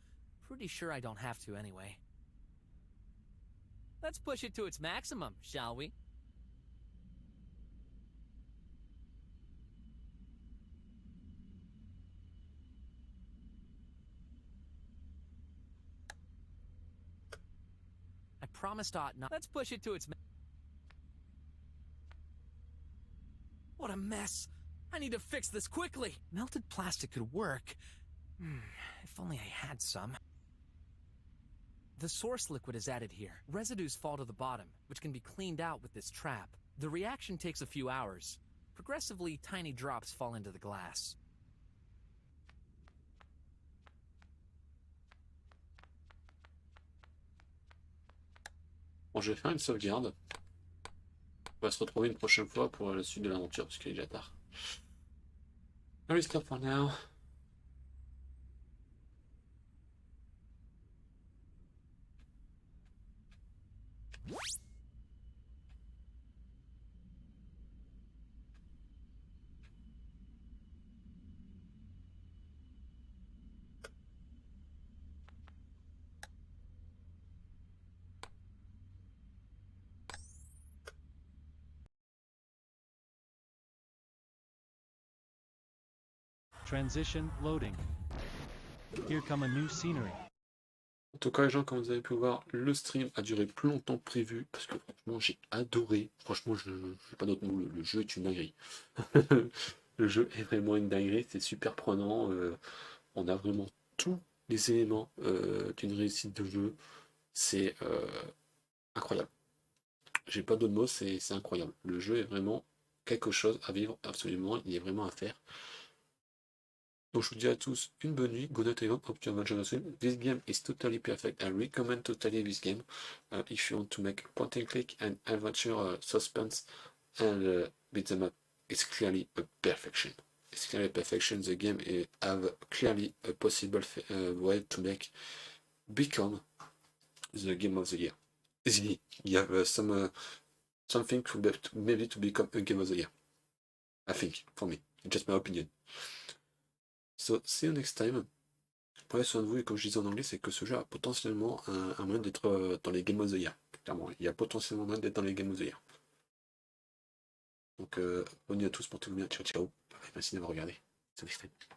Pretty sure I don't have to anyway. Let's push it to its maximum, shall we? I promised Ott not. Let's push it to its What a mess! I need to fix this quickly! Melted plastic could work. If only I had some. The source liquid is added here. Residues fall to the bottom, which can be cleaned out with this trap. The reaction takes a few hours. Progressively, tiny drops fall into the glass. Bon, je vais faire une sauvegarde. On va se retrouver une prochaine fois pour la suite de l'aventure, parce qu'il est déjà tard. Allez, stop for now. Transition loading. Here come a new scenery. En tout cas, les gens, comme vous avez pu voir, le stream a duré plus longtemps que prévu, parce que franchement, j'ai adoré. Franchement, je n'ai pas d'autre mot, le jeu est une dinguerie. Le jeu est vraiment une dinguerie, c'est super prenant. On a vraiment tous les éléments d'une réussite de jeu. C'est incroyable. J'ai pas d'autre mot, c'est incroyable. Le jeu est vraiment quelque chose à vivre, absolument. Il est vraiment à faire. Donc je vous dis à tous une bonne nuit. Good night everyone. Hope you have enjoyed the stream. This game is totally perfect. I recommend totally this game if you want to make point and click and adventure suspense and beat them up. It's clearly a perfection. It's clearly a perfection. The game have clearly a possible way to make become the game of the year. Easily, you have something maybe to become a game of the year. I think, for me, just my opinion. So, see you next time. Prenez soin de vous, et comme je disais en anglais, c'est que ce jeu a potentiellement un moyen d'être dans les Game of the Year. Clairement, il y a potentiellement moyen d'être dans les Game of the Year. Donc, bonne nuit à tous, portez-vous bien, ciao ciao. Merci d'avoir regardé. See you next time.